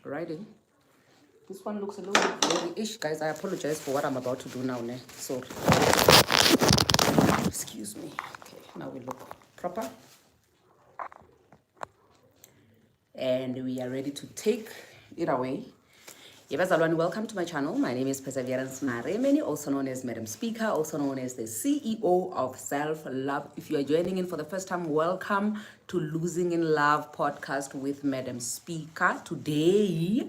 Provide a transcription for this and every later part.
Writing. This one looks a little bit blurry-ish. Guys, I apologize for what I'm about to do now. Sorry. Excuse me. Okay, now we look proper. And we are ready to take it away. Yebazalwane, welcome to my channel. My name is Perseverance Maremeni, also known as Madam Speaker, also known as the CEO of Self Love. If you are joining in for the first time, welcome to Losing in Love podcast with Madam Speaker. Today,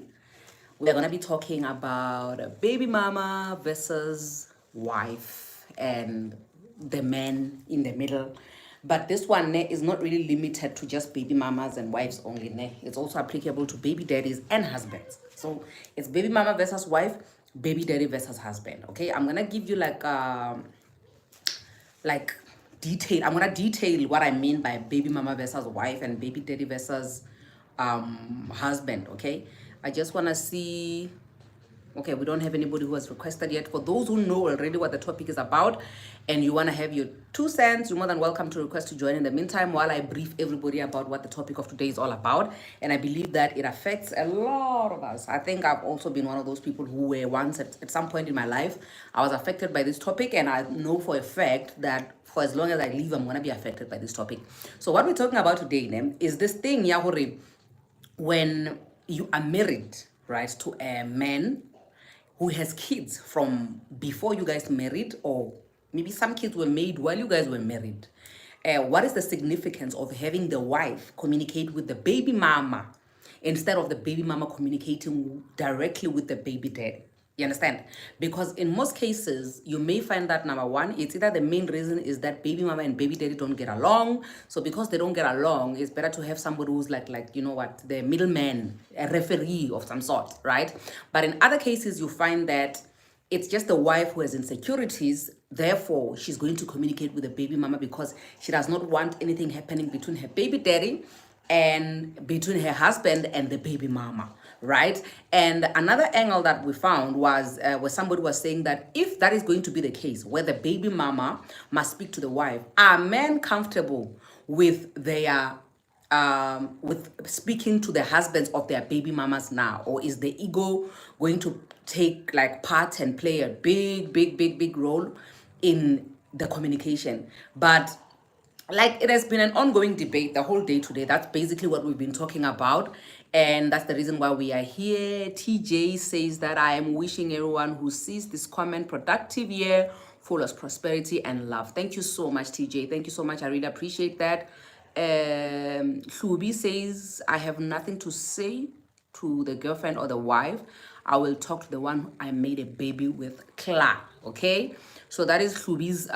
we're going to be talking about a baby mama versus wife and the man in the middle. But this one is not really limited to just baby mamas and wives only. It's also applicable to baby daddies and husbands. So it's baby mama versus wife, baby daddy versus husband. Okay, I'm gonna give you like detail. I'm gonna detail what I mean by baby mama versus wife and baby daddy versus husband. Okay, I just wanna see. Okay, we don't have anybody who has requested yet. For those who know already what the topic is about and you want to have your 2 cents, you're more than welcome to request to join in the meantime while I brief everybody about what the topic of today is all about. And I believe that it affects a lot of us. I think I've also been one of those people who were once at some point in my life, I was affected by this topic, and I know for a fact that for as long as I live, I'm going to be affected by this topic. So what we're talking about today is this thing, Yahori, when you are married, right, to a man who has kids from before you guys married, or maybe some kids were made while you guys were married. What is the significance of having the wife communicate with the baby mama instead of the baby mama communicating directly with the baby daddy? You understand? Because in most cases, you may find that number one, it's either the main reason is that baby mama and baby daddy don't get along. So because they don't get along, it's better to have somebody who's like you know what, the middleman, a referee of some sort, right? But in other cases, you find that it's just the wife who has insecurities. Therefore, she's going to communicate with the baby mama because she does not want anything happening between her baby daddy and between her husband and the baby mama, right? And another angle that we found was where somebody was saying that if that is going to be the case, where the baby mama must speak to the wife, are men comfortable with their with speaking to the husbands of their baby mamas now? Or is the ego going to take like part and play a big role in the communication? But like, it has been an ongoing debate the whole day today. That's basically what we've been talking about, and that's the reason why we are here. TJ says that I am wishing everyone who sees this comment productive year, full of prosperity and love. Thank you so much, TJ. Thank you so much. I really appreciate that. Shubi says, I have nothing to say to the girlfriend or the wife. I will talk to the one I made a baby with, Kla. Okay, so that is Shubi's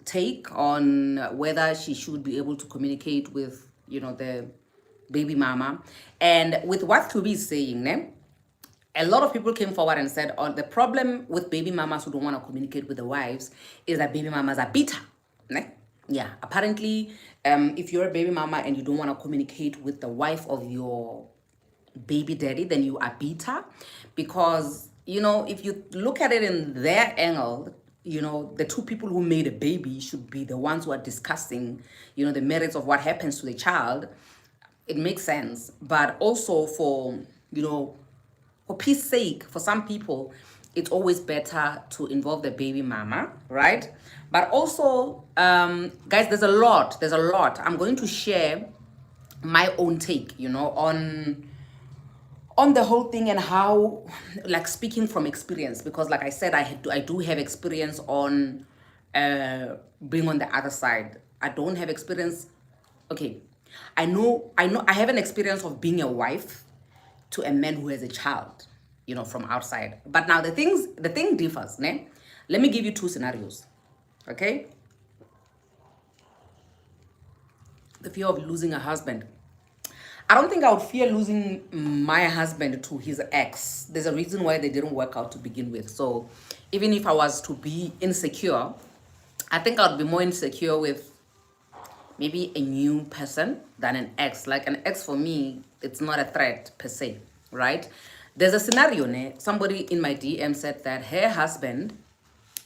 take on whether she should be able to communicate with, you know, the baby mama. And with what Shubi is saying, a lot of people came forward and said, oh, the problem with baby mamas who don't want to communicate with the wives is that baby mamas are bitter. Yeah, apparently, if you're a baby mama and you don't want to communicate with the wife of your baby daddy, then you are bitter. Because, you know, if you look at it in their angle, you know, the two people who made a baby should be the ones who are discussing, you know, the merits of what happens to the child. It makes sense. But also for, you know, for peace sake, for some people, it's always better to involve the baby mama, right? But also, guys, there's a lot. I'm going to share my own take, you know, on the whole thing, and how, like, speaking from experience, because like I said, I do have experience on being on the other side. I don't have experience. Okay, I know I have an experience of being a wife to a man who has a child, you know, from outside. But now the thing differs, ne? Let me give you 2 scenarios. Okay, the fear of losing a husband. I don't think I would fear losing my husband to his ex. There's a reason why they didn't work out to begin with. So even if I was to be insecure, I think I would be more insecure with maybe a new person than an ex. Like, an ex for me, it's not a threat per se, right? There's a scenario, somebody in my DM said that her husband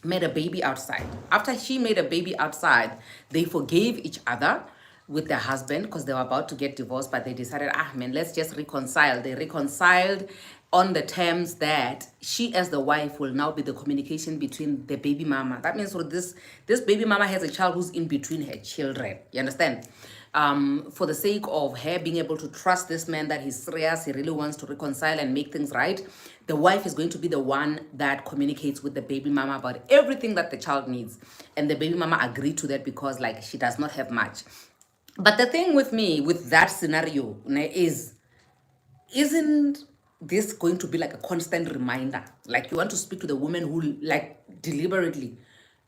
made a baby outside. After she made a baby outside, they forgave each other. with their husband because they were about to get divorced, but they decided, ah man, let's just reconcile. They reconciled on the terms that she as the wife will now be the communication between the baby mama. That means for this baby mama has a child who's in between her children. You understand? For the sake of her being able to trust this man, that he's serious, he really wants to reconcile and make things right, the wife is going to be the one that communicates with the baby mama about everything that the child needs. And the baby mama agreed to that because like she does not have much. But the thing with me, with that scenario, is, isn't this going to be like a constant reminder? Like you want to speak to the woman who like deliberately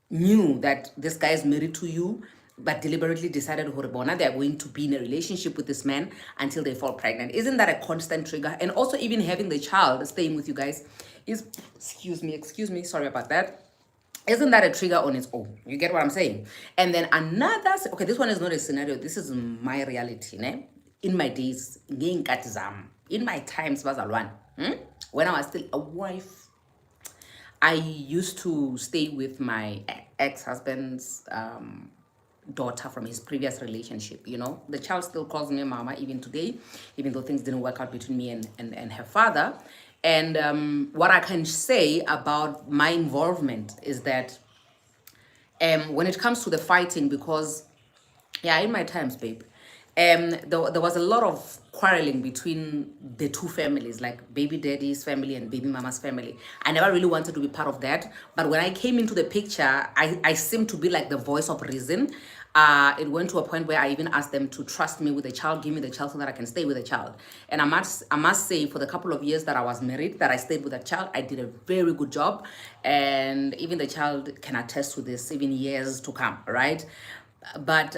knew that this guy is married to you, but deliberately decided Horibona, they are going to be in a relationship with this man until they fall pregnant. Isn't that a constant trigger? And also even having the child staying with you guys is, excuse me, sorry about that. Isn't that a trigger on its own? You get what I'm saying? And then another, okay, this one is not a scenario. This is my reality, ne? In my days, in my times, when I was still a wife, I used to stay with my ex-husband's daughter from his previous relationship. You know, the child still calls me mama even today, even though things didn't work out between me and her father. And what I can say about my involvement is that when it comes to the fighting, because yeah, in my times, babe, there was a lot of quarreling between the two families, like baby daddy's family and baby mama's family. I never really wanted to be part of that, but when I came into the picture, I seemed to be like the voice of reason. It went to a point where I even asked them to trust me with the child, give me the child so that I can stay with the child. And I must say, for the couple of years that I was married, that I stayed with the child, I did a very good job. And even the child can attest to this, even years to come, right? But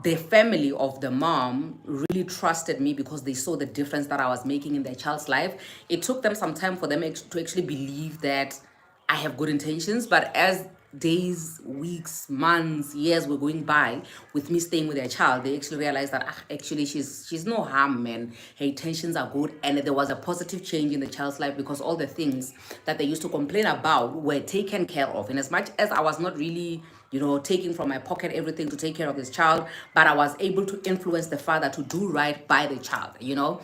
the family of the mom really trusted me because they saw the difference that I was making in their child's life. It took them some time for them to actually believe that I have good intentions, but as days, weeks, months, years were going by with me staying with their child, they actually realized that actually she's no harm, man. Her intentions are good, and there was a positive change in the child's life because all the things that they used to complain about were taken care of. And as much as I was not really, you know, taking from my pocket everything to take care of this child, but I was able to influence the father to do right by the child, you know.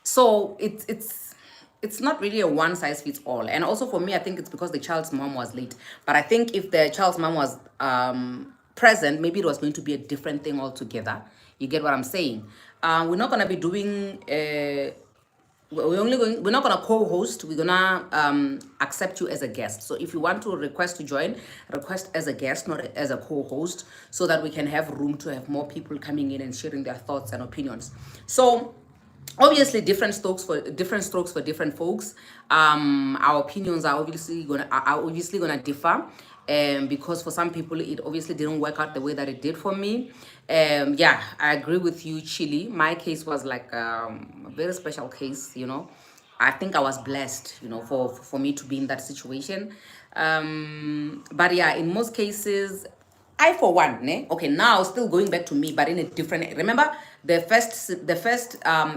So it's not really a one size fits all. And also for me, I think it's because the child's mom was late. But I think if the child's mom was present, maybe it was going to be a different thing altogether. You get what I'm saying? We're not gonna be doing we're not gonna co-host. We're gonna accept you as a guest. So if you want to request to join, request as a guest, not as a co-host, so that we can have room to have more people coming in and sharing their thoughts and opinions. So obviously different strokes for different folks. Our opinions are obviously gonna differ, because for some people it obviously didn't work out the way that it did for me. Yeah, I agree with you, Chili. My case was like a very special case, you know. I think I was blessed, you know, for me to be in that situation. But yeah, in most cases, I for one, ne? Okay, now still going back to me, but in a different. Remember, the first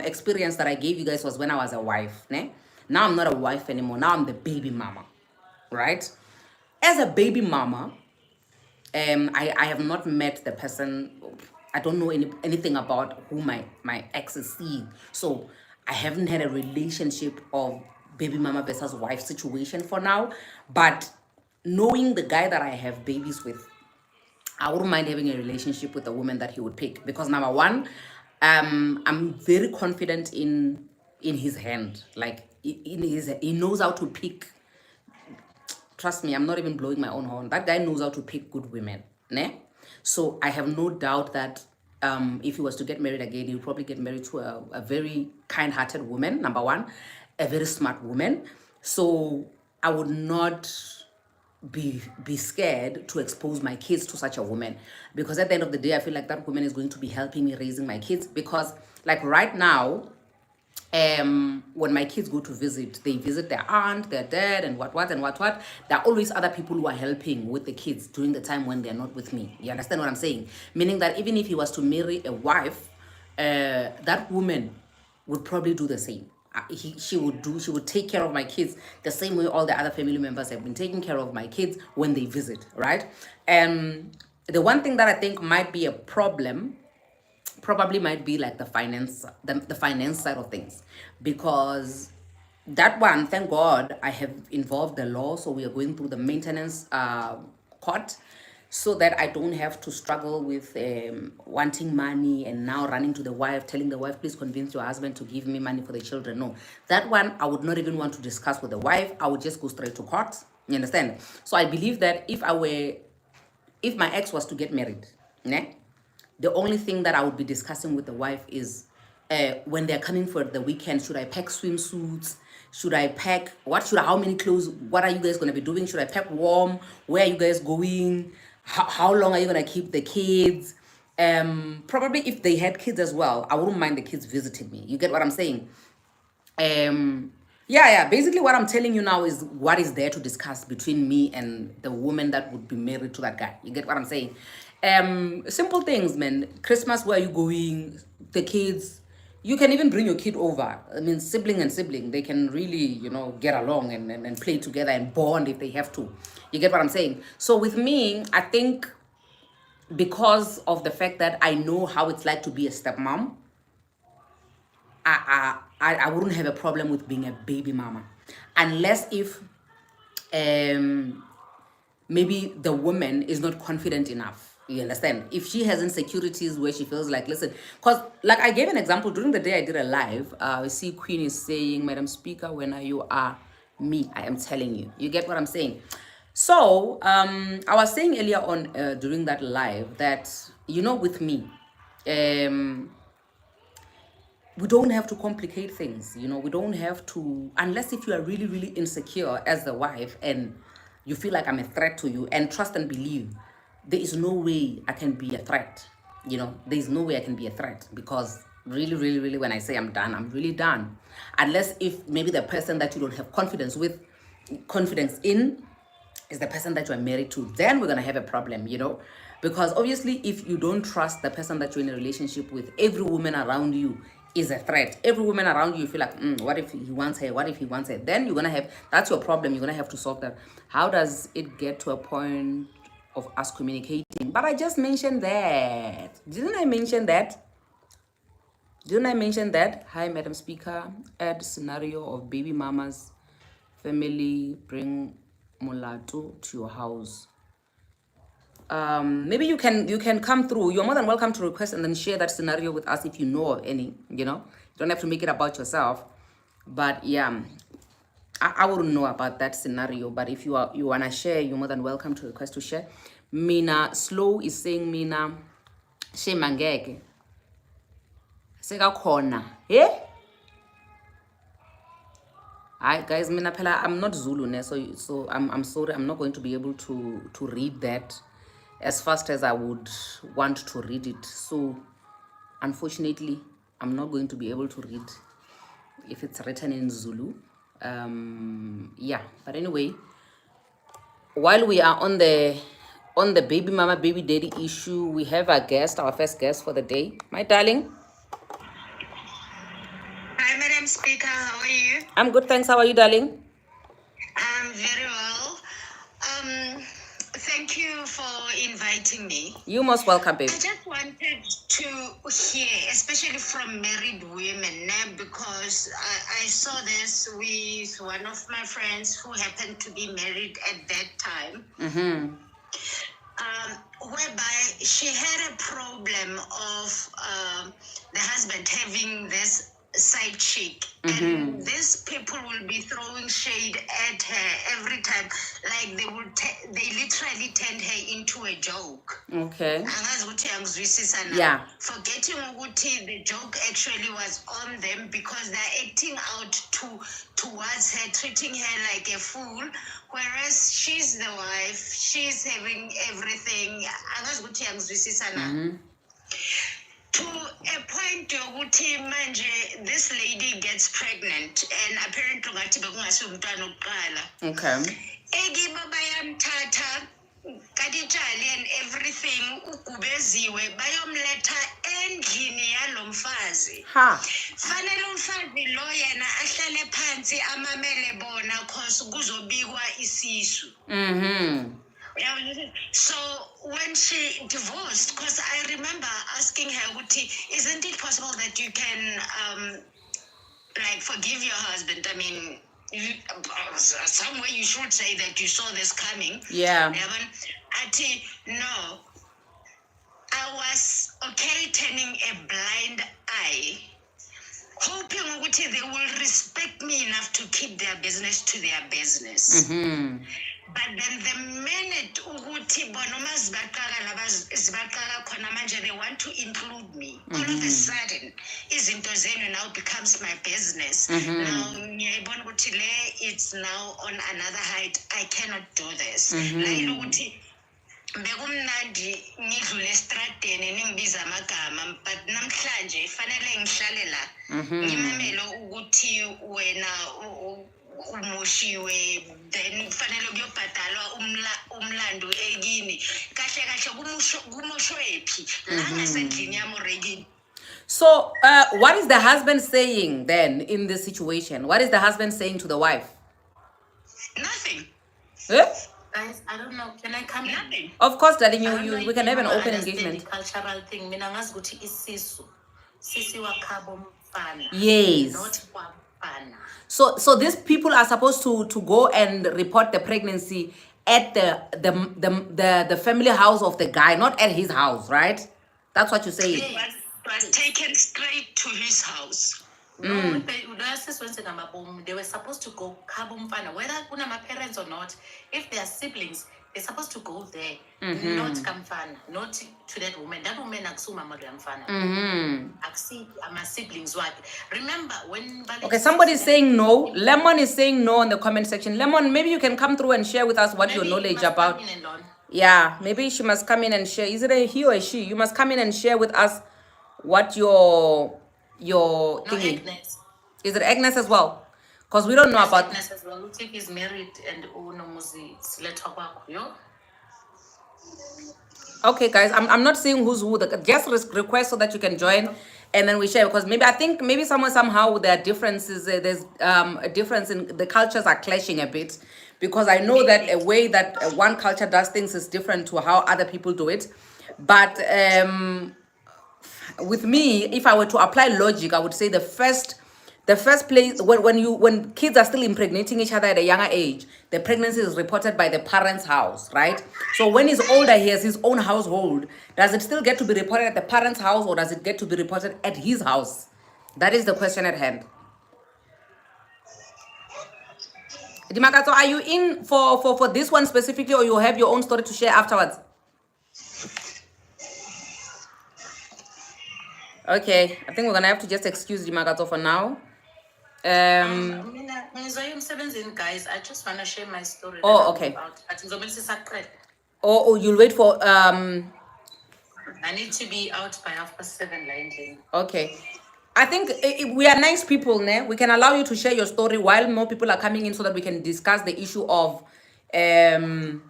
experience that I gave you guys was when I was a wife, ne? Now I'm not a wife anymore. Now I'm the baby mama, right? As a baby mama, I have not met the person. I don't know anything about who my ex is seeing. So I haven't had a relationship of baby mama versus wife situation for now. But knowing the guy that I have babies with, I wouldn't mind having a relationship with a woman that he would pick, because number one, I'm very confident in his hand. Like he knows how to pick. Trust me, I'm not even blowing my own horn. That guy knows how to pick good women, ne? So I have no doubt that if he was to get married again, he would probably get married to a very kind-hearted woman. Number one, a very smart woman. So I would not be scared to expose my kids to such a woman, because at the end of the day I feel like that woman is going to be helping me raising my kids. Because like right now, when my kids go to visit, they visit their aunt, their dad, and what. There are always other people who are helping with the kids during the time when they're not with me. You understand what I'm saying? Meaning that even if he was to marry a wife, that woman would probably do the same. She would take care of my kids the same way all the other family members have been taking care of my kids when they visit, right? The one thing that I think might be a problem probably might be like the finance side of things, because that one, thank God, I have involved the law, so we are going through the maintenance court, so that I don't have to struggle with wanting money and now running to the wife, telling the wife, please convince your husband to give me money for the children. No, that one I would not even want to discuss with the wife. I would just go straight to court. You understand? So I believe that if my ex was to get married, né, the only thing that I would be discussing with the wife is when they're coming for the weekend, should I pack swimsuits? Should I pack, how many clothes, what are you guys going to be doing? Should I pack warm? Where are you guys going? How long are you going to keep the kids? Probably if they had kids as well, I wouldn't mind the kids visiting me. You get what I'm saying? Yeah, basically what I'm telling you now is what is there to discuss between me and the woman that would be married to that guy. You get what I'm saying? Simple things, man. Christmas, where are you going? The kids, you can even bring your kid over. I mean, sibling and sibling, they can really, get along and play together and bond if they have to. You get what I'm saying? So with me, I think because of the fact that I know how it's like to be a stepmom, I wouldn't have a problem with being a baby mama, unless if maybe the woman is not confident enough. You understand? If she has insecurities where she feels like, listen, because like I gave an example during the day I did a live. I see Queen is saying, Madam Speaker, when you are me, I am telling you. You get what I'm saying? So I was saying earlier on during that live that, with me, we don't have to complicate things. We don't have to, unless if you are really, really insecure as the wife and you feel like I'm a threat to you, and trust and believe, there is no way I can be a threat. There is no way I can be a threat, because really, really, really, when I say I'm done, I'm really done. Unless if maybe the person that you don't have confidence in is the person that you are married to, then we're going to have a problem, because obviously if you don't trust the person that you're in a relationship with, every woman around you is a threat. Every woman around you feel like, what if he wants her? What if he wants her? Then you're going to have, that's your problem. You're going to have to solve that. How does it get to a point of us communicating? But I just mentioned that. Didn't I mention that? Hi, Madam Speaker. Add scenario of baby mamas, family, bring Mulatu to your house. Maybe you can come through. You're more than welcome to request and then share that scenario with us if you know of any. You don't have to make it about yourself. But yeah, I wouldn't know about that scenario. But if you wanna share, you're more than welcome to request to share. Mina Slow is saying, Mina Shemangeke Sega Kona. Eh? Hi guys, Mina Pela, I'm not Zulu, ne? So I'm sorry, I'm not going to be able to read that as fast as I would want to read it. So unfortunately, I'm not going to be able to read if it's written in Zulu. Yeah, but anyway, while we are on the baby mama, baby daddy issue, we have our first guest for the day. My darling. Hi, Madam Speaker. How are you? I'm good, thanks. How are you, darling? I'm very well. Thank you for inviting me. You're most welcome, babe. I just wanted to hear, especially from married women, because I saw this with one of my friends who happened to be married at that time. Whereby she had a problem of the husband having this side chick, and these people will be throwing shade at her every time, like they literally turned her into a joke. Okay. Yeah. Forgetting ukuthi the joke actually was on them, because they're acting out towards her, treating her like a fool, whereas she's the wife, she's having everything. To a point yokuthi manje this lady gets pregnant, and apparently ngathi bekungasi umntwana oqala. Okay. Ekiba bayamthatha kaditshali and everything, ugubeziwe, bayomletha endlini yalomfazi. Fanele umfazi lo yena ahlale phansi amamele bona cause kuzobikwa isisu. Yeah, so when she divorced, because I remember asking her, "Uti, isn't it possible that you can like forgive your husband? I mean, somewhere you should say that you saw this coming." Yeah. Ati, no, I was okay turning a blind eye, hoping ukuthi they will respect me enough to keep their business to their business. But then the minute ukuthi bona uma zibaqala laba zibaqala khona manje they want to include me, all of a sudden izinto zenu now becomes my business. Now ngiyayibona ukuthi le it's now on another height. I cannot do this. La ilokuthi bekumnandi ngidlule estradeni ningibiza amagama, but namhlanje fanele ngihlale la ngimamele ukuthi wena umoshiwe, then fanele kuyobhadalwa umlando ekini. Kahle kahle kumoshwe phi la ngasendlini yami already. So, what is the husband saying then in this situation? What is the husband saying to the wife? Nothing. Eh? Guys, I don't know. Can I come in? Nothing. Of course, darling, I don't know we if can have an you open understand engagement. the cultural thing. Mina ngazi ukuthi isisu. Sisi wakhabo mfana. Yes. Not wafana. So these people are supposed to go and report the pregnancy at the family house of the guy, not at his house, right? That's what you're saying. Yes. Was taken straight to his house. No, they were supposed to go khabo mfana, whether kuna my parents or not. If they are siblings, they're supposed to go there, not kamfana, not to that woman. That woman aksuma mother mfana. Aksi my siblings what? Remember when? Okay, somebody's saying no. Lemon is saying no in the comment section. Lemon, maybe you can come through and share with us what your knowledge about. Yeah, maybe she must come in and share. Is it a he or a she? You must come in and share with us what your thingy. Agnes. Is it Agnes as well? Because we don't know about. Agnes as well. Uthi is married and unomuzi siletha kwakho yo. Okay, guys, I'm not seeing who's who. Just request so that you can join, and then we share. Because I think maybe somehow there are differences. There's a difference in the cultures are clashing a bit. Because I know that a way that one culture does things is different to how other people do it. But with me, if I were to apply logic, I would say the first place when kids are still impregnating each other at a younger age, the pregnancy is reported by the parent's house, right? So when he's older, he has his own household. Does it still get to be reported at the parent's house, or does it get to be reported at his house? That is the question at hand. Dimakato, are you in for this one specifically, or you have your own story to share afterwards? Okay, I think we're gonna have to just excuse Dimakato for now. Guys, I just want to share my story. Oh, okay. Oh, you'll wait for I need to be out by 7:30. Okay. I think we are nice people, ne? We can allow you to share your story while more people are coming in so that we can discuss the issue of the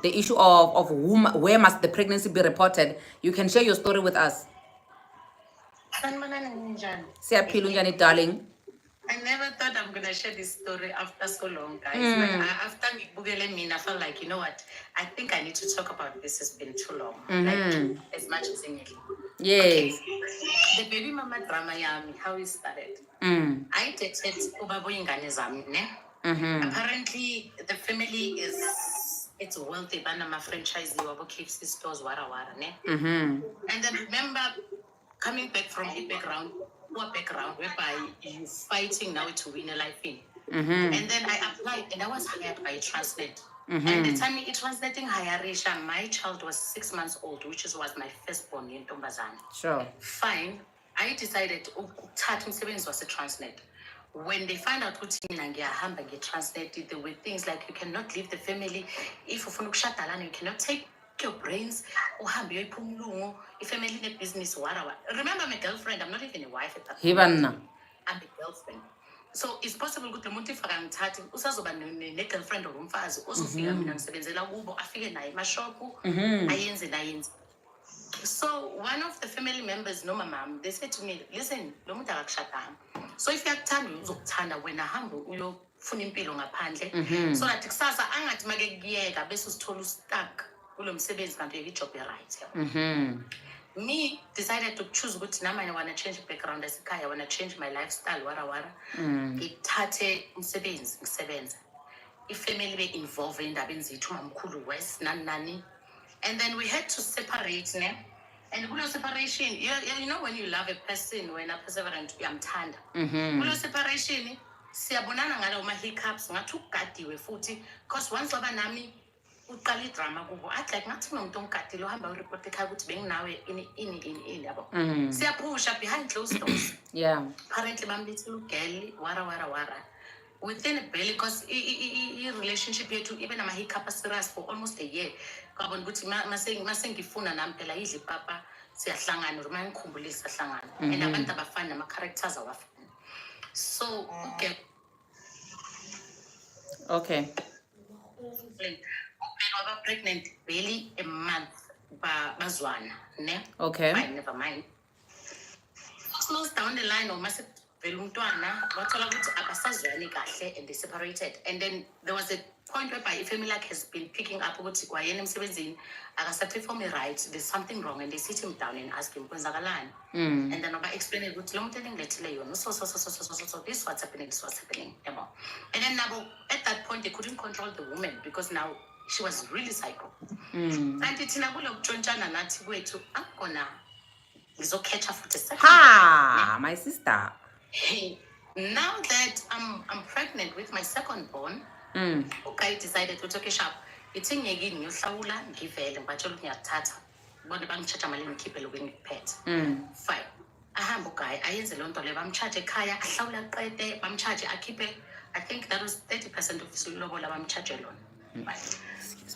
issue of where must the pregnancy be reported. You can share your story with us. Siyaphila unjani, darling? I never thought I'm gonna share this story after so long, guys. Like, after Google me, I felt like, you know what? I think I need to talk about this. It's been too long, like as much as English. Yes. The baby mama drama, yami, how it started. I dated Ubabo Zami, ne? Apparently, the family it's wealthy, but I'm a franchisee who keeps his stores, wara, ne? And then remember coming back from the background whereby you fighting now to win a life in. And then I applied and I was hired by Transnet. And the time it translating Hayarisha, my child was 6 months old, which was my firstborn in Tombazana. Sure. Fine. I decided Tatum was a Transnet. When they find out what get translated, there were things like you cannot leave the family. If you cannot take your brains or if family in a business, whatever. Remember my girlfriend, I'm not even a wife at that point. I'm a girlfriend. So it's possible that umuntu ifaka ngithathe usazoba ne girlfriend or umfazi uzofika mina ngisebenzela kubo afike naye emashop ayenze. So one of the family members, no mom, they said to me, listen, lo muntu akakushadanga. So if uyakuthanda uzokuthanda wena hamba ufuna impilo ngaphandle so that kusasa angathi make kuyeka bese usithola stuck kulo msebenzi kanti uyijob right. Me decided to choose ukuthi nami I want to change background esekhaya, I want to change my lifestyle wara ngithathe umsebenzi ngisebenza ifamily be involved endabeni zethu mamkhulu West nani and then we had to separate ne and kulo separation you know when you love a person when a perseverant uyamthanda kulo separation siyabonana ngalo ma hiccups ngathi ukugadiwe futhi because once waba nami uqala idrama kubo athi like ngathi umuntu ongadile ohamba ureport ekhaya ukuthi benginawe ini yabo siyaphusha behind closed doors apparently bambithile ugirl wara within a barely because I relationship yethu ibe nama hiccups serious for almost a year kwabona ukuthi mase ngifuna nami phela idle papa siyahlangana uma ngikhumbulisa siyahlangana and abantu abafana nama characters awafana so okay I was pregnant barely a month bazwana ne okay fine never mind close down the line mase vele umntwana wathola ukuthi abasazwani kahle and they separated and then there was a point whereby if family like has been picking up ukuthi kwayena emsebenzini akasaperform right there's something wrong and they sit him down and ask him kwenzakalani and then oba explain ukuthi lo muntu engilethile yona so this what's happening yabo and then nabo at that point they couldn't control the woman because now she was really psycho kanti thina kulo kutshontshana nathi kwethu akona ngizokhetha futhi second my sister now that I'm pregnant with my second born okay decided to take a shop ithi ngiyekini ngiyohlawula ngivele ngibatshela ukuthi ngiyathatha bona bangitshaja imali ngikhiphe lokho engikuphethe fine ahamba uguy ayenze lo nto le bamcharge ekhaya ahlawula qede bamcharge akhiphe I think that was 30% of isilobola bamcharge lona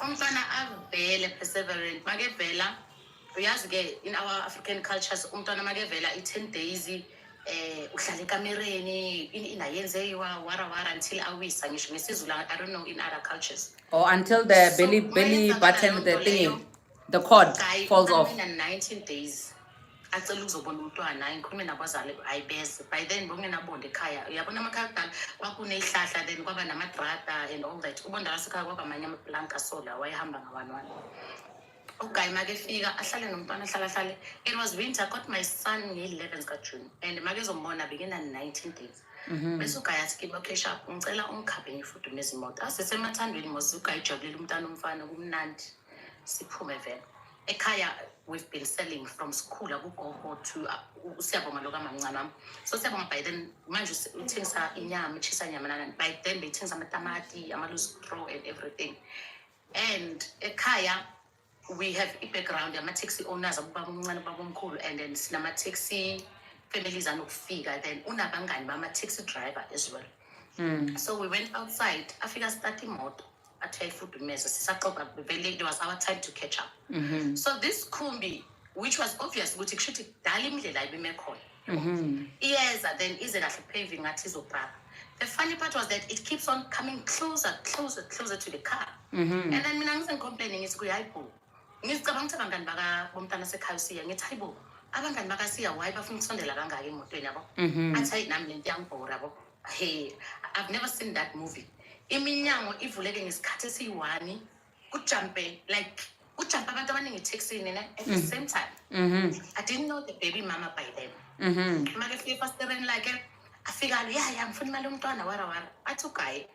umntwana avele perseverant makevela uyazi ke in our African cultures umntwana makevela i10 days uhlala ekamereni inayenzewa wara until awisa ngisho ngesizulu I don't know in other cultures until the belly button the thingy the cord falls off in 19 days acela ukuzobona umntwana ngikhulume nabazali ayibeze by then bongenabonde ekhaya uyabona amakhaya akudala kwakunezihlahla then kwaba namadrata and all that ubonda lasekhaya kwaba amanye amaplanka sola wayehamba ngawanwana uguy makefika ahlale nomntwana ahlale it was winter got my son nge-11 kaJune and makezombona begina 19 days bese uguy athi kimi okay sharp ngicela ungikhaphe ngifudumeze imoto asesemathandweni mose uguy jabulela umntwana umfana kumnandi siphume vele ekhaya we've been selling from school akugogo to siyabonga lokho amancane wami so siyabonga by then manje uthengisa inyama chisa nyama nani by then bethengisa amatamati ama-loose straw and everything and ekhaya we have a background ama-taxi owners abubaba omncane baba omkhulu and then sinama-taxi families anokufika then unabangani bama-taxi driver as well so we went outside afika start imoto athi ayifudumeza sisaxoxa vele it was our time to catch up so this khumbi which was obvious ukuthi kushuthi kudala imindlela ayibime khona iyeza then ize kahle paving ngathi izopaka the funny part was that it keeps on coming closer to the car and then mina ngisengicomplaining ngithi kuyayibo ngicabanga ukuthi abangani baka bomntana sekhaya siya ngithi hayibo abangani baka siya why bafuna ukusondela kangaka emotweni yabo athi hayi nami lento yangibhora yabo hey I've never seen that movie iminyango ivuleke ngesikhathi esiyi-1 kujumpe abantu abaningi etaxini ne at the same time I didn't know the baby mama by then makefika efasitereni lakhe afika lo ya ngifuna imali yomntwana wara athi uguy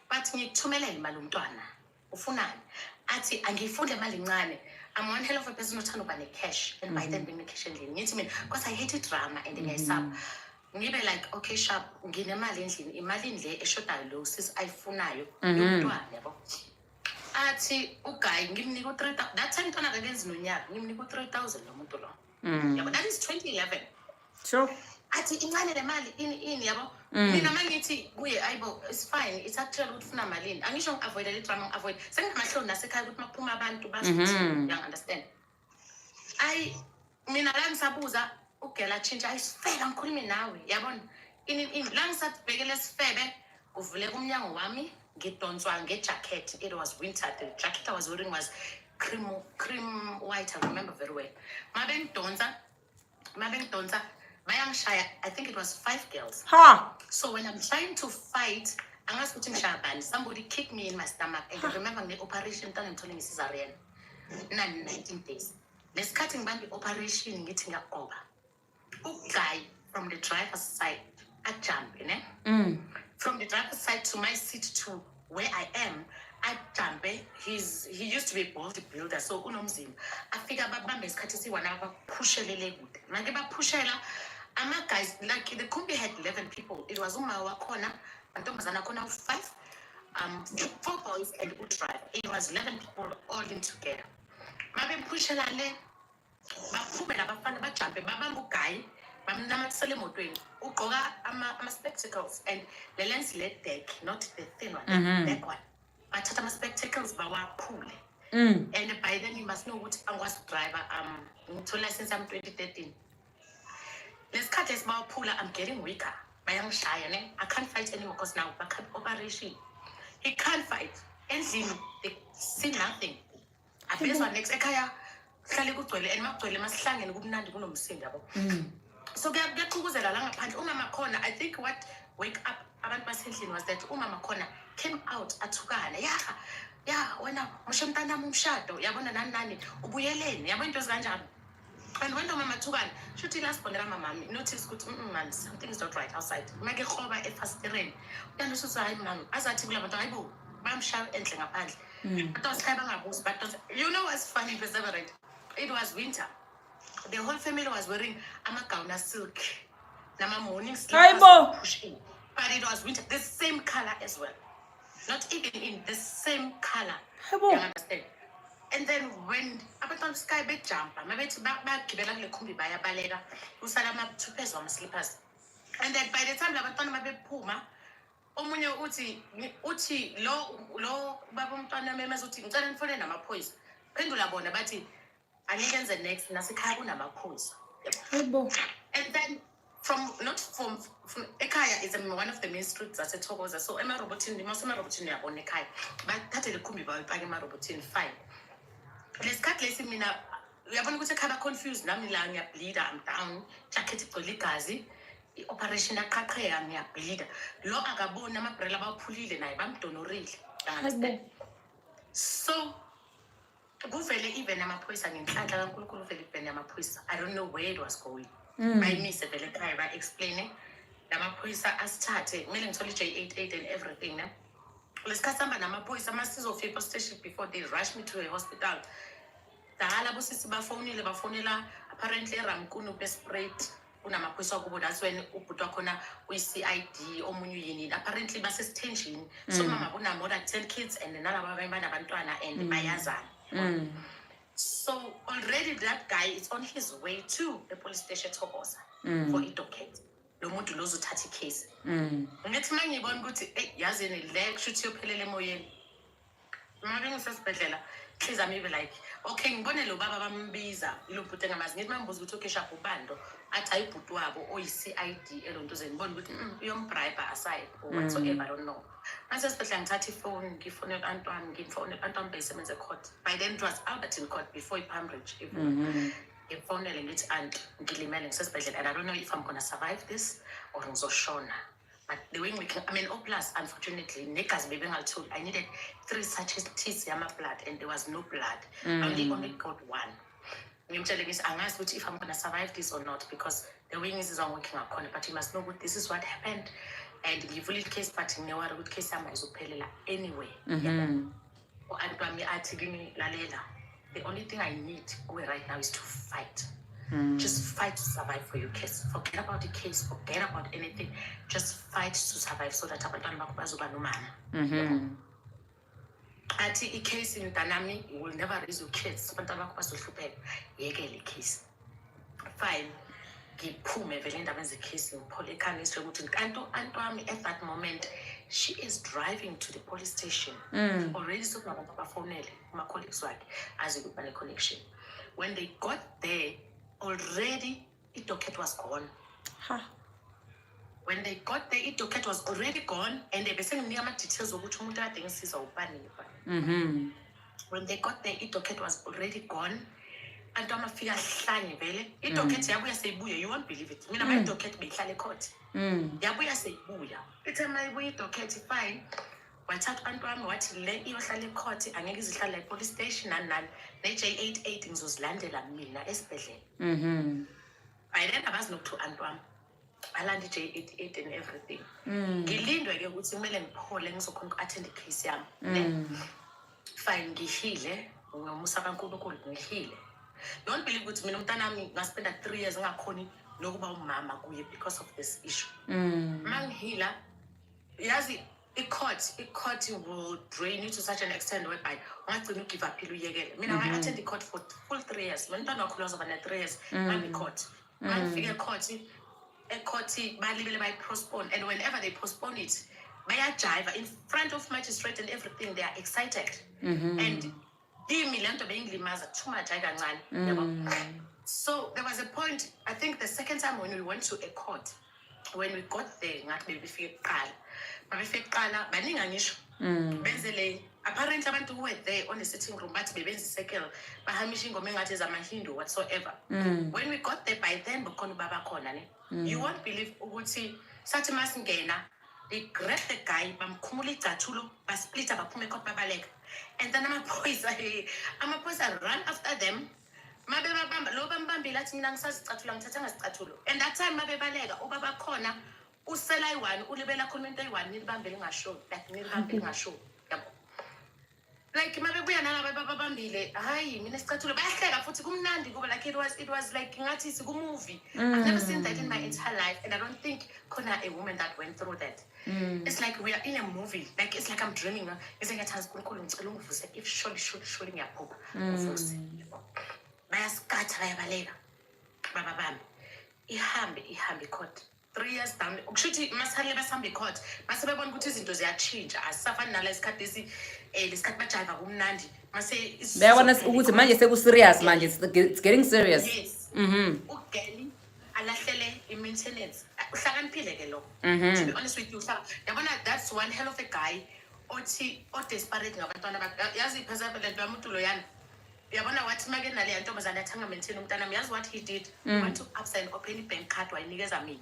bathi ngikuthumelela imali yomntwana ufunani athi angiyifunde imali incane I'm one hell of a person othanda uba ne-cash and by then bene-cash endlini ngithi mina because I hate drama and ngiyayisaba ngibe like okay sharp nginemali endlini imali le eshodayo lo sis ayifunayo yomntwana yabo athi uguy ngimnika u-3,000 that time mntwana kakenzi nonyaka ngimnika u-3,000 lo muntu lo yabo that is 2011 sure athi incane le mali ini yabo mina mangithi kuye ayibo it's fine it's actually ukuthi ufuna malini angisho ngi-avoida le drama ngi-avoid senginamahloni nasekhaya ukuthi makuphuma abantu bazothi you understand mina la ngisabuza ugela tshintsha ayisifeka ngikhulume nawe yabona la ngisabhekele sifebe uvuleka umnyango wami ngidonswa ngejacket it was winter the jacket I was wearing was cream white I remember very well mabengidonsa bayangishaya I think it was 5 girls ha so when I'm trying to fight angazi ukuthi ngishaya bani. Somebody kicked me in my stomach and I remember ngine-operation mntwana ngithole nge-cesarean. 19 days. Lesikhathi ngibambe i-operation ngithi ngiyagoba. Guy from the driver's side ajump, ne? From the driver's side to my seat to where I am, ajump. He used to be a bodybuilder, so unomzimba. Afika babambe isikhathi siwana abapushelele kude. Manje bapushela ama guys, like the Kumbi had 11 people. It was uma wakhona, mantombazana khona 5, 4 boys and u-drive. It was 11 people all in together. Mabe pushela le baphumela abafana bajumpe babamba uguy bamnamathisela emotweni ugqoka ama-spectacles and the lens le-deck, not the thin one, the back one. Bathatha ama-spectacles bawaphule. And by then you must know ukuthi angikwazi ukudriver. Ngithole license yami 2013. Lesikhathi esibawaphula, I'm getting weaker. Bayangishaya, ne? I can't fight anymore because now back operation. He can't fight. Endlini, they see nothing. Abizwa next ekhaya hlale kugcwele and makugcwele masihlangene kubunandi kunomsindo yabo. So kuyaqhubuzela la ngaphandle umama khona. I think what wake up abantu basendlini was that umama khona came out athukana. Yeah, wena mushe mntanami umshado yabona nani ubuyeleni yabo into ezikanjalo. And when mama thukana shuthi last bondela mama notice ukuthi man something is not right outside. Make khoba efasitereni. Uyanosusa hayi mama azathi kula bantu hayibo bamshaya endle ngaphandle. But you know what's funny, Perseverate? It was winter. The whole family was wearing amagauna silk, nama morning slippers, but it was winter. The same color as well, not even in the same color. You understand? And then when abantwana sky be jumper, mabethi bagibela kule khumbi bayabaleka, usala ama 2 pairs of slippers. And then by the time abantwana babephuma, omunye uthi lo baba umntwana memeza uthi ngicela nifone namaphoyisa. Phendula bona bathi angiyenze next nasekhaya kunamaphoyisa. And then from ekhaya is one of the main streets aseThokoza. So emarobotini yabona ekhaya. Bathathe lekhumbi bayipaka emarobotini fine. Lesikhathi lesi mina uyabona ukuthi ekhaya ba confused nami la ngiyableed, I'm down, jacket igcwele igazi. Operation aqhaqheya ngiyableed. Lo akabona amabrela baphulile naye bamdonorile. So kuvele even amaphoyisa ngenhlanhla kaNkulunkulu vele ibhene amaphoyisa. I don't know where it was going. Bayimise vele ekhaya ba explain lamaphoyisa asithathe kumele ngithole J88 and everything na. Lesikhathi samba namaphoyisa masizofika e-station before they rush me to a hospital. Dala bosisi bafonela apparently eRamkunu besprayed kunamaphoyisa kubo. That's when ubhuti wakhona uyi-CID omunye yini apparently basesitension. So mama kuna more than 10 kids and nalaba banabantwana and bayazana. So already that guy is on his way to the police station Thokoza for i-docket. Lo muntu lo uzothatha i-case. Ngithi mangibona ukuthi yazini le kushuthi yophelele emoyeni. Mama ngisesibhedlela hliziyo yami ibe like okay ngibone lo baba bambiza lo bhuti engamazi ngithi mambuza ukuthi okay shapho bando athi ayibhuti wabo oyi-CID elontuzeni ngibona ukuthi uyombribe aside or whatsoever, I don't know. Mase sibhedlela ngithatha ifoni ngifonela Antwana bayisebenza ecourt. By then it was Albertine Court before iPambridge even. Ngifonele ngithi aunt ngilimele ngisesibhedlela and I don't know if I'm gonna survive this or ngizoshona. But the way we can, I mean, plus unfortunately, negazi bebengalithola. I needed 3 sachets yama blood and there was no blood. I only got 1. Ngimtshele ngithi angazi ukuthi if I'm gonna survive this or not because the wings is working on it. But you must know that this is what happened. And ngivulile case but ngiyawari ukuthi case yami ayizophelela anyway. The only thing I need right now is to fight. Just fight to survive for your case. Forget about the case. Forget about anything. Just fight to survive so that abantwana bakho bazoba nomama. Athi i-case in Danami, you will never raise your kids. Abantwana bakho bazohlupheka. Yeke le case. Fine. Ngiphume vele indaba ze-case ngiphole ekhaya ngisho ukuthi kanti Antwami at that moment she is driving to the police station. Already sokunabantu abafonele ama-colleagues wakhe azi ukuthi bane-connection. When they got there, already the docket was gone. When they got there, the docket was already gone, and they were saying details of which when they got there, the docket was already gone. antu amafika hlanye vele idocket yabuya seyibuya, you won't believe it. Mina my docket beyihlala ecourt yabuya seyibuya. Ithe mayibuya idocket fine, wathatha abantu wami wathi le iyohlala ecourt, angeke izihlala e-police station nani ne-J88 ngizozilandela mina esibhedlela. By then abazi nokuthu antu wami alanda i-J88 and everything. Ngilindwe-ke ukuthi kumele ngiphole ngizokhona uku-attend i-case yami. Fine, ngihile ngomusa kaNkulunkulu ngihile. Don't believe ukuthi mina umntanami ngaspenda 3 years ngakhoni nokuba umama kuye because of this issue. Mangihila yazi i-court will drain you to such an extent whereby ungagcina ugive up uyekele. Mina I attend the court for full 3 years. Umntwana wakho lozoba na 3 years court. Mangifika e-court balibele bayi-postpone, and whenever they postpone it bayajiva in front of magistrate and everything. They are excited. And kimi lento beyingilimaza too much kancane, yabo. So there was a point, I think the second time when we went to a court, when we got there ngathi bebefike kuqala baningi angisho benzele apparently abantu who were there on the sitting room bathi bebenza circle bahamisha ingoma engathi zamahindu whatsoever. When we got there by then bekhona ubaba khona ne, you won't believe ukuthi sathi masingena they grabbed the guy bamkhumula icathulo basplita baphuma ecourt babaleka, and then amaphoyisa run after them. Mabe babamba lo bambambile athi mina ngisazicathulo ngithatha ngasicathulo, and that time mabe baleka ubaba khona usela i1 ulibela khona into i1 nilibambele ngasho, like nilibambele ngasho, yabo. Like mabe buya nalaba babambile hayi mina sicathulo bayahleka futhi kumnandi kuba like it was like ngathi siku movie. I've never seen that in my entire life, and I don't think khona a woman that went through that. It's like we are in a movie, like it's like I'm dreaming. It's like uNkulunkulu ngicela ungivuse, if surely ngiyaphupha uvuse. Bayaskatha bayabaleka baba bami ihambe court 3 years down. Ukushuthi masihale basambe court mase bebona ukuthi izinto ziyatshintsha, asisafani nala isikhathi lesikhathi bajiva kumnandi mase bayabona ukuthi manje seku-serious manje, it's getting serious. Yes. Ugeli alahlele i-maintenance uhlakaniphile ke lo. To be honest with you, yabona that's one hell of a guy othi desperate ngabantwana yazi phezapha lento yamuntu lo yana. Yabona wathi make nale yantombazana athanga maintain umntanami, yazi what he did? Went to upside and open bank card wayinikeza mina,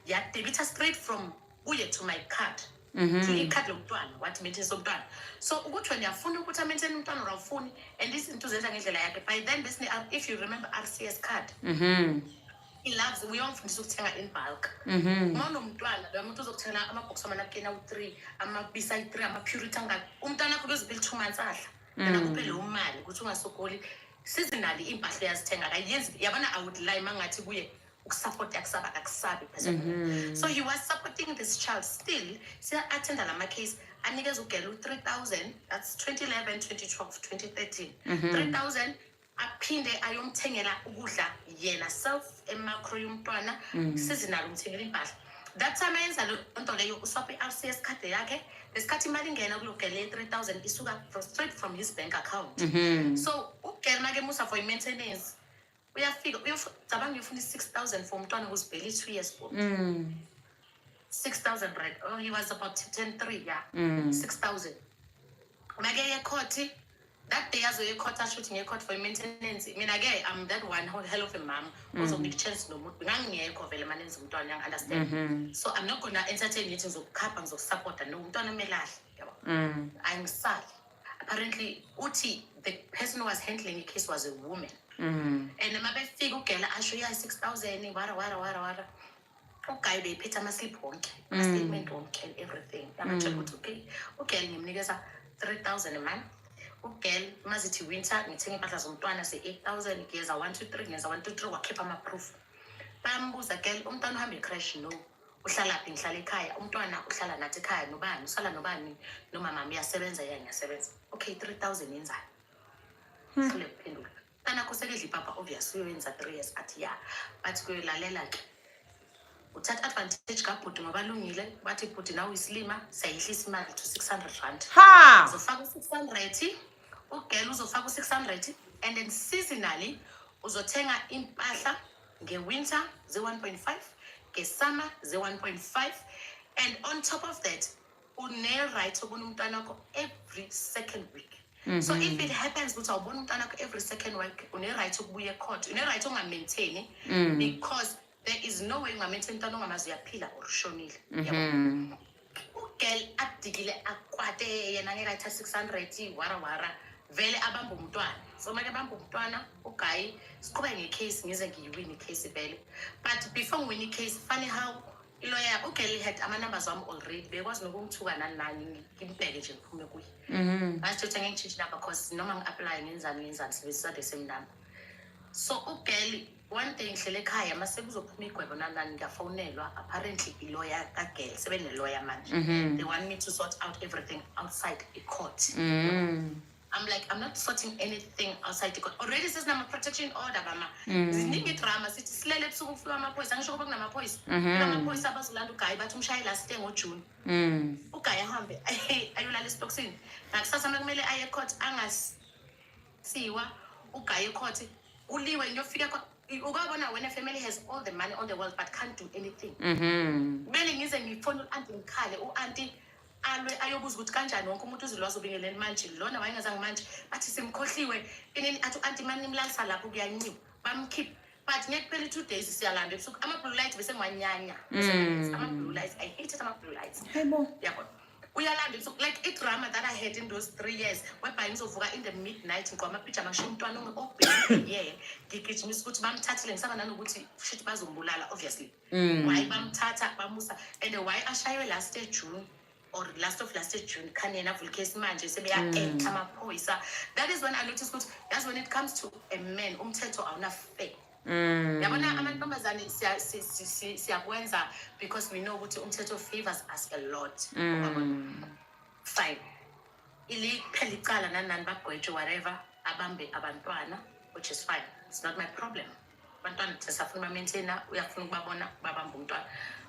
yadebita straight from uye to my card to i-card lomntwana wathi maintain somntwana. So ukuthi wena uyafuna ukuthi amaintain umntwana or awufuni, and izinto zenza ngendlela yakhe. By then besine, if you remember RCS card, he loves, uyongifundisa ukuthenga in bulk. Mawunomntwana lo muntu uzokuthenga ama-box amanapkeni awu-3 amabisi ayi-3 ama-purity angaka, umntwana wakho bezobili 2 months adla. Yena kuphe lo mali ukuthi ungasokoli seasonally impahla yazithenga akayenzi. Yabona I would lie mangathi kuye ukusupport yakusaba akusabi phezulu. So he was supporting this child still. Siya attend la case anikeza ugela u-3,000, that's 2011 2012 2013 3,000 aphinde ayomthengela ukudla yena self emakro yomntwana seasonally umthengela impahla. That time ayenza lonto leyo uswaphe i-RCS card yakhe, lesikhathi imali ingena kulogele 3,000 isuka straight from his bank account. So ugele make musa for maintenance uyafika uyocabanga uyofuna 6,000 for umntwana who's barely 2 years old. 6,000 right? Oh, he was about 10-3, yeah. 6,000. Make ye-court that day as a court shooting a court for maintenance. I mean again, I'm that one hell of a mom also big chance no understand. So I'm not gonna entertain meetings of cap and of support and no I'm sad. Apparently Uti, the person who was handling the case was a woman. And my best figure I show you 6,000 wara. Okay, they pay my sleep won't my statement won't and everything. I'm okay, niggas 3,000 a month. Okay, mazithi winter ngithenga impahla zomntwana se-8,000 ngiyeza 1 2 3 ngiyeza 1 2 3 wakhipha ama-proof. Bambuza girl umntwana uhamba ecrash no uhlala phi? Ngihlala ekhaya. Umntwana uhlala nathi ekhaya nobani? Usala nobani? Noma mama uyasebenza yena ngiyasebenza. Okay, 3,000 yenzani? Hlule kuphendula. Kana kusekedla ipapa obviously uyenza 3 years athi yeah. But kuyolalela ke. Uthatha advantage kabhuti ngoba lungile bathi bhuti nawe islima sayihlisa imali to 600 rand. Ha! Uzofaka 600 ugela uzofaka 600 and then seasonally uzothenga impahla ngewinter ze 1.5 ngesummer ze 1.5 and on top of that une right ubona umntwana wakho every second week. So if it happens ukuthi awubona umntwana wakho every second week, une-right ukubuya ecourt, une-right ongamaintaini, because there is no way ungamaintaini umntwana ongamazi uyaphila or ushonile. Yabo. Ugirl adikile akwate yena ngeke ayithatha 600 wara vele abamba umntwana. So make abamba umntwana uGuy siqhubeka ngecase ngize ngiyiwin icase vele. But before ngiwin icase, funny how ilawyer ugirl had ama-numbers wami already, bekwazi nokungithuka nani ngimbheke nje ngiphume kuye. Ngasithatha ngengitshintshe number because noma ngi-apply ngenzani sebenzisa the same number. So ugirl one day ngihlele ekhaya mase kuzophuma igwebo nani ngiyafonelwa, apparently ilawyer kagirl sebene-lawyer manje. They want me to sort out everything outside the court. I'm like, I'm not sorting anything outside the court. Already says I'm a protection order, mama. Ziningi drama sithi silele ebusuku kufika amaphoyisa. Angisho kube kunamaphoyisa. Amaphoyisa abazolanda uGuy bathi umshayeli asite ngoJune. uGuy ahambe ayolala esibokisini. Ngakusasa kumele aye ecourt angasiwa uGuy ecourt uliwe ngiyofika ukabona when a family has all the money on the world but can't do anything. Kumele ngize ngifone u-auntie ngikhale u-auntie alwe ayobuza ukuthi kanjani wonke umuntu uzilwazi ubingeleni manje lona wayengazange manje bathi simkhohliwe inini athi u-auntie mani nimlalisa lapho kuyanyiwa bamkhipha but ngeke kuphela 2 days siyalanda ebusuku ama-blue lights bese ngwanyanya ama-blue lights I hated ama-blue lights yabo uyalanda ebusuku like i-drama that I had in those 3 years whereby ngizovuka in the midnight ngigqoka amapijama ngisho umntwana obheke ngigijimisa ukuthi bamthathile ngisaba nanokuthi shit bazombulala obviously why bamthatha bamusa and why ashaywe last year June or last year June khani yena avula case manje sebeya-enta amaphoyisa. That is when I noticed ukuthi that's when it comes to a man umthetho awunafair. Yabona amantombazane siyakwenza because we know ukuthi umthetho favors us a lot. Fine. Phela icala nani bagwetshwe whatever abambe abantwana, which is fine. It's not my problem. Abantwana sisafuna maintainer uyafuna ukubabona babamba umntwana.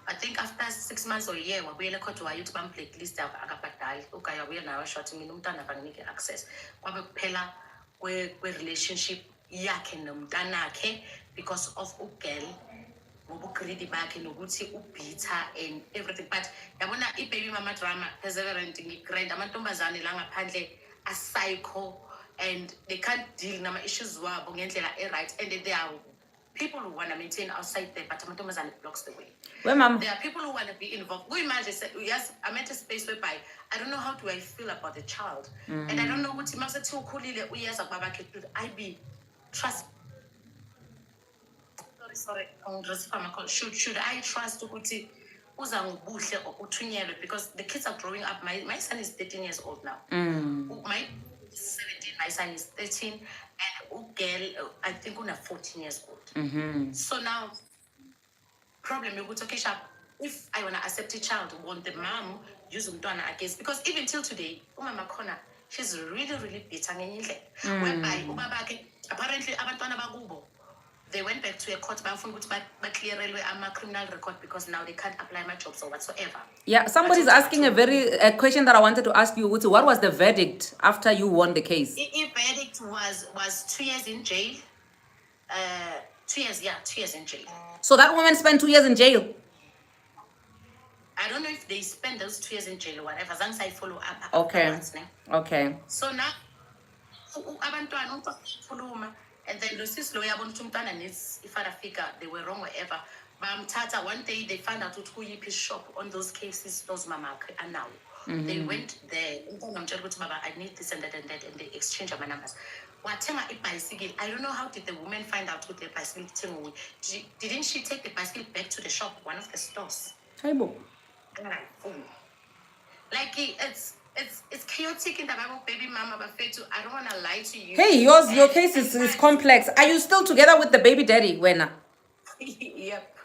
I think after 6 months or a year wabuyela ecourt wayuthi bamblacklist akabhadali uGuy wabuya nawe short mina umntwana abanginike access kwabe kuphela kwe-relationship yakhe nomntanakhe because of ugirl ngobugreedy bakhe nokuthi ubitha and everything. But yabona i-baby mama drama perseverant ngi-grand amantombazane la ngaphandle a-psycho and they can't deal nama-issues wabo ngendlela e-right and they are people who want to maintain outside there, but amantombazane blocks the way. Well, ma'am. There are people who want to be involved. We imagine, yes, I'm at a space whereby I don't know how do I feel about the child. And I don't know what I be trust. Sorry, should I trust ukuthi uzangibuhle or uthunyelwe because the kids are growing up. My son is 13 years old now. My 17, my son is 13, and girl, I think una 14 years old. So now, problem okay, if I wanna accept a child, want the mom use umntwana against because even till today, umama khona, she's really bitter whereby ubabake apparently abantwana bakubo. They went back to a court but clearly I'm a criminal record because now they can't apply my jobs or whatsoever. Yeah, somebody's asking a question that I wanted to ask you. What was the verdict after you won the case? The verdict was 2 years in jail. 2 years, 2 years in jail. So that woman spent 2 years in jail? I don't know if they spend those 2 years in jail or whatever. As long as I follow up. Okay. So now, and then Lucy's lawyer needs if I figure they were wrong, whatever. Tata, one day they found out who yippee shop on those cases, those mama and now. They went there, I need this and that, and they exchange my numbers. I don't know how did the woman find out who the bicycle didn't she take the bicycle back to the shop, one of the stores? Like it's chaotic in the Bible, baby mama, but I don't want to lie to you. Hey, your case is complex. Are you still together with the baby daddy, Wena? Yep.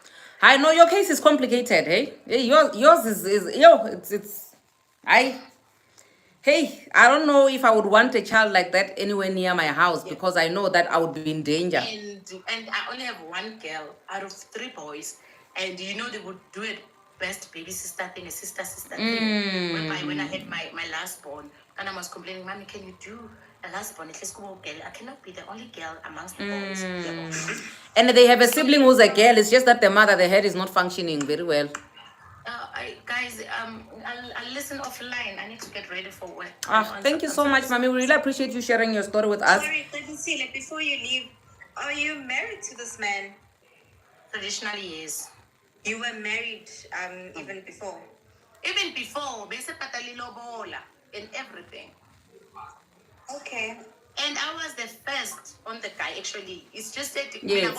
I know your case is complicated, hey? Yours is I don't know if I would want a child like that anywhere near my house because I know that I would be in danger. And I only have one girl out of 3 boys, and you know they would do it best baby sister thing, a sister thing. Whereby when I had my last born, and I was complaining, Mommy, can you do a last born? At least girl. I cannot be the only girl amongst the boys. And they have a sibling who's a girl. It's just that the mother, the head is not functioning very well. guys, I'll listen offline. I need to get ready for work. Thank you so much, Mommy. We really appreciate you sharing your story with us. Sorry, Cecilia, before you leave, are you married to this man? Traditionally, yes. You were married even before? Even before, bese patali lobola and everything. Okay. And I was the first on the guy, actually. It's just that Yes. I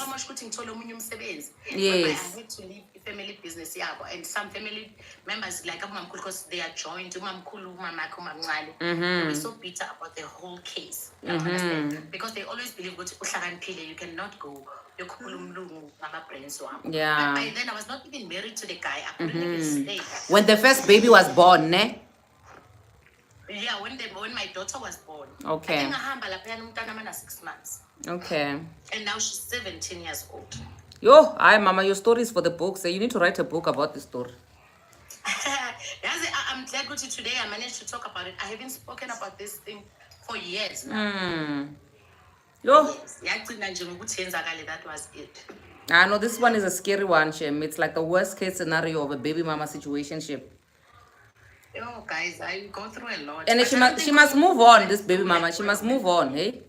had to leave the family business, and some family members, like because they are joined, they were so bitter about the whole case. You understand? Because they always believe you cannot go. Yeah. But by then, I was not even married to the guy. I couldn't even stay. When the first baby was born, ne? Yeah, when my daughter was born. Okay. I think I 6 months. Okay. And now she's 17 years old. Yo, hi, Mama. Your story is for the book. So you need to write a book about the story. I'm glad that today I managed to talk about it. I haven't spoken about this thing for years now. Yo. That was it. I know this one is a scary one, Shem. It's like the worst case scenario of a baby mama situationship. Yo, guys, I go through a lot. And she must move on, this baby mama. She must move on, hey?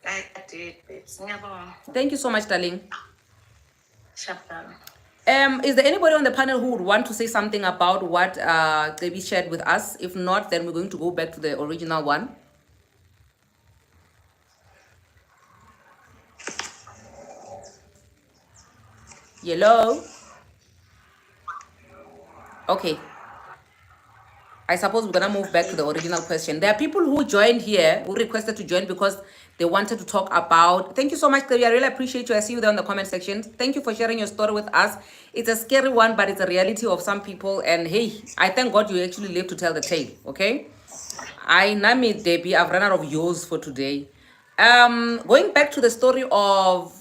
I did, babes. Thank you so much, darling. Shapran. Is there anybody on the panel who would want to say something about what Debbie shared with us? If not, then we're going to go back to the original one. Hello? Okay. I suppose we're gonna move back to the original question. There are people who joined here, who requested to join because they wanted to talk about. Thank you so much, Debbie. I really appreciate you. I see you there in the comment section. Thank you for sharing your story with us. It's a scary one, but it's a reality of some people. And hey, I thank God you actually live to tell the tale. Okay. Nami Debbie, I've run out of yours for today. Going back to the story of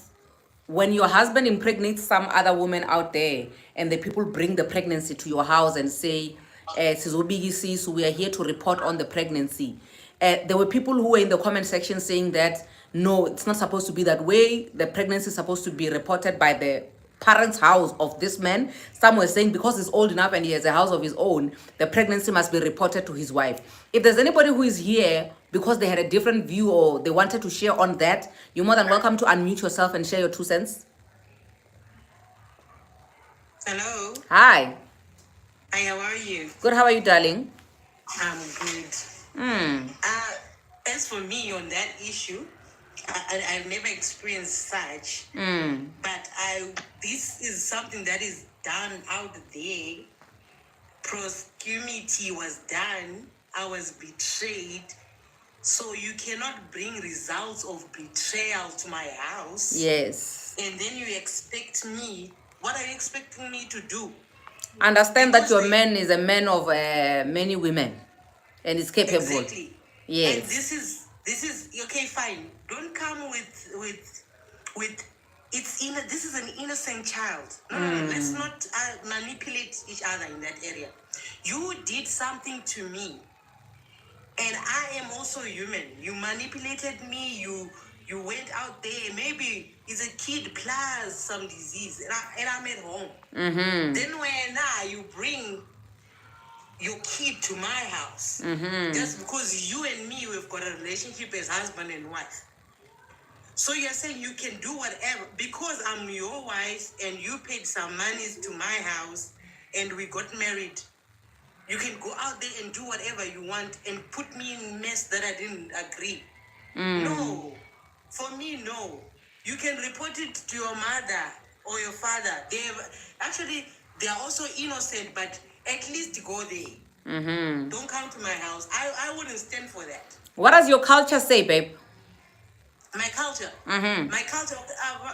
when your husband impregnates some other woman out there, and the people bring the pregnancy to your house and say, so we are here to report on the pregnancy. There were people who were in the comment section saying that, no, it's not supposed to be that way. The pregnancy is supposed to be reported by the parents' house of this man. Some were saying because he's old enough and he has a house of his own, the pregnancy must be reported to his wife. If there's anybody who is here because they had a different view or they wanted to share on that, you're more than welcome to unmute yourself and share your 2 cents. Hello. Hi. Hi, how are you? Good, how are you, darling? I'm good. As for me on that issue, I've never experienced such. But this is something that is done out there. Promiscuity was done. I was betrayed. So you cannot bring results of betrayal to my house. Yes. And then you expect me, what are you expecting me to do? Understand that your man is a man of many women and is capable. Exactly. Yes. And this is okay, fine. Don't come with this is an innocent child. No, let's not manipulate each other in that area. You did something to me. And I am also human. You manipulated me. You went out there. Maybe it's a kid plus some disease, and I'm at home. Then when you bring your kid to my house, just because you and me we've got a relationship as husband and wife. So you're saying you can do whatever because I'm your wife and you paid some monies to my house and we got married. You can go out there and do whatever you want and put me in mess that I didn't agree. No. For me, no. You can report it to your mother or your father. They are also innocent, but at least go there. Don't come to my house. I wouldn't stand for that. What does your culture say, babe? My culture? My culture,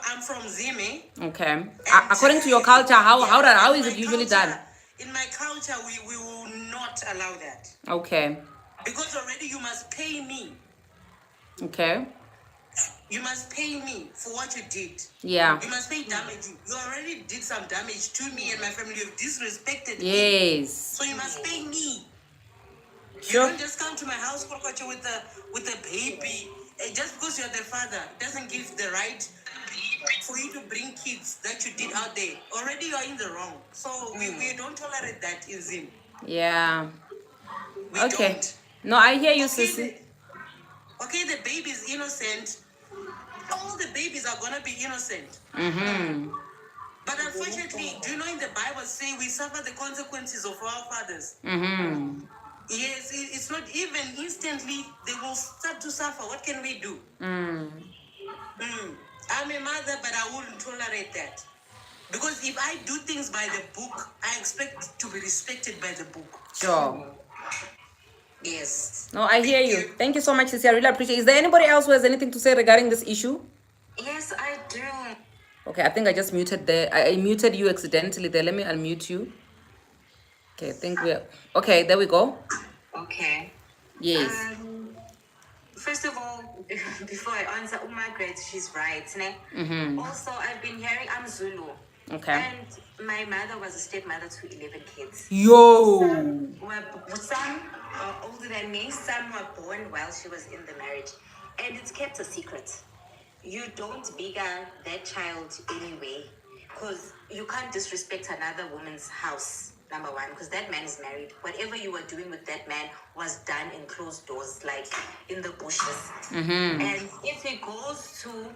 I'm from Zime. Okay. According to your culture, how is it usually done? In my culture, we will not allow that. Okay. Because already you must pay me. Okay. You must pay me for what you did. Yeah. You must pay damage. You already did some damage to me and my family. You've disrespected me. Yes. So you must pay me. Sure. You don't just come to my house, with a baby. Just because you're the father doesn't give the right for you to bring kids that you did out there. Already you are in the wrong. So we don't tolerate that in Zim. Yeah. We Okay. don't. No, I hear you, Okay, Sissy. the baby is innocent. All the babies are gonna be innocent. Mm-hmm. But unfortunately, do you know in the Bible say we suffer the consequences of our fathers? Mm-hmm. Yes, it's not even instantly they will start to suffer. What can we do? Mm. I'm a mother, but I wouldn't tolerate that. Because if I do things by the book, I expect to be respected by the book. Sure. Yes. No, I hear Thank you. Thank you so much, Sissy. I really appreciate it. Is there anybody else who has anything to say regarding this issue? Yes, I do. Okay, I think I just muted there. I muted you accidentally there. Let me unmute you. Okay, I think we're... Okay, there we go. Okay. Yes. First of all, before I answer, Margaret, she's right. Ne? Also, I've been hearing I'm Zulu. Okay. And my mother was a stepmother to 11 kids. Yo! Some are older than me, some were born while she was in the marriage. And it's kept a secret. You don't bigger that child anyway, because you can't disrespect another woman's house, number one, because that man is married. Whatever you were doing with that man was done in closed doors, like in the bushes. And if he goes to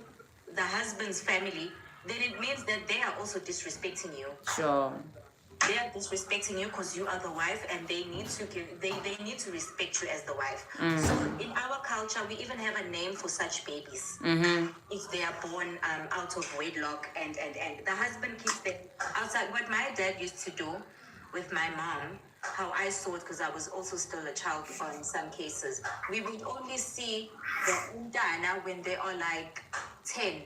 the husband's family, then it means that they are also disrespecting you. Sure. They are disrespecting you because you are the wife, and they need to they need to respect you as the wife. So in our culture, we even have a name for such babies. If they are born out of wedlock, and the husband keeps them outside. What my dad used to do with my mom, how I saw it, because I was also still a child in some cases, we would only see the undana when they are like 10.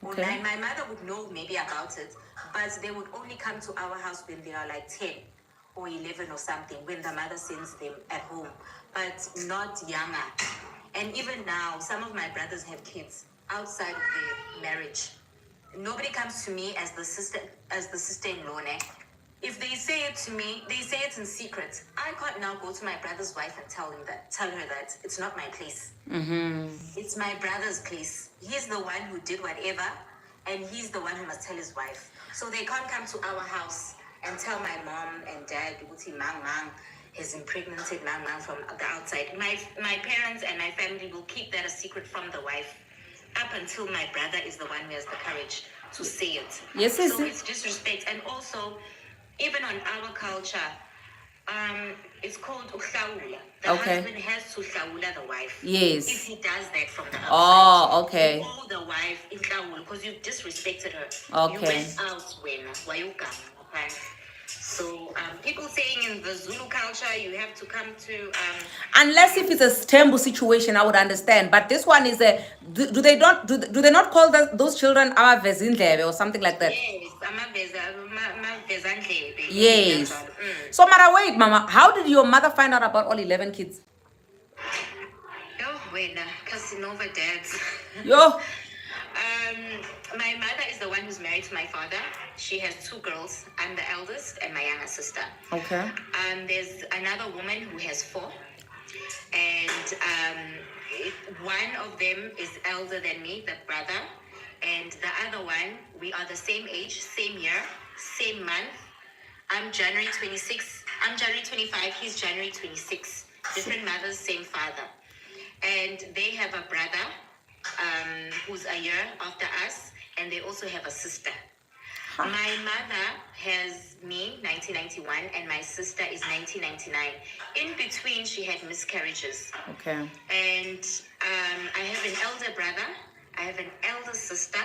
Okay. My mother would know maybe about it, but they would only come to our house when they are like 10 or 11 or something, when the mother sends them at home, but not younger. And even now, some of my brothers have kids outside of their marriage. Nobody comes to me as the sister-in-law. If they say it to me, they say it in secret. I can't now go to my brother's wife and tell her that it's not my place. It's my brother's place. He's the one who did whatever, and he's the one who must tell his wife. So they can't come to our house and tell my mom and dad, Uti Mang has impregnated Mang from the outside. My parents and my family will keep that a secret from the wife up until my brother is the one who has the courage to say it. Yes, So yes. it's disrespect. And also, even on our culture, it's called uhlawula. The Okay. husband has to hlawula the wife. Yes. If he does that from the outside. Oh, okay. You owe the wife uhlawula because you've disrespected her. Okay. You went out when wayukama, okay? So people saying in the Zulu culture you have to come to Unless if it's a Stembu situation, I would understand. But this one is a... Do they not call those children Amavezindlebe or something like that? yes, amavezandlebe. Yes. So, Mara, wait, Mama. How did your mother find out about all 11 kids? Oh, wena, Casanova dads. Yo. My mother is the one who's married to my father. She has 2 girls. I'm the eldest and my younger sister. Okay. There's another woman who has 4. And one of them is elder than me, the brother. And the other one, we are the same age, same year, same month. I'm January 26. I'm January 25. He's January 26. Different mothers, same father. And they have a brother who's a year after us, and they also have a sister. My mother has me, 1991, and my sister is 1999. In between, she had miscarriages. Okay. And I have an elder brother, I have an elder sister,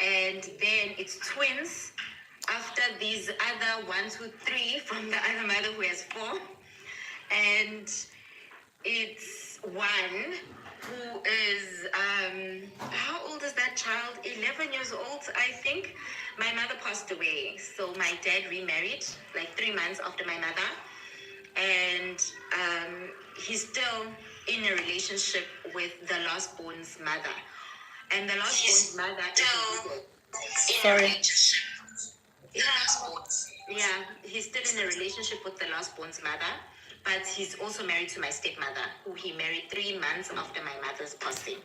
and then it's twins after these other 1, 2, 3 from the other mother who has 4. And it's one who is, how old is that child? 11 years old, I think. My mother passed away. So my dad remarried like 3 months after my mother. And he's still in a relationship with the last born's mother. And the last born's mother is a widow. Sorry. Yeah, he's still in a relationship with the last born's mother. But he's also married to my stepmother, who he married 3 months after my mother's passing.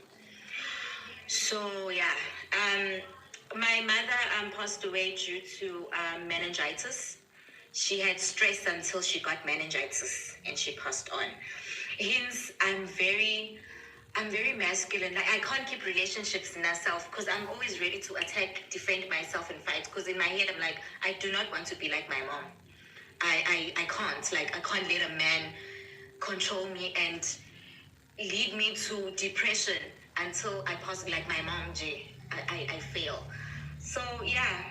So, yeah, My mother passed away due to meningitis. She had stress until she got meningitis and she passed on. Hence, I'm very masculine. Like, I can't keep relationships in myself because I'm always ready to attack, defend myself, and fight. Because in my head, I'm like, I do not want to be like my mom. I can't. Like, I can't let a man control me and lead me to depression until I pass like my mom, Jay. I fail. So, yeah.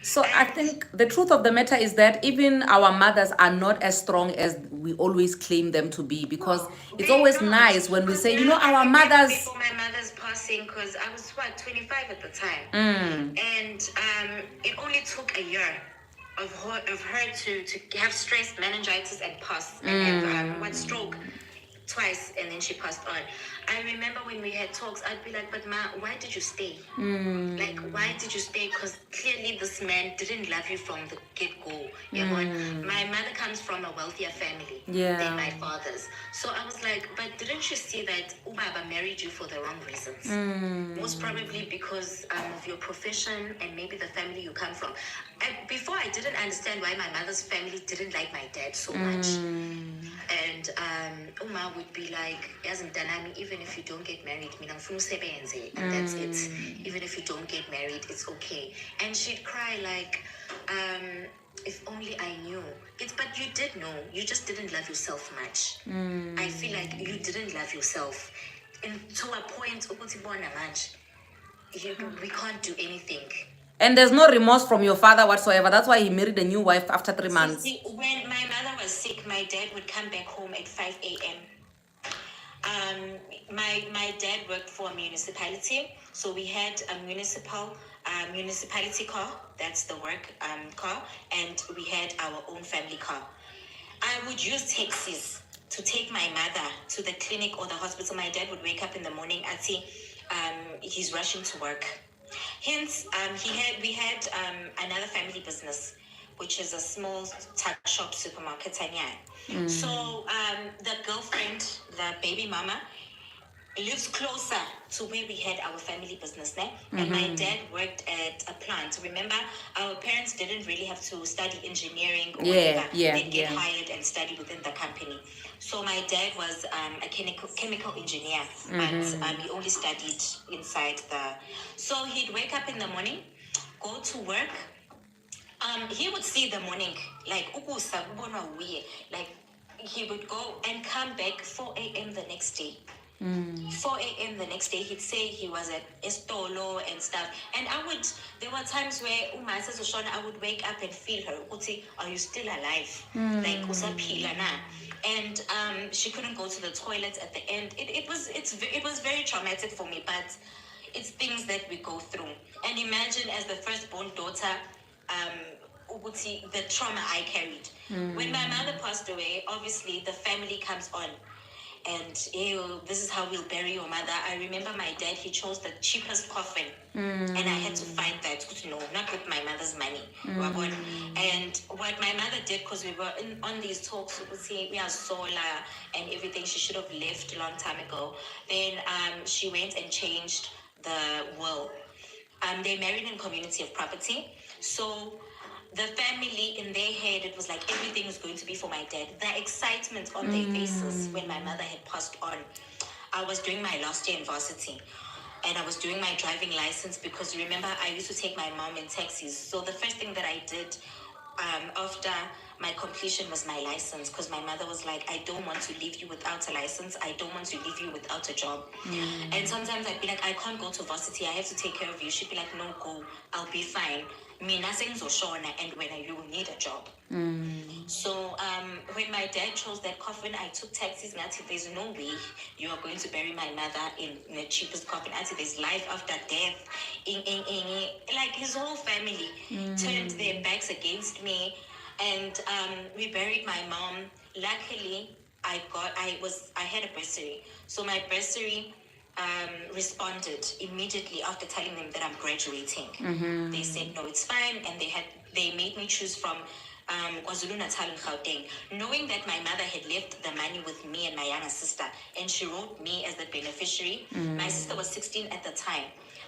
So I think the truth of the matter is that even our mothers are not as strong as we always claim them to be, because it's They're always not. nice when we Because say, you now know, I our remember mothers. before my mother's passing, because I was 25 at the time, and it only took a year of her to have stress, meningitis, and pass, and have one stroke twice, and then she passed on. I remember when we had talks, I'd be like, but Ma, why did you stay? Like, why did you stay? Because clearly this man didn't love you from the get-go. My mother comes from a wealthier family than my father's. So I was like, but didn't you see that Ubaba married you for the wrong reasons? Most probably because of your profession and maybe the family you come from. Before, I didn't understand why my mother's family didn't like my dad so much. And Uma would be like, even if you don't get married, and that's it. Even if you don't get married, it's okay. And she'd cry like, if only I knew. But you did know. You just didn't love yourself much. I feel like you didn't love yourself. And to a point, we can't do anything. And there's no remorse from your father whatsoever. That's why he married a new wife after 3 months. See, when my mother was sick, my dad would come back home at 5 a.m. My dad worked for a municipality, so we had a municipality car. That's the work car, and we had our own family car. I would use taxis to take my mother to the clinic or the hospital. My dad would wake up in the morning and see he's rushing to work. Hence, we had another family business, which is a small tuck shop supermarket. So the girlfriend, the baby mama, lives closer to where we had our family business there. And my dad worked at a plant. Remember, our parents didn't really have to study engineering or whatever. They'd get hired and study within the company. So my dad was a chemical engineer, but he only studied inside the... So he'd wake up in the morning, go to work. He would see the morning, like, he would go and come back 4 a.m. the next day. 4 a.m. the next day, he'd say he was at Estolo and stuff. And there were times where Uma says, I would wake up and feel her. Are you still alive? Like, usaphila na? And she couldn't go to the toilet at the end. It was very traumatic for me, but it's things that we go through. And imagine, as the firstborn daughter, the trauma I carried. When my mother passed away, obviously the family comes on. And this is how we'll bury your mother. I remember my dad, he chose the cheapest coffin. And I had to fight that. No, not with my mother's money. And what my mother did, because we were on these talks, we are solar and everything, she should have left a long time ago. Then she went and changed the will. They married in community of property. So the family, in their head, it was like everything was going to be for my dad. The excitement on their faces when my mother had passed on. I was doing my last year in varsity, and I was doing my driving license, because remember, I used to take my mom in taxis. So the first thing that I did after my completion was my license, because my mother was like, I don't want to leave you without a license. I don't want to leave you without a job. And sometimes I'd be like, I can't go to varsity. I have to take care of you. She'd be like, no, go. I'll be fine. And when you will need a job. So when my dad chose that coffin, I took taxis. There's no way you are going to bury my mother in the cheapest coffin. There's life after death. Like, his whole family turned their backs against me. And we buried my mom. Luckily, I had a bursary. So my bursary responded immediately after telling them that I'm graduating. They said, no, it's fine. And they made me choose from KwaZulu-Natal and Gauteng, knowing that my mother had left the money with me and my younger sister, and she wrote me as the beneficiary. My sister was 16 at the time.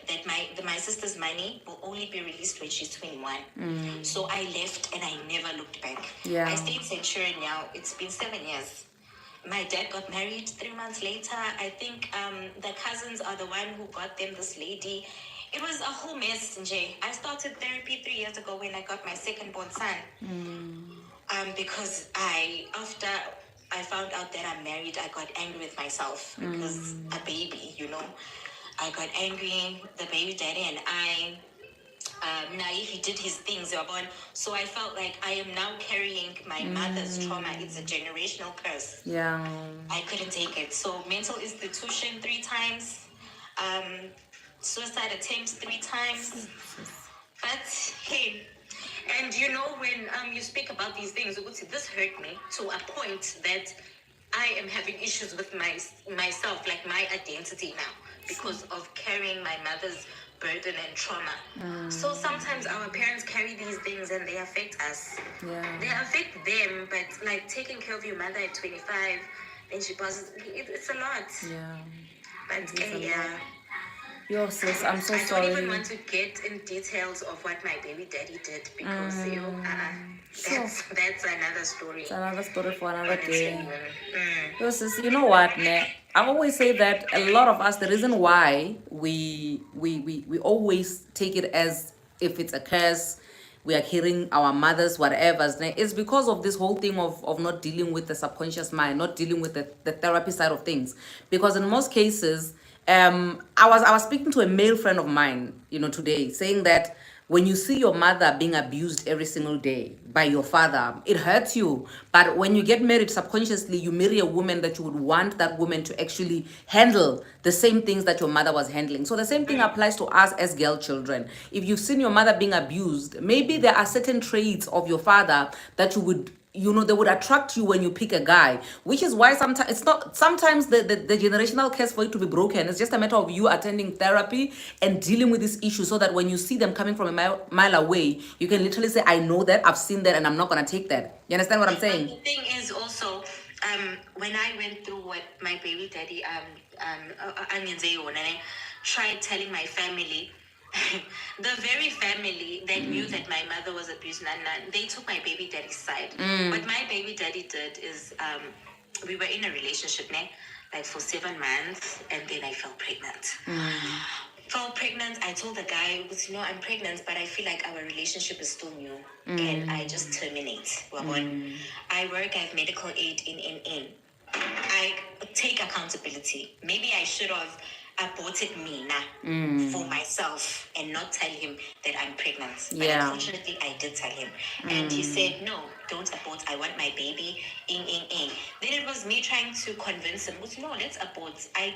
that my sister's money will only be released when she's 21. So I left and I never looked back. Yeah. I stayed in Centurion now. It's been 7 years. My dad got married 3 months later. I think the cousins are the one who got them this lady. It was a whole mess, Nje. I started therapy 3 years ago when I got my second born son. Because after I found out that I'm married, I got angry with myself because a baby, I got angry, the baby daddy and I. Naive, he did his things, so I felt like I am now carrying my mother's trauma. It's a generational curse. Yeah. I couldn't take it. So mental institution 3 times, suicide attempts 3 times. But hey, and when you speak about these things, this hurt me to a point that I am having issues with myself, like my identity now, because of carrying my mother's burden and trauma. So sometimes our parents carry these things and they affect us. Yeah. They affect them, but like taking care of your mother at 25, then she passes, it's a lot. Yeah. But a yeah. Yo, sis, I'm so I sorry. don't even want to get in details of what my baby daddy did because that's another story. It's another story for another day. Mm. Yo, sis, you know what, ne? I always say that a lot of us, the reason why we always take it as if it's a curse, we are hearing our mothers, whatever, is because of this whole thing of not dealing with the subconscious mind, not dealing with the therapy side of things. Because in most cases, I was speaking to a male friend of mine, today, saying that when you see your mother being abused every single day by your father, it hurts you. But when you get married, subconsciously, you marry a woman that you would want that woman to actually handle the same things that your mother was handling. So the same thing applies to us as girl children. If you've seen your mother being abused, maybe there are certain traits of your father that you would they would attract you when you pick a guy, which is why sometimes the generational curse for it to be broken, it's just a matter of you attending therapy and dealing with this issue so that when you see them coming from a mile away, you can literally say, I know that, I've seen that, and I'm not going to take that. You understand what I'm saying? But the thing is also, when I went through what my baby daddy, tried telling my family, the very family that knew that my mother was abused, they took my baby daddy's side. What my baby daddy did is, we were in a relationship, like for 7 months, and then I fell pregnant. Fell pregnant, I told the guy, I'm pregnant, but I feel like our relationship is still new, and I just terminate. I work, I have medical aid in. I take accountability. Maybe I should have aborted me for myself and not tell him that I'm pregnant. But unfortunately, I did tell him. And he said, no, don't abort. I want my baby. Then it was me trying to convince him, no, let's abort. Our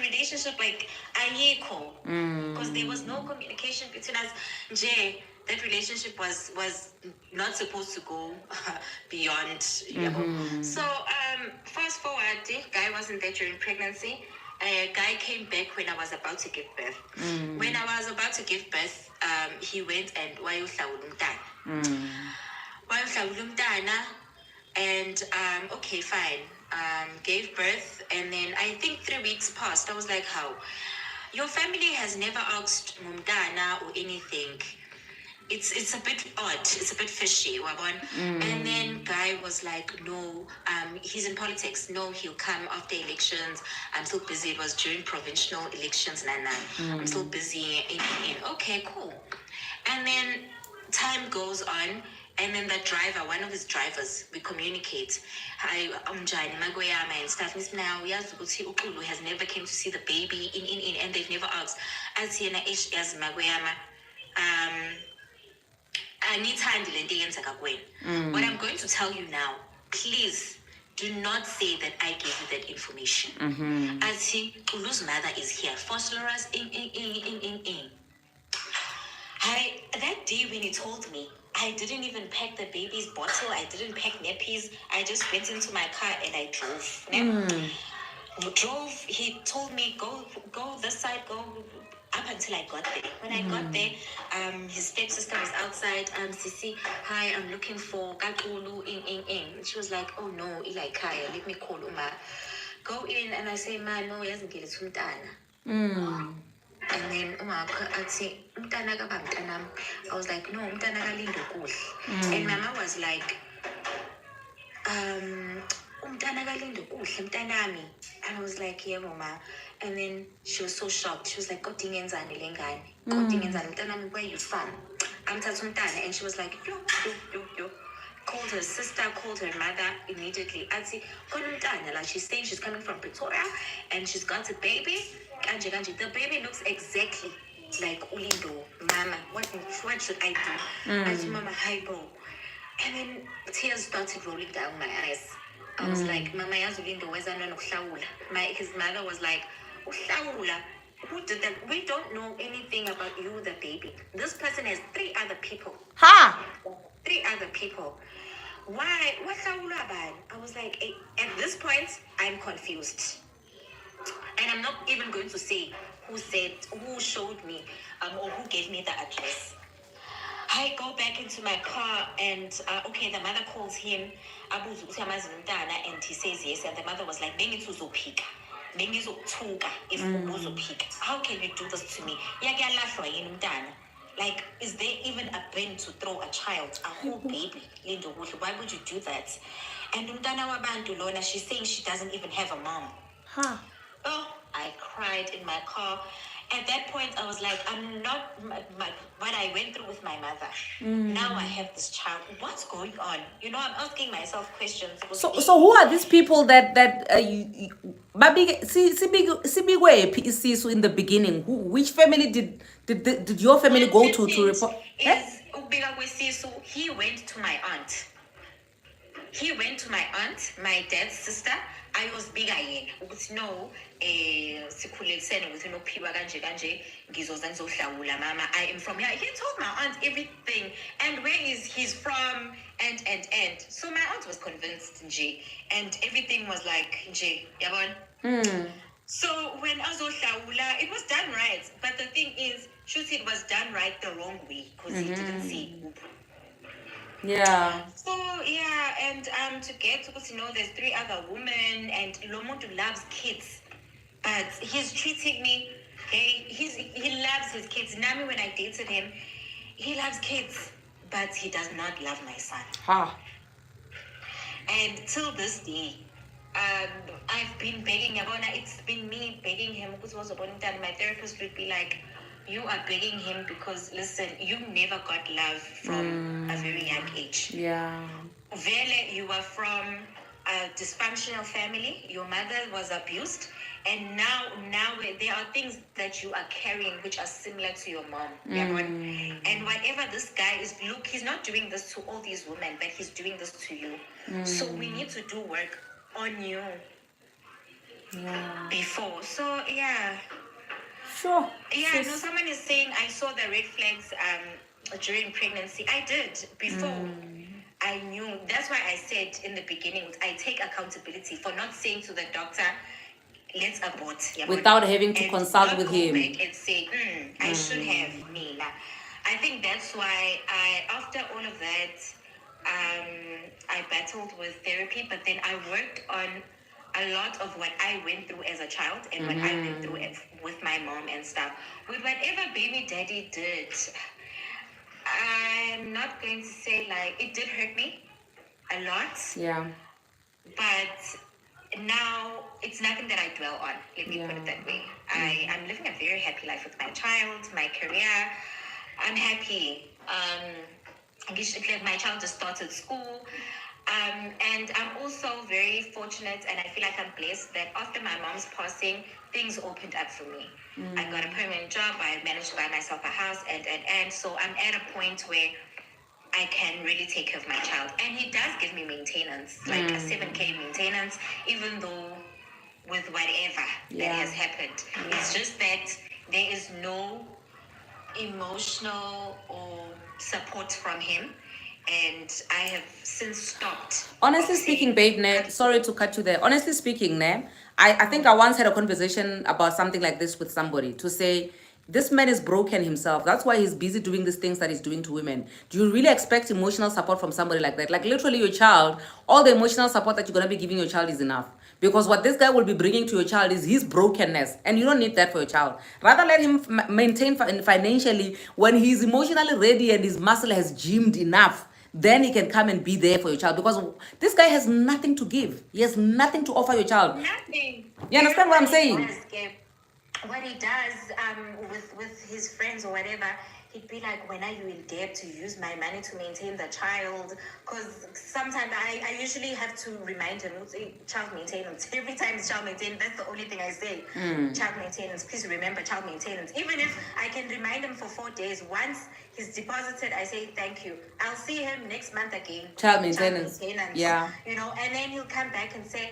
relationship, because there was no communication between us. Jay, that relationship was not supposed to go beyond. So fast forward, guy wasn't there during pregnancy. A guy came back when I was about to give birth. When I was about to give birth, he went and and okay, fine. Gave birth, and then I think 3 weeks passed. I was like, how? Your family has never asked Mumdana or anything. It's a bit odd. It's a bit fishy, wabon. And then guy was like, no, he's in politics. No, he'll come after elections. I'm still busy. It was during provincial elections, I'm still busy. Okay, cool. And then time goes on, and then the driver, one of his drivers, we communicate. Hi, I'm Jani Magoyama and stuff. Now Ukulu has never came to see the baby and they've never asked. As he as Magoyama, what I'm going to tell you now, please do not say that I gave you that information. As he, Ulu's mother is here. Fosterers, that day when he told me, I didn't even pack the baby's bottle. I didn't pack nappies. I just went into my car and I drove. He told me, go this side, go up until I got there. When I got there, his stepsister was outside. Sisi, hi, I'm looking for Kakulu in. She was like, oh no, Eli Kaya, let me call Uma. Go in, and I say, ma, no, he hasn't get it from Dana. And then umakho athi umntana kaba mntanami. I was like, no, umntana kaLindo kuhle. And mama was like, umntana kaLindo kuhle mntanami. And I was like, yeah, mama. And then she was so shocked. She was like, kodwa ingenzani le ngane? Kodwa ingenzani mntanami, where you from? Amthatha umntana. And she was like, yo. Called her sister, called her mother immediately. Athi, khona umntana, like she's saying she's coming from Pretoria and she's got a baby. Kanje. The baby looks exactly like uLindo. Mama, what should I do? Athi, mama, hi bro. And then tears started rolling down my eyes. I was like, mama, yazi uLindo weza nokuhlawula. His mother was like, uhlawula? Who did that? We don't know anything about you, the baby. This person has 3 other people. Ha! 3 other people. Why? What's that all about? I was like, at this point, I'm confused. And I'm not even going to say who showed me, or who gave me the address. I go back into my car and, okay, the mother calls him, abuza ukuthi amazi umntana, and he says yes. And the mother was like, bengithi uzophika. Bengizokuthuka if uzophika. How can you do this to me? Yakuyalahlwa yini umntana? Like, is there even a bin to throw a child, a whole baby? Lindo kuhle, why would you do that? And umntana wabantu lona, she's saying she doesn't even have a mom. Ha! Oh, I cried in my car. At that point, I was like, I'm not what I went through with my mother. Now I have this child. What's going on? You know, I'm asking myself questions. So who are these people that Sibigwe Isisu in the beginning? Which family did your family go to report? Is Ubika Kwesisu, he went to my aunt. He went to my aunt, my dad's sister. I was bigger yena ukuthi no sikhulelisene ukuthi nophiwa kanje ngizoza ngizohlawula mama. I am from here. He told my aunt everything and where is he's from and so my aunt was convinced nje and everything was like nje yabona. So when azohlawula, it was done right, but the thing is shoot it was done right the wrong way because he didn't see. Yeah. So yeah, and to get to there's 3 other women and Lomuntu loves kids, but he's treating me. Okay, he loves his kids. Nami, when I dated him, he loves kids, but he does not love my son. Ha! And till this day, I've been begging Yabona. It's been me begging him because my therapist would be like, you are begging him because listen, you never got love from a very young age. Yeah. Vele, you are from a dysfunctional family. Your mother was abused, and now there are things that you are carrying which are similar to your mom. And whatever this guy is, look, he's not doing this to all these women, but he's doing this to you. So we need to do work on you before. So yeah. Sure. Yeah, no, someone is saying I saw the red flags during pregnancy. I did before. I knew. That's why I said in the beginning, I take accountability for not saying to the doctor, let's abort. Without having to consult with him. And say, I should have me. I think that's why after all of that, I battled with therapy, but then I worked on a lot of what I went through as a child and what I went through with my mom and stuff. With whatever baby daddy did, I'm not going to say like it did hurt me a lot. Yeah. But now it's nothing that I dwell on. Let me put it that way. I'm living a very happy life with my child, my career. I'm happy. My child just started school. And I'm also very fortunate and I feel like I'm blessed that after my mom's passing, things opened up for me. I got a permanent job. I managed to buy myself a house and so I'm at a point where I can really take care of my child. And he does give me maintenance, like a 7K maintenance, even though with whatever that has happened. It's just that there is no emotional or support from him. And I have since stopped. Honestly speaking, babe, sorry to cut you there. Honestly speaking, I think I once had a conversation about something like this with somebody to say, This man is broken himself. That's why he's busy doing these things that he's doing to women. Do you really expect emotional support from somebody like that? Like literally your child, all the emotional support that you're going to be giving your child is enough. Because what this guy will be bringing to your child is his brokenness. And you don't need that for your child. Rather let him maintain financially when he's emotionally ready and his muscle has gymmed enough. Then he can come and be there for your child. Because this guy has nothing to give. He has nothing to offer your child. Nothing. You understand what I'm saying? Yes, Gabe. What he does with his friends or whatever, he'd be like, when are you in debt to use my money to maintain the child? Because sometimes I usually have to remind him, say, child maintenance. Every time it's child maintenance, that's the only thing I say. Child maintenance. Please remember child maintenance. Even if I can remind him for 4 days, once he's deposited, I say thank you. I'll see him next month again. Child maintenance. Yeah. You know, and then he'll come back and say,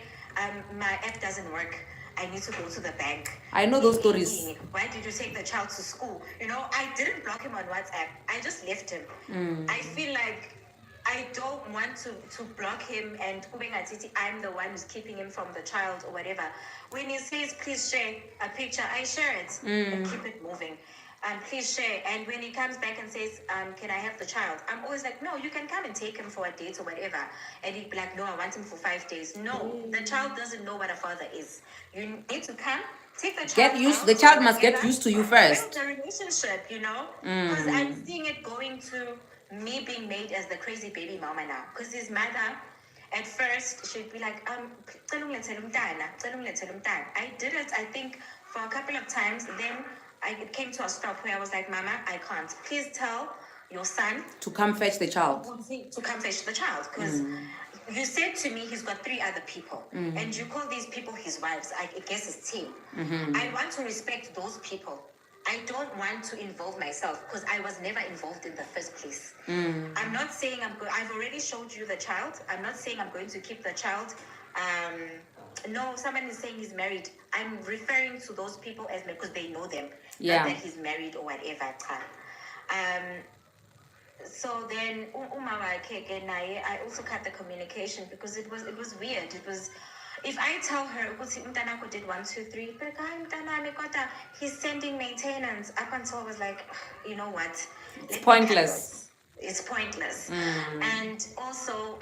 my app doesn't work. I need to go to the bank. I know those stories. Why did you take the child to school? You know, I didn't block him on WhatsApp. I just left him. I feel like I don't want to block him and I'm the one who's keeping him from the child or whatever. When he says, please share a picture, I share it and keep it moving. Please share. And when he comes back and says, can I have the child? I'm always like, no, you can come and take him for a date or whatever. And he'd be like, no, I want him for 5 days. No, the child doesn't know what a father is. You need to come, take the child. Get used. The child must get used to you first. Build a relationship, you know? Because I'm seeing it going to me being made as the crazy baby mama now. Because his mother, at first, she'd be like, I did it, I think, for a couple of times. Then it came to a stop where I was like, Mama, I can't. Please tell your son to come fetch the child. To come fetch the child. Because you said to me he's got 3 other people. And you call these people his wives. I guess his team. I want to respect those people. I don't want to involve myself because I was never involved in the first place. I'm not saying I've already showed you the child. I'm not saying I'm going to keep the child. No, someone is saying he's married. I'm referring to those people as because they know them. Yeah. Not that he's married or whatever. So then I also cut the communication because it was weird. It was, if I tell her Mtanako did 1, 2, 3, but he's sending maintenance up until I was like, you know what? It's pointless. It's pointless. And also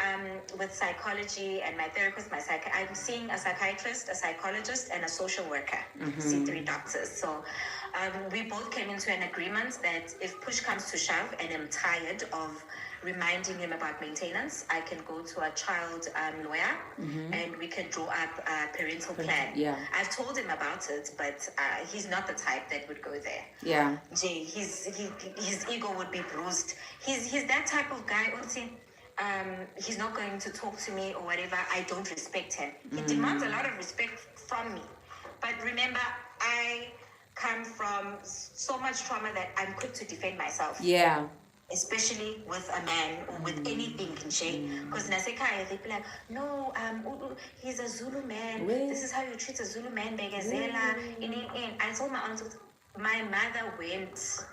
with psychology and my therapist, I'm seeing a psychiatrist, a psychologist, and a social worker. See 3 doctors. So we both came into an agreement that if push comes to shove and I'm tired of reminding him about maintenance, I can go to a child lawyer and we can draw up a parental plan. Yeah. I've told him about it, but he's not the type that would go there. Yeah. Jay, his ego would be bruised. He's that type of guy. He's not going to talk to me or whatever. I don't respect him. He demands a lot of respect from me. But remember, I come from so much trauma that I'm quick to defend myself. Yeah. Especially with a man or with anything in shape. Because Nasekaya, they'd be like, no, he's a Zulu man. This is how you treat a Zulu man. Begazela. I told my aunt, my mother went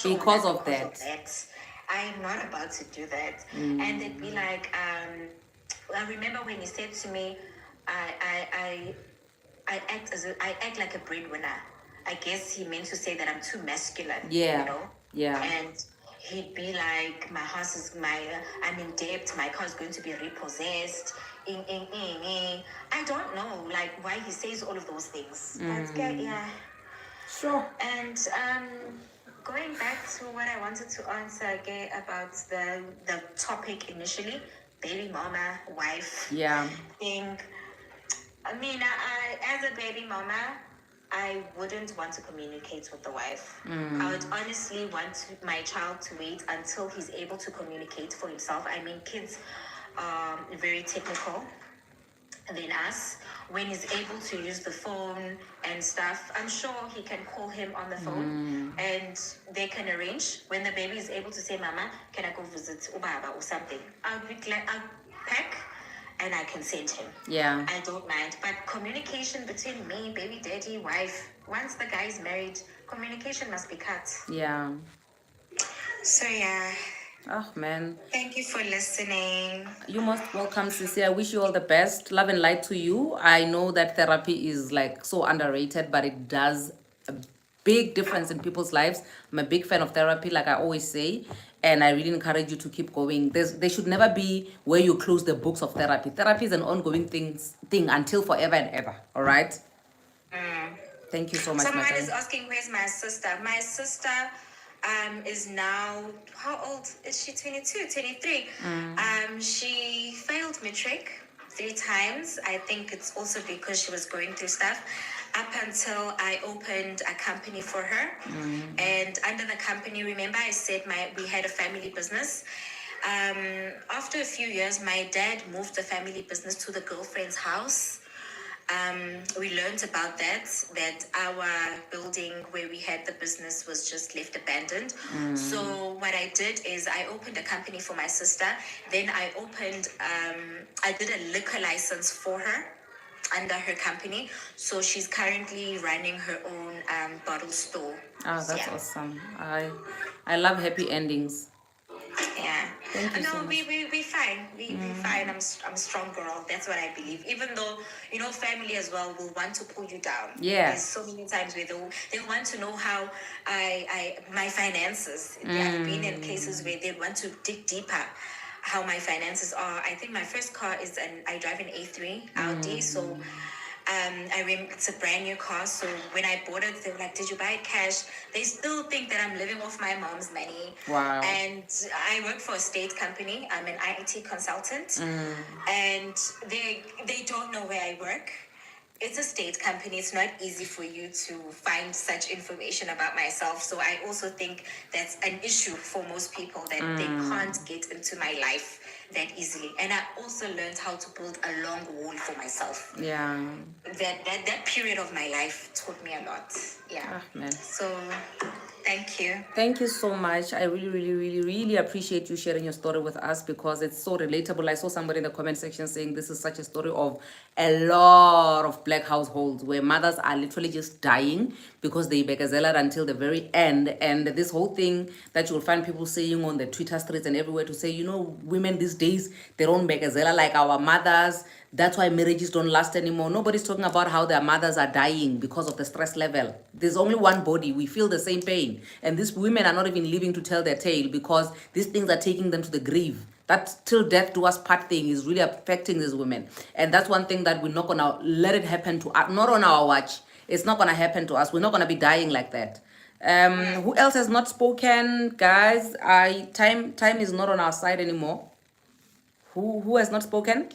because of that. I am not about to do that. And they'd be like, I remember when he said to me, I act like a breadwinner. I guess he meant to say that I'm too masculine. Yeah. You know? Yeah. And he'd be like, my house is I'm in debt, my car is going to be repossessed. I don't know, like, why he says all of those things. But yeah. Sure. And going back to what I wanted to answer again about the topic initially, baby mama, wife. Yeah. Thing. I mean, I as a baby mama, I wouldn't want to communicate with the wife. I would honestly want my child to wait until he's able to communicate for himself. I mean, kids are very technical than us. When he's able to use the phone and stuff, I'm sure he can call him on the phone and they can arrange. When the baby is able to say, Mama, can I go visit Ubaba or something? I'll pack and I can send him. Yeah. I don't mind. But communication between me, baby daddy, wife, once the guy is married, communication must be cut. Yeah. So yeah. Oh, man. Thank you for listening. You're most welcome, Sissy. I wish you all the best. Love and light to you. I know that therapy is like so underrated, but it does a big difference in people's lives. I'm a big fan of therapy, like I always say, and I really encourage you to keep going. There should never be where you close the books of therapy. Therapy is an ongoing thing until forever and ever. All right. Thank you so much, Someone Madam. is asking, where's my sister? My sister is now, how old is she? 22, 23. She failed matric 3 times. I think it's also because she was going through stuff up until I opened a company for her. And under the company, remember I said we had a family business. After a few years, my dad moved the family business to the girlfriend's house. We learned about that our building where we had the business was just left abandoned. So what I did is I opened a company for my sister. Then I did a liquor license for her under her company. So she's currently running her own bottle store. Oh, that's Yeah. awesome. I love happy endings. Yeah. Thank you No, so much. we fine. We fine. I'm a strong girl. That's what I believe. Even though, family as well will want to pull you down. Yeah. There's so many times where they want to know how my finances. I've been in cases where they want to dig deeper how my finances are. I think my first car is I drive an A3 Audi, so it's a brand new car. So when I bought it, they were like, "Did you buy it cash?" They still think that I'm living off my mom's money. Wow. And I work for a state company. I'm an IT consultant, and they don't know where I work. It's a state company. It's not easy for you to find such information about myself. So I also think that's an issue for most people, that they can't get into my life that easily. And I also learned how to build a long wall for myself. Yeah. That period of my life taught me a lot. Yeah. Ah, man. So thank you. Thank you so much. I really, really, really, really appreciate you sharing your story with us because it's so relatable. I saw somebody in the comment section saying this is such a story of a lot of black households where mothers are literally just dying because they begazellaed until the very end. And this whole thing that you'll find people saying on the Twitter streets and everywhere to say, women these days, they don't begazella like our mothers. That's why marriages don't last anymore. Nobody's talking about how their mothers are dying because of the stress level. There's only one body. We feel the same pain. And these women are not even living to tell their tale because these things are taking them to the grave. That till death do us part thing is really affecting these women. And that's one thing that we're not going to let it happen to us. Not on our watch. It's not going to happen to us. We're not going to be dying like that. Who else has not spoken? Guys, time is not on our side anymore. Who has not spoken?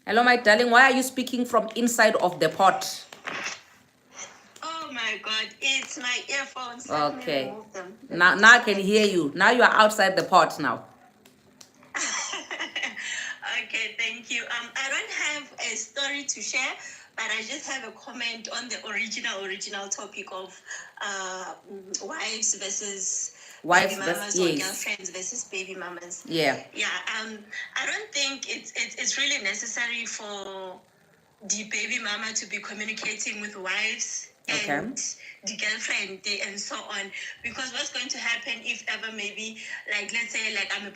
Hello, my darling. Why are you speaking from inside of the pot? Oh my God, it's my earphones. Okay. Now I can hear you. Now you are outside the pot now. Okay, thank you. I don't have a story to share, but I just have a comment on the original topic of wives versus baby mamas, or girlfriends versus baby mamas. Yeah. Yeah. I don't think it's really necessary for the baby mama to be communicating with wives and the girlfriend and so on, because what's going to happen if ever maybe, like, let's say, like I'm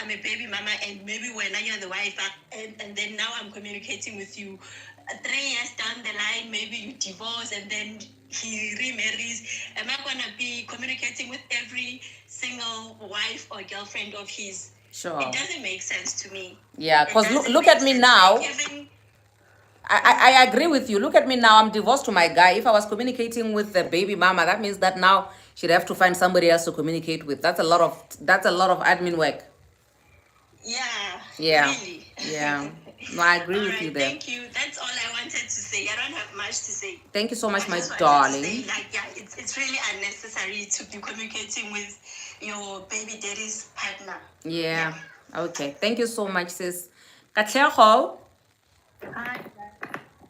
a baby mama and maybe when you're the wife and then now I'm communicating with you 3 years down the line, maybe you divorce and then he remarries. Am I going to be communicating with every single wife or girlfriend of his? Sure. It doesn't make sense to me. Yeah, because look at me now. I agree with you. Look at me now. I'm divorced to my guy. If I was communicating with the baby mama, that means that now she'd have to find somebody else to communicate with. That's a lot of admin work. Yeah. Really. Yeah. No, I agree with you there. Thank you. That's all I wanted to say. I don't have much to say. Thank you so much, my Say, darling. it's really unnecessary to be communicating with your baby daddy's partner. Yeah. Okay. Thank you so much, sis. Katlego,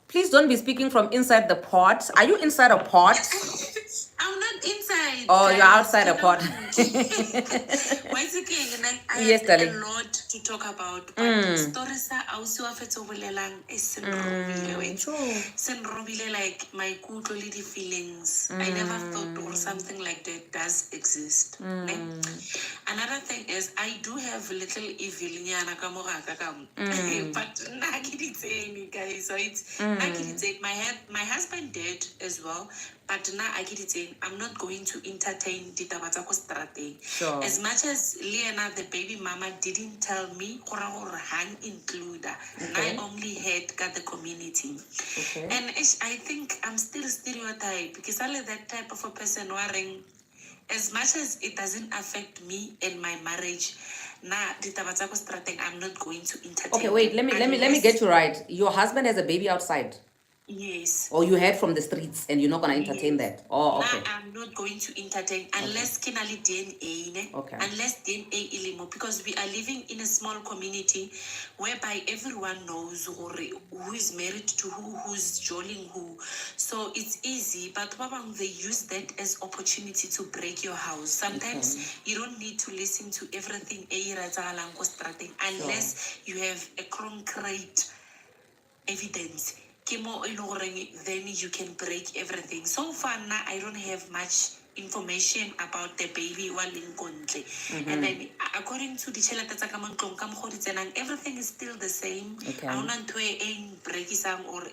please don't be speaking from inside the pot. Are you inside a pot? I'm not inside. Oh, you're outside a pot. Basically, I Yes, have darling. a lot to talk about. But stories are also like my good already feelings. I never thought or something like that does exist. Another thing thing is, I do have little evil nyana ka mo ga ka ka mo. But nna ke di tsene, guys. So it's nna ke di tsene. My husband did as well, but nna a ke di tsene. I'm not going to entertain ditaba tsa ko strateng. Sure. As much as Liana, the baby mama, didn't tell me gore hang include, I only had got the community. Okay. And I think I'm still stereotype because I'm that type of a person wearing, as much as it doesn't affect me and my marriage, I'm not going to entertain. Okay, wait, let me get you right. Your husband has a baby outside, Yes. or you heard from the streets, and you're not gonna entertain that. Oh, okay. I'm not going to entertain unless kinali DNA, ne? Okay. Unless DNA ilimo, because we are living in a small community whereby everyone knows who is married to who's joining who. So it's easy, but babang, they use that as opportunity to break your house. Sometimes you don't need to listen to everything unless you have a concrete evidence. Then you can break everything. So far now, I don't have much information about the baby while in country. And then according to the everything is still the same. Okay. I don't breakisang or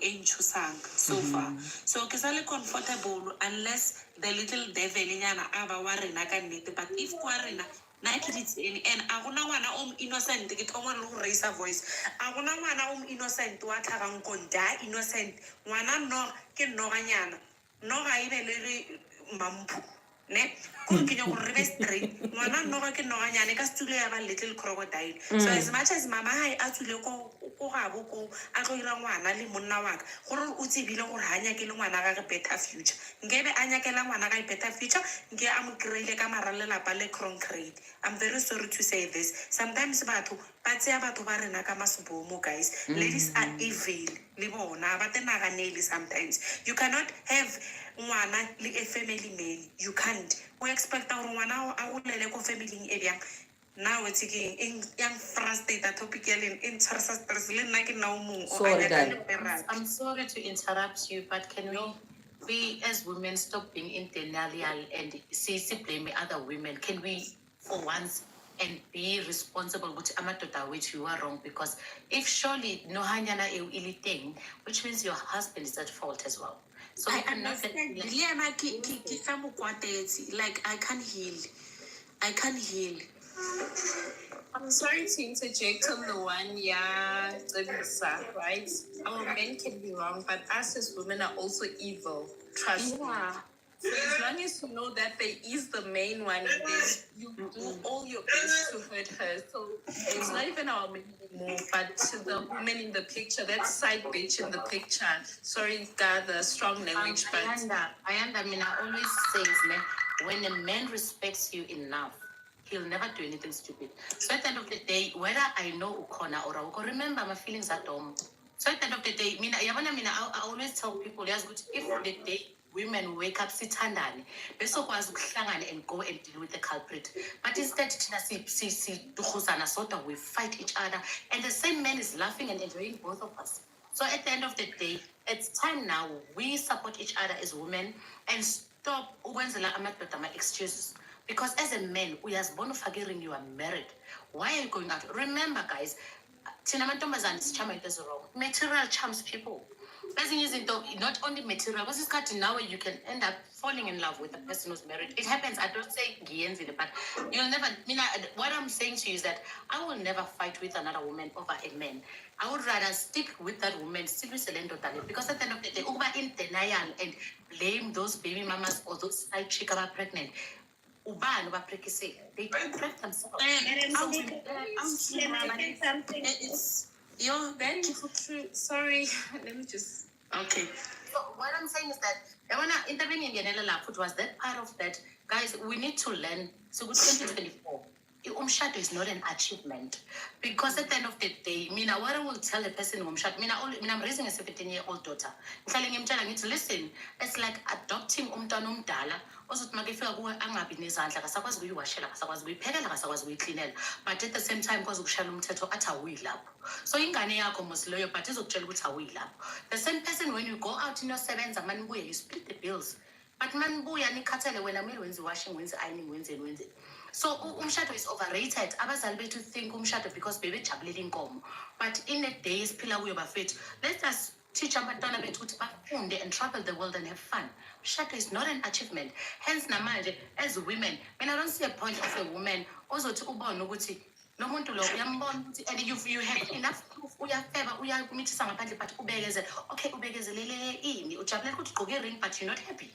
so far. So kesale comfortable unless the little devil aba warina kanete. But if warina and aguna wana innocent ke thoma le raise a voice aguna wana innocent wa tlhagang konta innocent ngwana no ke noganyana no ga ibe le mampu ne go ke go re straight ngwana no ga ke noganyane ka stule ya ba little crocodile. So as much as mama hai a tsule ko ga boko a go ira ngwana le monna wa ka gore o tsebile gore hanya ke le ngwana ga better future ngebe anya ke la ngwana ga better future nge a mo kreile ka maralle lapa le concrete. I'm very sorry to say this. Sometimes batho ba tseya batho ba rena ka masubomo, guys. Ladies are evil le bona ba tenaganele. Sometimes you cannot have ngwana le a family man. You can't. We expect our ngwana a go lele ko family e bjang. Now it's again young frustrated topic in stress le nna ke na o mong o Sorry, anya ka Dad. leperata. I'm sorry to interrupt you, but can we as women stop being in denial and see blaming other women? Can we, for once, and be responsible with amadoda, which you are wrong? Because if surely no hanyana thing, which means your husband is at fault as well. So I understand. Like I can't heal. I can't heal. I'm sorry to interject on the one, yeah, Tabitha, right? Our men can be wrong, but us as women are also evil. Trust me. So as long as you know that there is the main one, then you do all your best to hurt her. So it's not even our men anymore, but the woman in the picture, that side bitch in the picture. Sorry, God, the strong language, but I mean, I always say, man, when a man respects you enough, he'll never do anything stupid. So at the end of the day, whether I know Ukona or Auko, remember my feelings at home. So at the end of the day, I always tell people, yes, if the day women wake up, sitandane, besokwazi ukuhlangana and go and deal with the culprit. But instead, we fight each other, and the same man is laughing and enjoying both of us. So at the end of the day, it's time now we support each other as women and stop excuses. Because as a man, we are born forgetting you are married. Why are you going out? Remember, guys, material charms people. Not only material, but now you can end up falling in love with a person who's married. It happens. I don't say but you'll never. What I'm saying to you is that I will never fight with another woman over a man. I would rather stick with that woman, still with Selendo Tale, because at the end of the day, over in denial and blame those baby mamas or those side chick about pregnant. They don't prep themselves. sorry, let me just. Okay. So what I'm saying is that I wanna intervene in the was that part of that, guys. We need to learn. So with 2024. Umshado is not an achievement because at the end of the day, what I will tell a person I'm raising a 17-year-old daughter. Listen, it's like adopting umntwana omdala ozothi makefika kuwe angabi nezandla kasakwazi ukuyiwashela kasakwazi ukuyiphekela kasakwazi ukuyiklinela but at the same time kwazi ukushaya umthetho athi awuyilapho. So ingane yakho mosiloyo but izokutshela ukuthi awuyilapho. The same person when you go out inosebenza manibuye you split the bills. But manibuya nikhathele wena kumele wenze washing wenze ironing wenze. So umshado is overrated. Abazali bethu think umshado because bebejabulela inkomo. But in a day isiphila kuyo bafethu, let us teach abantwana bethu ukuthi bafunde and travel the world and have fun. Umshado is not an achievement. Hence namanje as women, I don't see a point of a woman ozothi ubone ukuthi no muntu lo uyambona ukuthi and you have enough proof uyafeba uyakumithisa ngaphandle but ubekezele. Okay, ubekezelele ini? Ujabulela ukuthi ugqoke ring but you're not happy.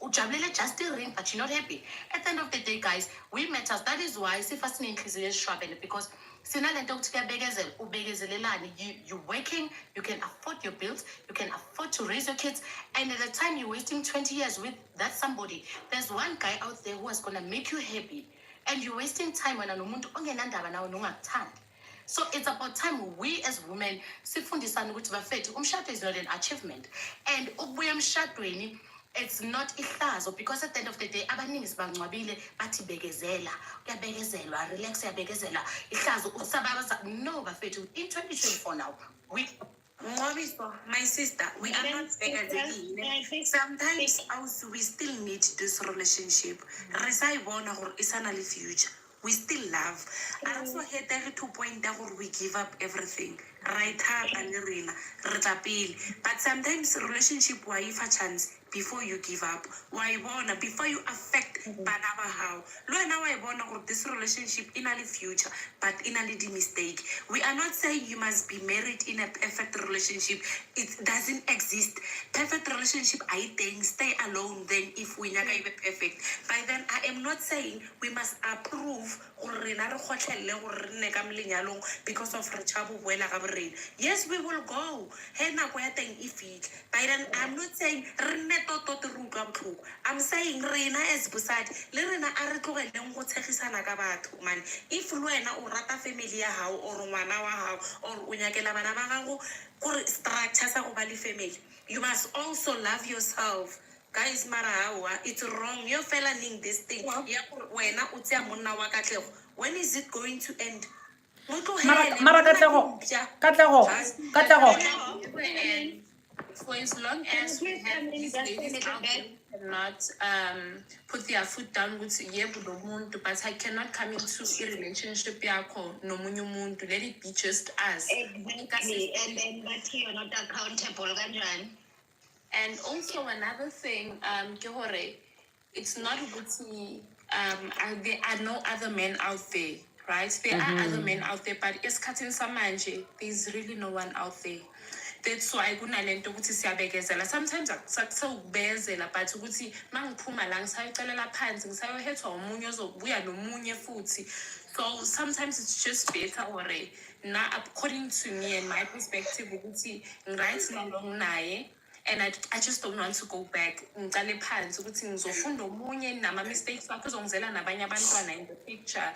Ujabulele just a ring but you're not happy. At the end of the day, guys, we matters. That is why sifasini inhliziyo esishwabene because sinalento ukuthi kuyabekezela ubekezelelani. You're working, you can afford your bills, you can afford to raise your kids, and at the time you're wasting 20 years with that somebody, there's one guy out there who is gonna make you happy. And you're wasting time when anomuntu ongenandaba nawe nongakuthandi. So it's about time we as women sifundisane ukuthi bafethu umshado is not an achievement. And ubuya emshadweni it's not ihlazo because at the end of the day abaningi sibangcwabile bathi bekezela uyabekezelwa relax uyabekezela ihlazo usababaza. No bafethu, in 2024 now we Ngobiso, my sister, we are not begging. Sometimes also we still need this relationship. Resaibona or isanali future. We still love. I also hate that to point that we give up everything. Right and but sometimes relationship why if a chance before you give up. Why wanna before you affect banaba how. Lo now I wanna this relationship in a future, but in a little mistake. We are not saying you must be married in a perfect relationship. It doesn't exist. Perfect relationship I think stay alone then if we never be perfect. By then I am not saying we must approve because of yes, we will go. By then I'm not saying I'm saying Rena as beside Lerena Arato and Wotahisana Gabat man. If Luena or Rata Familia how or Wanawa how or Unyakela Banavago or Strachasa Obali family, you must also love yourself. Guys, Marawa, it's wrong. You're failing this thing. When is it going to end? Mara For as long as we have these ladies out there who cannot put their foot down with but I cannot come into a relationship no muntu. Let it be just us. Exactly. And then but you're not accountable, Ganjan. And also another thing, it's not good to there are no other men out there, right? There are other men out there, but there's really no one out there. That's why kunalento ukuthi siyabekezela. Sometimes akusawubezela but ukuthi mangiphuma la ngisayocelela phansi ngisayohethwa umunye ozobuya nomunye futhi. So sometimes it's just better now according to me and my perspective ukuthi right now naye. And I just don't want to go back. Ngicale phansi ukuthi ngizofunda omunye nama mistakes wakhe uzongizela nabanye abantwana in the picture.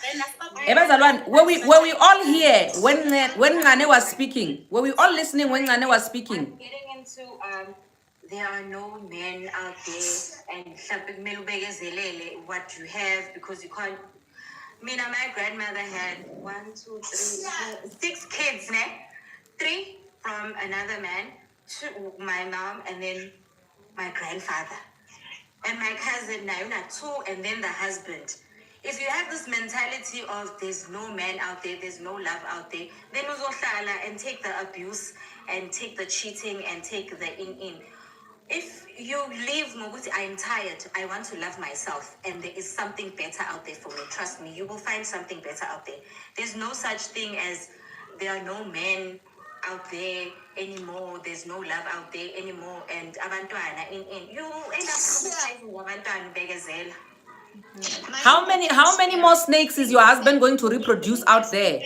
Ebazalwane, were we all here when Ngane was speaking? Were we all listening when Ngane was speaking? Getting into there are no men out there and what you have because you can't. My grandmother had 6 kids, 3 from another man, 2 my mom, and then my grandfather, and my cousin Naina 2, and then the husband. If you have this mentality of there's no man out there, there's no love out there, then uzohlala and take the abuse and take the cheating and take the in. If you leave Moguti, I'm tired, I want to love myself, and there is something better out there for me. Trust me, you will find something better out there. There's no such thing as there are no men out there anymore, there's no love out there anymore, and abantwana in you end up criticizing abantwana begezela. How many more snakes is your husband going to reproduce out there?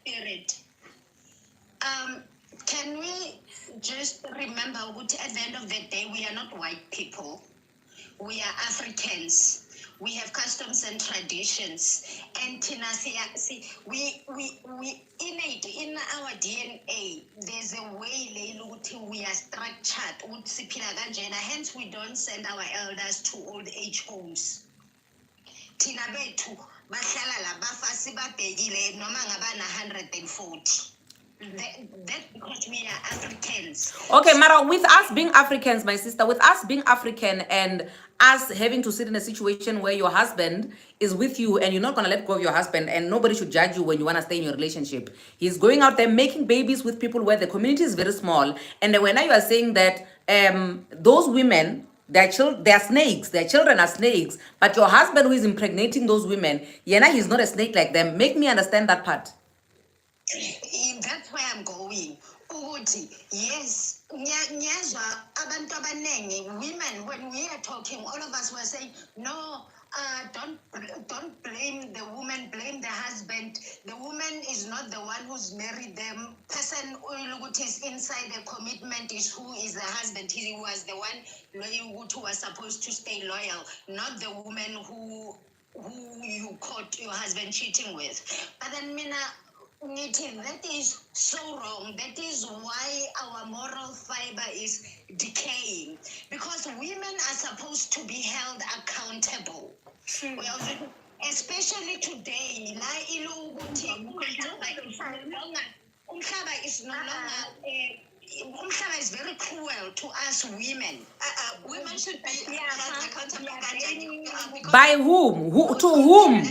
Spirit. Can we just remember at the end of the day we are not white people, we are Africans. We have customs and traditions, and we innate in our DNA. There's a way we are structured. Hence, we don't send our elders to old age homes. Tina betu bahlala la bafasi babhekile noma ngaba na 140. That's because we are Africans. Okay, Mara, with us being Africans, my sister, with us being African and us having to sit in a situation where your husband is with you and you're not going to let go of your husband, and nobody should judge you when you want to stay in your relationship. He's going out there making babies with people where the community is very small. And then when you are saying that those women, they're snakes, their children are snakes, but your husband who is impregnating those women, he's not a snake like them. Make me understand that part. That's where I'm going. Ukuthi, yes, ngiyezwa abantu abaningi, women, when we are talking, all of us were saying, no, don't blame the woman, blame the husband. The woman is not the one who's married them. Person who is inside the commitment is who is the husband. He was the one who was supposed to stay loyal, not the woman who you caught your husband cheating with. But then, Mina, that is so wrong. That is why our moral fiber is decaying. Because women are supposed to be held accountable. Well, especially today, Umhlaba is no longer. Umhlaba is very cruel to us women. Women should be held accountable. By whom? To whom?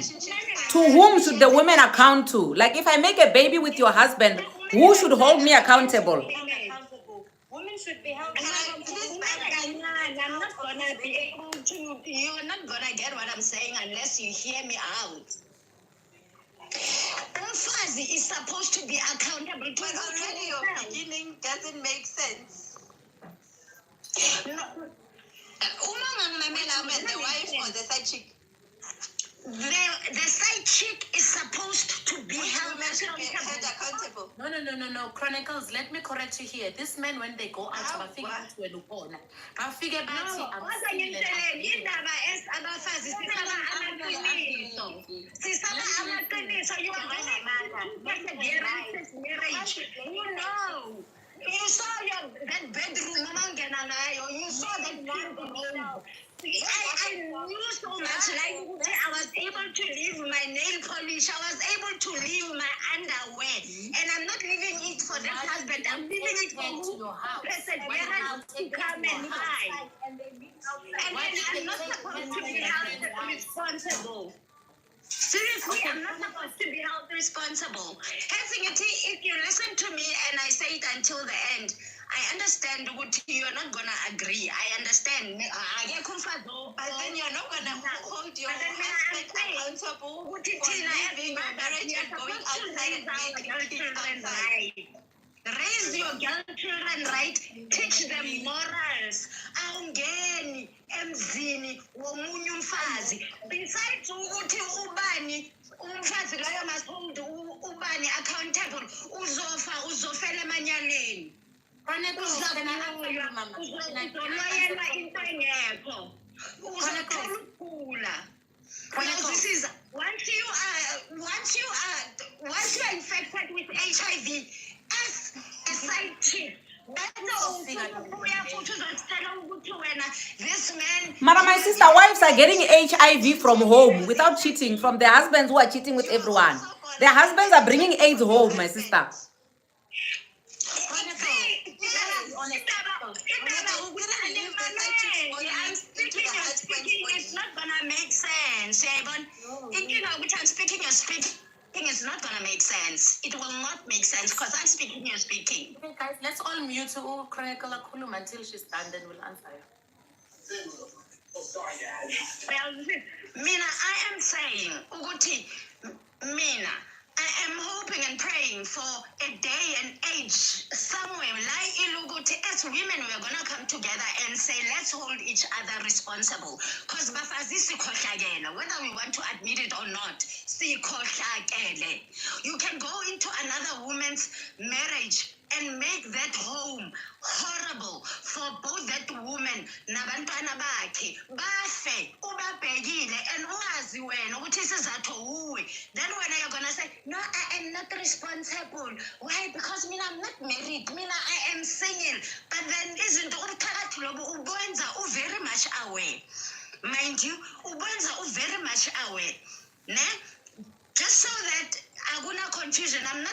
To whom should the women account to? Like, if I make a baby with your husband, who should hold me accountable? Women should be held accountable. I'm not gonna be able to. You're not gonna get what I'm saying unless you hear me out. Umfazi is supposed to be accountable to already your beginning doesn't make sense. No. The wife or the side chick? The side chick is supposed to be held accountable. No. Chronicles, let me correct you here. This men, when they go out, I figure you saw that bedroom, you saw that bedroom. I knew so much, like I was able to leave my nail polish, I was able to leave my underwear, and I'm not leaving it for the husband, I'm leaving it for who perseverance to come and buy. And I'm not supposed to be held responsible. Seriously, I'm not supposed to be held responsible. If you listen to me and I say it until the end, I understand what you're not going to agree. I understand. But then you're not going to hold your husband accountable for leaving your marriage and going outside and making kids outside. Raise your young children right, teach them morals. Awungeni emzini womunye umfazi. Besides ukuthi ubani umfazi loyo must hold ubani accountable. Uzofela emanyaleni. Uzoyela into engekho. Uzothola ukugula. This is once you are infected with HIV. As a side chick, this man. Mara, my sister, wives are getting HIV from home without cheating, from their husbands who are cheating with everyone. Their husbands are bringing AIDS home, my sister. It's not gonna make sense. I'm speaking, you're speaking. It's not gonna make sense. It will not make sense because I'm speaking, you're speaking. Okay, guys, let's all mute Chronicle Akulum until she's done, then we'll answer her. Well, Mina, I am saying, Uguti, Mina, I am hoping and praying for a day and age somewhere like Iluguti. As women, we're gonna come together and say, let's hold each other responsible. Because whether we want to admit it or not, you can go into another woman's marriage and make that home horrible for both that woman nabantwana bakhe bafe ubabhekile and uwazi wena ukuthi isizathu uwe. Then when you're gonna say no, I am not responsible. Why? Because mina I'm not married, mina I am single. But then isn't umphakathi lobo ubwenza very much aware, mind you, ubwenza very much aware, ne? just so that aguna confusion. I'm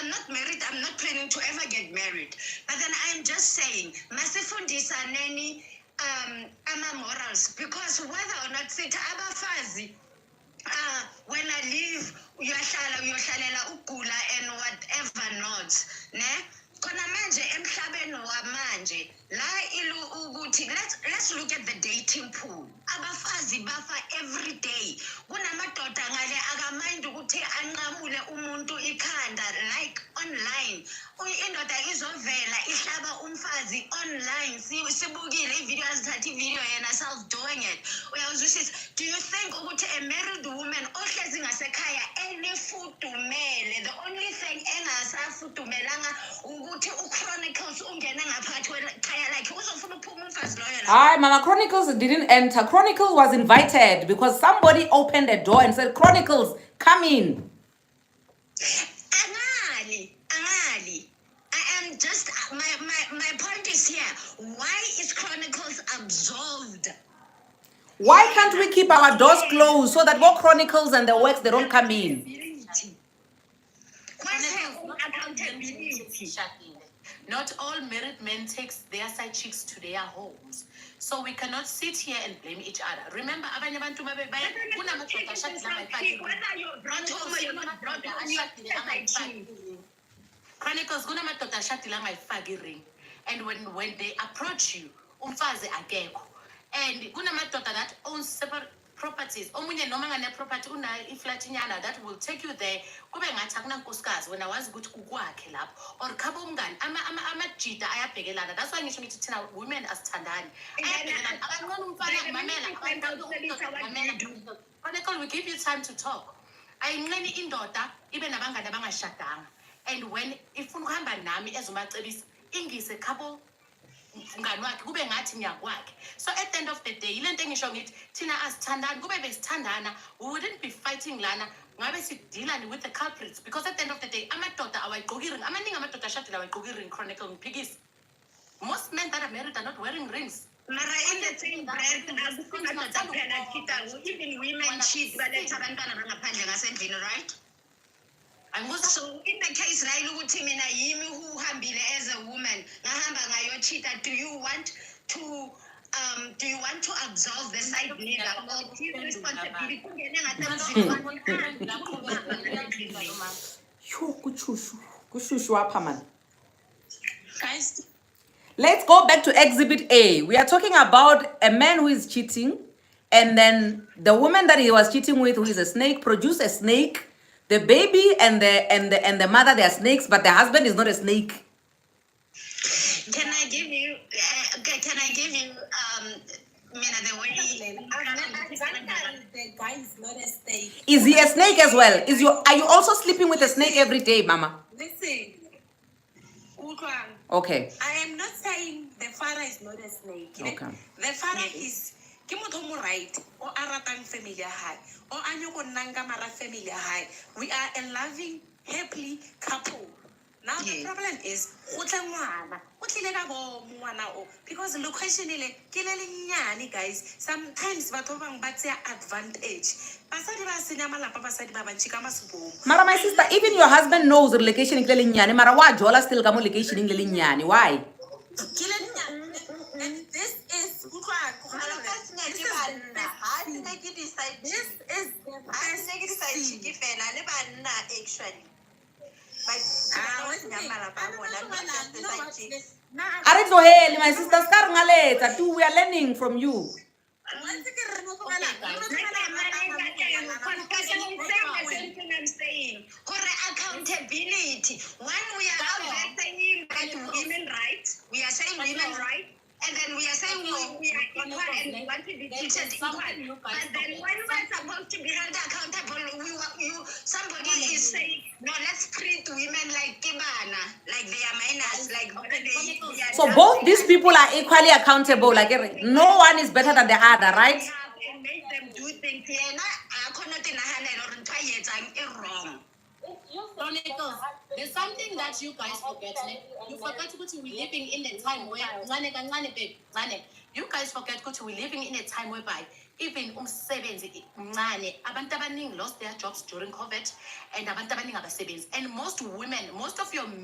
not married. I'm not planning to ever get married. But then I'm just saying, masifundisa neni ama morals, because whether or not sit abafazi when I leave uyohlalela ugula and whatever not ne khona manje emhlabeni wamanje la ilu ukuthi let's look at the dating pool. Abafazi bafa every day. Kunamadoda ngale akamind ukuthi anqamule umuntu ikhanda like online. Indoda izovela ihlaba umfazi online. Sibukile ivideo azithatha ivideo yena self doing it. Uyawuzwisisa? Do you think ukuthi a married woman ohlezi ngasekhaya enifudumele, the only thing engasafudumelanga ukuthi uChronicles ungene ngaphakathi kwekhaya lakhe uzofuna ukuphuma umfazi loyo la? Hi, Mama Chronicles didn't enter. Chronicles was invited because somebody opened the door and said, Chronicles, come in. Angali. I am just my point is here. Why is Chronicles absolved? Why can't we keep our doors closed so that more Chronicles and the works, they don't come in? Where's her own accountability? Not all married men takes their side chicks to their homes. So we cannot sit here and blame each other. Remember, abanye abantu kunamadoda ashadile angayifaki. Whether you're brought home or you're not brought home, you're angayifaki. Chronicles kunamadoda ashadile angayifaki ring. And when they approach you, umfazi akekho. And kunamadoda that owns separate properties. Omunye noma ngane property una iflat nyana that will take you there. Kube ngathi akunankosikazi wena wazi ukuthi kukwakhe lapho. Or khaba umngani amajida ayabhekelana. That's why ngisho ngithi thina women asithandani. Ayabhekelana akancane umfana mamela. Chronicle, we give you time to talk. Ayinqeni indoda ibe nabangani abangashadanga. And when ifuna ukuhamba nami ezomacebisa ingise khabo ngani wakhe kube ngathi ngiyakwakhe. So at the end of the day ilento engisho ngithi thina asithandani kube besithandana we wouldn't be fighting lana ngabe sidilani with the culprits, because at the end of the day amadoda awayigqoki ring. Amaningi amadoda ashadile awayigqoki ring. Chronicle ngiphikisa. Most men that are married are not wearing rings. Mara in the same breath akusimadoda phela cheat. Even women cheat baletha abantwana bangaphandle ngasendlini, right? So in the case la ukuthi mina yimi uhambile as a woman ngahamba ngayochita, do you want to absolve the side nigga or his responsibility kungene Kushushu apha man. Guys, Let's go back to Exhibit A. We are talking about a man who is cheating, and then the woman that he was cheating with, who is a snake, produced a snake. The baby and the mother, they are snakes, but the husband is not a snake. Can I give you the way the guy is not a snake. Is he a snake as well? Are you also sleeping with a snake every day, Mama? Listen, Utlwang, Okay. I am not saying the father is not a snake. Okay. The father is ke motho mo right o a ratang family ya hae o a nyoko nnang mara family ya hae. We are a loving, happy couple. Now the problem is go tla ngwana o tlile ka bo ngwana o, because location ile ke le lenyane guys. Sometimes batho bang ba tsaya advantage. Basadi ba senya malapa basadi ba bantshi ka masupong. Mara, my sister, even your husband knows the location in Linyani. Mara, why Jola still come location in Linyani? Why? And this is Aritloheli, my sister, Skarngaleta, too. We are learning from you. I'm saying accountability. When we are out there saying that women rights, we are saying women rights, and then we are saying we are equal and we want to be treated equal. But then when we are supposed to be held accountable, somebody is saying, no, let's treat women like kibana, like they are minors, like they are. So both these people are equally accountable. Like no one is better than the other, right? And make them do things. Wrong. Chronicles, there's something that you guys forget. You forget that we're living in a time where you guys forget that we're living in a time whereby even umsebenzi mncane abantu abaningi lost their jobs during COVID and abantu abaningi abasebenzi, and most women, most of our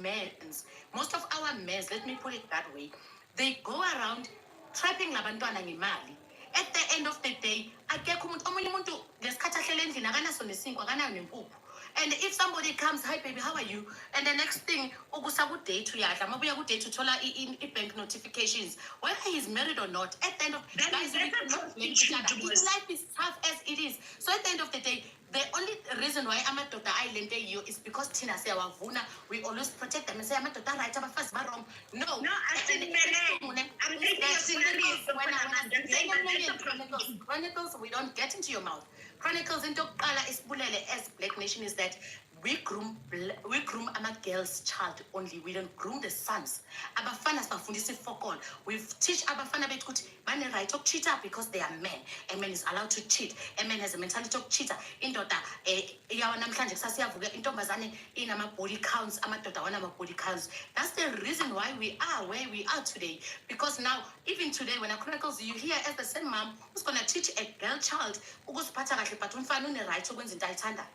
men, let me put it that way, they go around trapping labantwana ngemali. At the end of the day, akekho umuntu omunye umuntu lesikhathi ahlele endlini akanaso nesinkwa akanayo nempuphu. And if somebody comes, hi baby, how are you? And the next thing, ukusa ku-date uyadla, mabuya ku-date uthola i-bank notifications, whether he's married or not. At the end of the day, life is tough as it is. So at the end of the day, the only reason why amadoda ayilente yiyo is because thina siyawavuna, we always protect them and say amadoda right, abafazi ba wrong. No, I think I'm taking your serious. Chronicles, we don't get into your mouth. Chronicles into Kala Isbulele as Black Nation is that we groom our girl's child only. We don't groom the sons. Abafana bafundisi for all. We teach abafana betkuti bane right of cheater because they are men. A man is allowed to cheat. A man has a mentality of cheater. Indota yawa namhlanje sasiyavuka intombazane inama body counts, amadoda wanama body counts. That's the reason why we are where we are today. Because now, even today, when I Chronicles, you hear as the same mom who's gonna teach a girl child ukuziphatha kahle but umfana une right okwenza into ayithanda.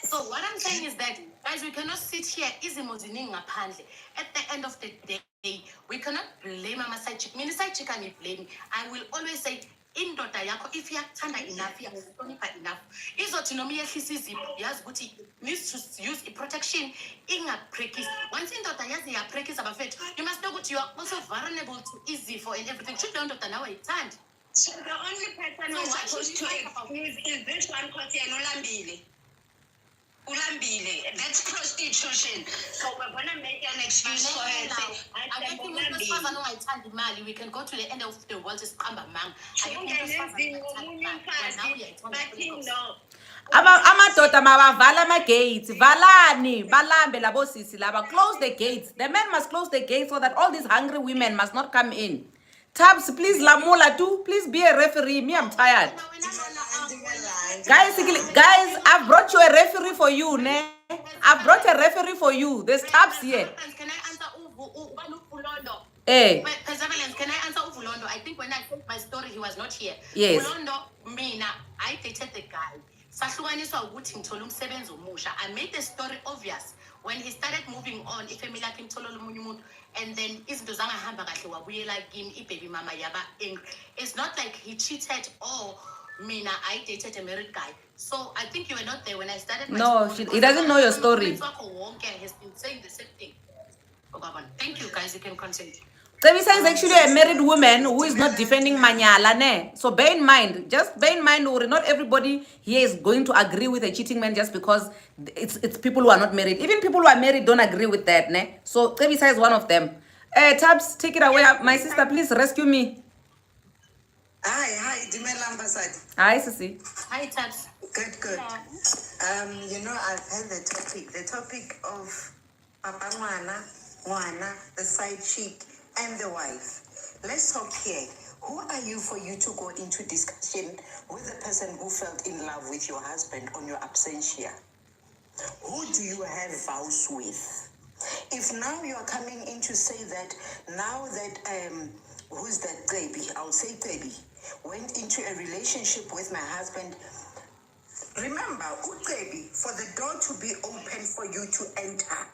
So what I'm saying is that, guys, we cannot sit here izimo ziningi ngaphandle. At the end of the day, we cannot blame ama side chick. Mina side chick angiblame. I will always say, indoda yakho if iyakuthanda enough, iyakuhlonipha enough, izothi noma iyehlisa izipho yazi ukuthi needs to use protection ingapractice. Once indoda yazi iyapractice abafethu, you must know that you are also vulnerable to izifo and everything. Should leyo ndoda nawe ayithandi. So the only person who's supposed to is this one Kotian Ulambile. That's prostitution. So we're gonna make an excuse for her. We can go to the end of the world just come back. Amadoda mabavala ama-gates, valani, balambe labo sisi laba, close the gates. The men must close the gates so that all these hungry women must not come in. Tabs, please, Lamola too. Please be a referee. Me, I'm tired. Guys, I've brought you a referee for you, ne? I've brought a referee for you. There's Tabs here. Can I answer Uvulondo? Hey. Perseverance, can I answer Uvulondo? I think when I told my story, he was not here. Yes. Uvulondo, mina, I dated the guy. Sahlukaniswa ukuthi ngithola umsebenzi omusha. I made the story obvious. When he started moving on, ifamily yakhe imthola omunye umuntu, and then izinto zangahamba kahle wabuyela kimi ibaby mama yaba angry. It's not like he cheated or mina I dated a married guy. So I think you were not there when I started my story. He doesn't know your story. Has been saying the same thing. Thank you guys, you can continue. Tebisa is actually a married woman who is not defending Manyala, ne? So bear in mind, Uri, not everybody here is going to agree with a cheating man just because it's people who are not married. Even people who are married don't agree with that, ne? So Tebisa is one of them. Tabs, take it away. My sister, please rescue me. Hi, Dimela Ambassador. Hi, Sisi. Hi, Tabs. Good. You know, I've had the topic of Mwana, the side chick, and the wife. Let's talk here. Who are you for you to go into discussion with the person who felt in love with your husband on your absentia? Who do you have vows with? If now you are coming in to say that now that who's that baby? I'll say baby went into a relationship with my husband. Remember, Utebi, for the door to be open for you to enter,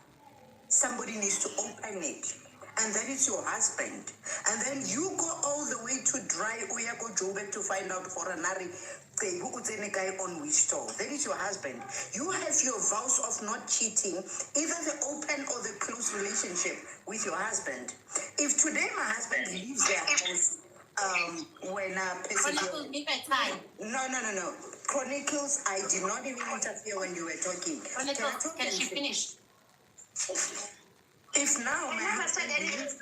somebody needs to open it. And that is your husband. And then you go all the way to dry Uyako Joburg to find out for another guy on which door. That is your husband. You have your vows of not cheating, either the open or the close relationship with your husband. If today my husband leaves their house, when Chronicles, give her time. No. Chronicles, I did not even interfere when you were talking. Chronicles, can she finish? If now my husband leaves,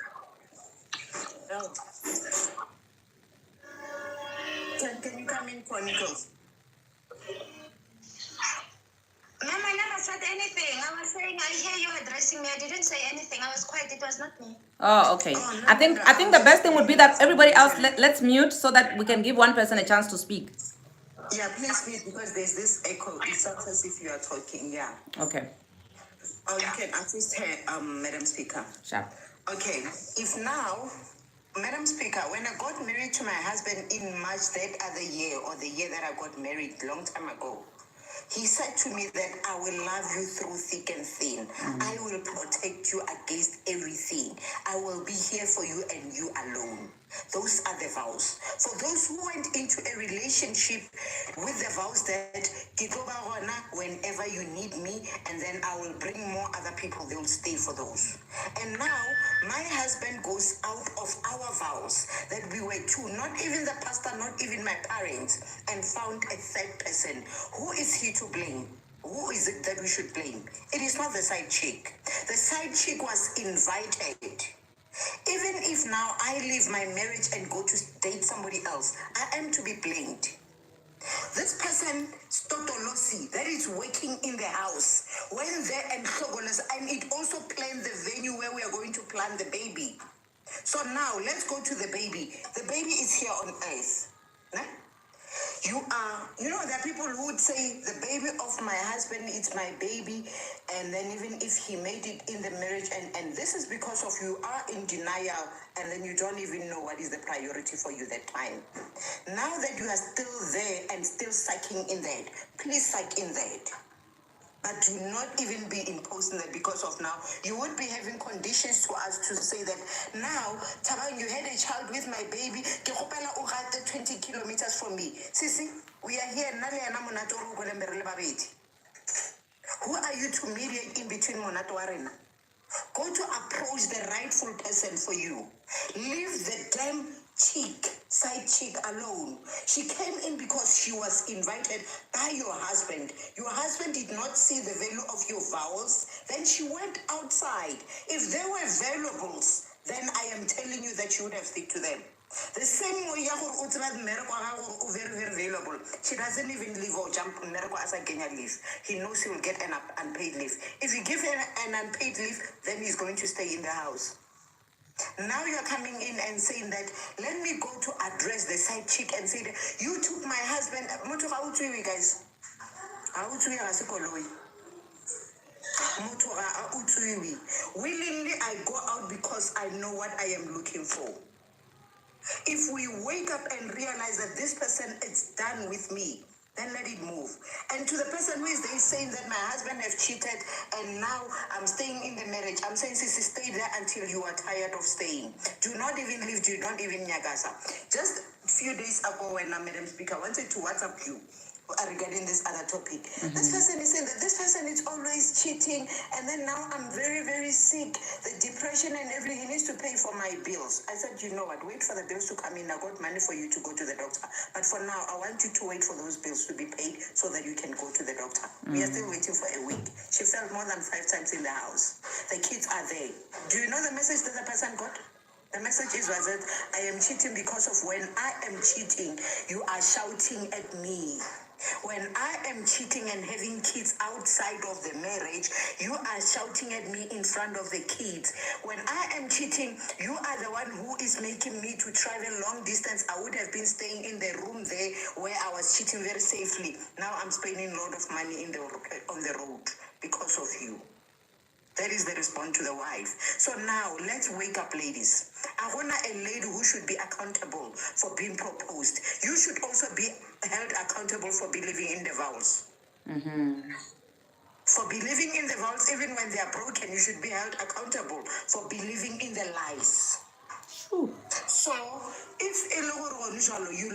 can you come in, Chronicles? Ma'am, I never said anything. I was saying, I hear you addressing me. I didn't say anything. I was quiet. It was not me. Oh, okay. I think the best thing would be that everybody else let's mute so that we can give one person a chance to speak. Yeah, please mute because there's this echo. It sounds as if you are talking. Yeah. Okay. Oh, you can assist her, Madam Speaker. Sharp. Okay, if now, Madam Speaker, when I got married to my husband in March that other year, or the year that I got married, long time ago, he said to me that I will love you through thick and thin. I will protect you against everything. I will be here for you and you alone. Those are the vows. For those who went into a relationship with the vows that whenever you need me, and then I will bring more other people, they will stay for those. And now my husband goes out of our vows that we were two, not even the pastor, not even my parents, and found a third person. Who is he to blame? Who is it that we should blame? It is not the side chick. The side chick was invited. Even if now I leave my marriage and go to date somebody else, I am to be blamed. This person, Stotolosi, that is working in the house, went there and it also planned the venue where we are going to plant the baby. So now let's go to the baby. The baby is here on earth. Né? There are people who would say the baby of my husband, it's my baby, and then even if he made it in the marriage, and this is because of you are in denial, and then you don't even know what is the priority for you that time. Now that you are still there and still sucking in that, please suck in that. But do not even be imposing that, because of now, you would be having conditions to us to say that now, Tabang, you had a child with my baby, 20 kilometers from me. Sisi, we are here. Who are you to mediate in between Monato Arena? Go to approach the rightful person for you. Leave the damn side chick alone. She came in because she was invited by your husband. Your husband did not see the value of your vows. Then she went outside. If they were valuables, then I am telling you that you would have stick to them. The same way very, very valuable. She doesn't even leave or jump on as a Kenya leave. He knows he will get an unpaid leave. If you give him an unpaid leave, then he's going to stay in the house. Now you're coming in and saying that, let me go to address the side chick and say that you took my husband. Guys. Willingly, I go out because I know what I am looking for. If we wake up and realize that this person is done with me, then let it move. And to the person who is there saying that my husband have cheated and now I'm staying in the marriage, I'm saying, Sissy, stay there until you are tired of staying. Do not even leave, do not even nyagasa. Just a few days ago when Madam Speaker wanted to WhatsApp you regarding this other topic. This person is saying that this person is always cheating, and then now I'm very, very sick. The depression and everything, he needs to pay for my bills. I said, you know what, wait for the bills to come in. I got money for you to go to the doctor. But for now, I want you to wait for those bills to be paid so that you can go to the doctor. We are still waiting for a week. She fell more than 5 times in the house. The kids are there. Do you know the message that the person got? The message was that I am cheating because of when I am cheating, you are shouting at me. When I am cheating and having kids outside of the marriage, you are shouting at me in front of the kids. When I am cheating, you are the one who is making me to travel long distance. I would have been staying in the room there where I was cheating very safely. Now I'm spending a lot of money on the road because of you. That is the response to the wife. So now, let's wake up, ladies. I want a lady who should be accountable for being proposed. You should also be held accountable for believing in the vows. For believing in the vows, even when they are broken, you should be held accountable for believing in the lies. So, if you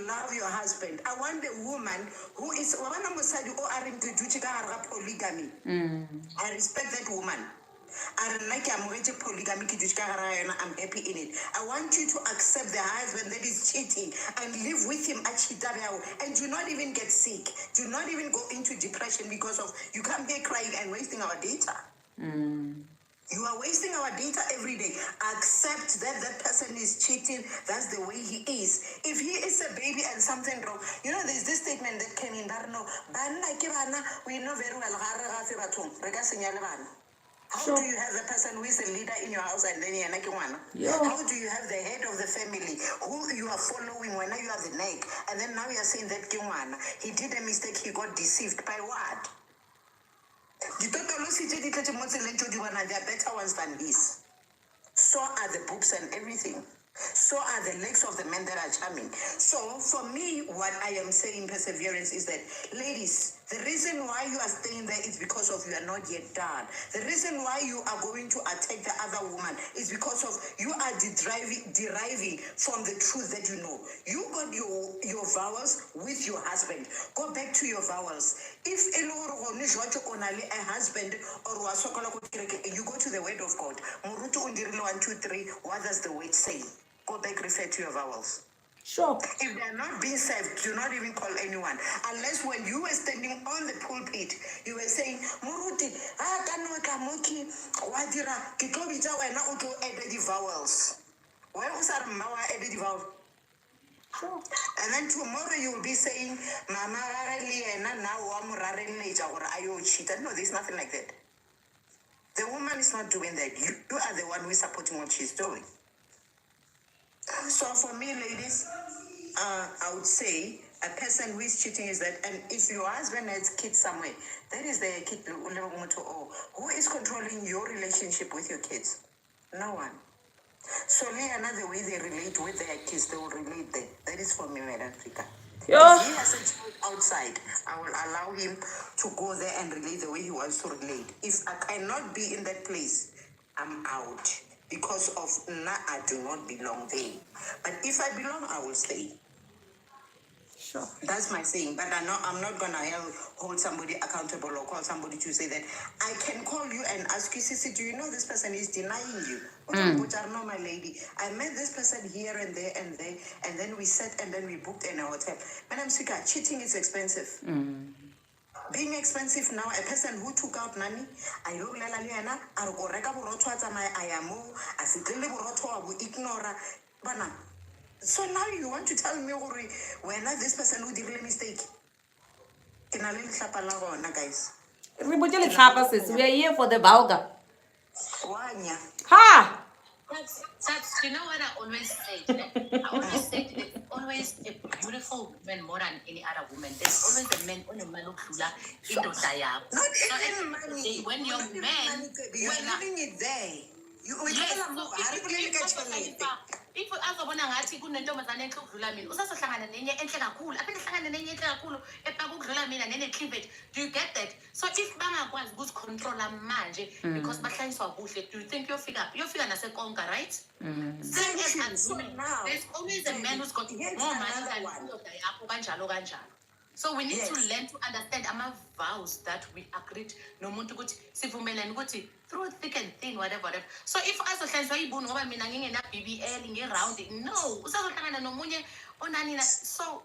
love your husband, I want a woman who is polygamy. I respect that woman. I'm happy in it. I want you to accept the husband that is cheating and live with him and do not even get sick. Do not even go into depression because of you come here crying and wasting our data. You are wasting our data every day. Accept that that person is cheating. That's the way he is. If he is a baby and something wrong, there's this statement that came in there. No, we know very well. How do you have a person who is a leader in your house and then you're like one? How do you have the head of the family who you are following when you are the neck? And then now you're saying that he did a mistake, he got deceived by what? Ditotolosi tse di tletse mo tseleng tse di bona, they are better ones than his. So are the boobs and everything. So are the legs of the men that are charming. So for me, what I am saying, perseverance, is that, ladies, the reason why you are staying there is because of you are not yet done. The reason why you are going to attack the other woman is because of you are deriving from the truth that you know. You got your vowels with your husband. Go back to your vowels. If a husband or you go to the word of God. Murutu undirile 1, 2, 3. What does the word say? Go back, refer to your vowels. Sure. If they are not being saved, do not even call anyone. Unless when you were standing on the pulpit, you were saying, Muruti, kamoki, wadira, kitobita wena uto add the vowels. Where was our mawa add the vowels? Sure. And then tomorrow you will be saying, Mama now ayo cheat. No, there's nothing like that. The woman is not doing that. You are the one who is supporting what she's doing. So for me, ladies, I would say a person who is cheating is that, and if your husband has kids somewhere, that is the kid. Who is controlling your relationship with your kids? No one. So another way they relate with their kids, they will relate there. That is for me, Madam Africa. Yeah. If he has a child outside, I will allow him to go there and relate the way he wants to relate. If I cannot be in that place, I'm out. Because of I do not belong there. But if I belong, I will stay. Sure. That's my saying. But I'm not gonna hold somebody accountable or call somebody to say that I can call you and ask you, Sissy, do you know this person is denying you? Which are not my lady. I met this person here and there, and then we sat and then we booked in a hotel. Madam Sika, cheating is expensive. Being expensive now, a person who took out money, I look laliana, I go reka borotho at my ayamo, I sit in the borotho, I will ignore. Bana. So now you want to tell me when this person who did a mistake? Can I let guys? We are here for the vulgar. Wanya. Ha! That's you know what I always say. I always say there's always a beautiful woman more than any other woman. There's always a man on a man who Not even money. When your man, you're leaving it there. if azobona ngathi kunentombazane enhle ukudlula mina usazohlangana nenye enhle kakhulu aphinde hlangane nenye enhle kakhulu epaka ukudlula mina nene-cleavage. Do you get that? So if bangakwazi ukuzicontrola manje because bahlanyiswa kuhle, do you think yofika nasekonka, right? Same as women. There's always a man who's got more money than indoda yakho kanjalo. So we need to learn to understand our vows that we agreed nomuntu ukuthi sivumelene ukuthi through thick and thin, whatever. So if azohlaliswa ibuni ngoba mina ngingena BBL nge-round, no, usazohlangana nomunye onani na. So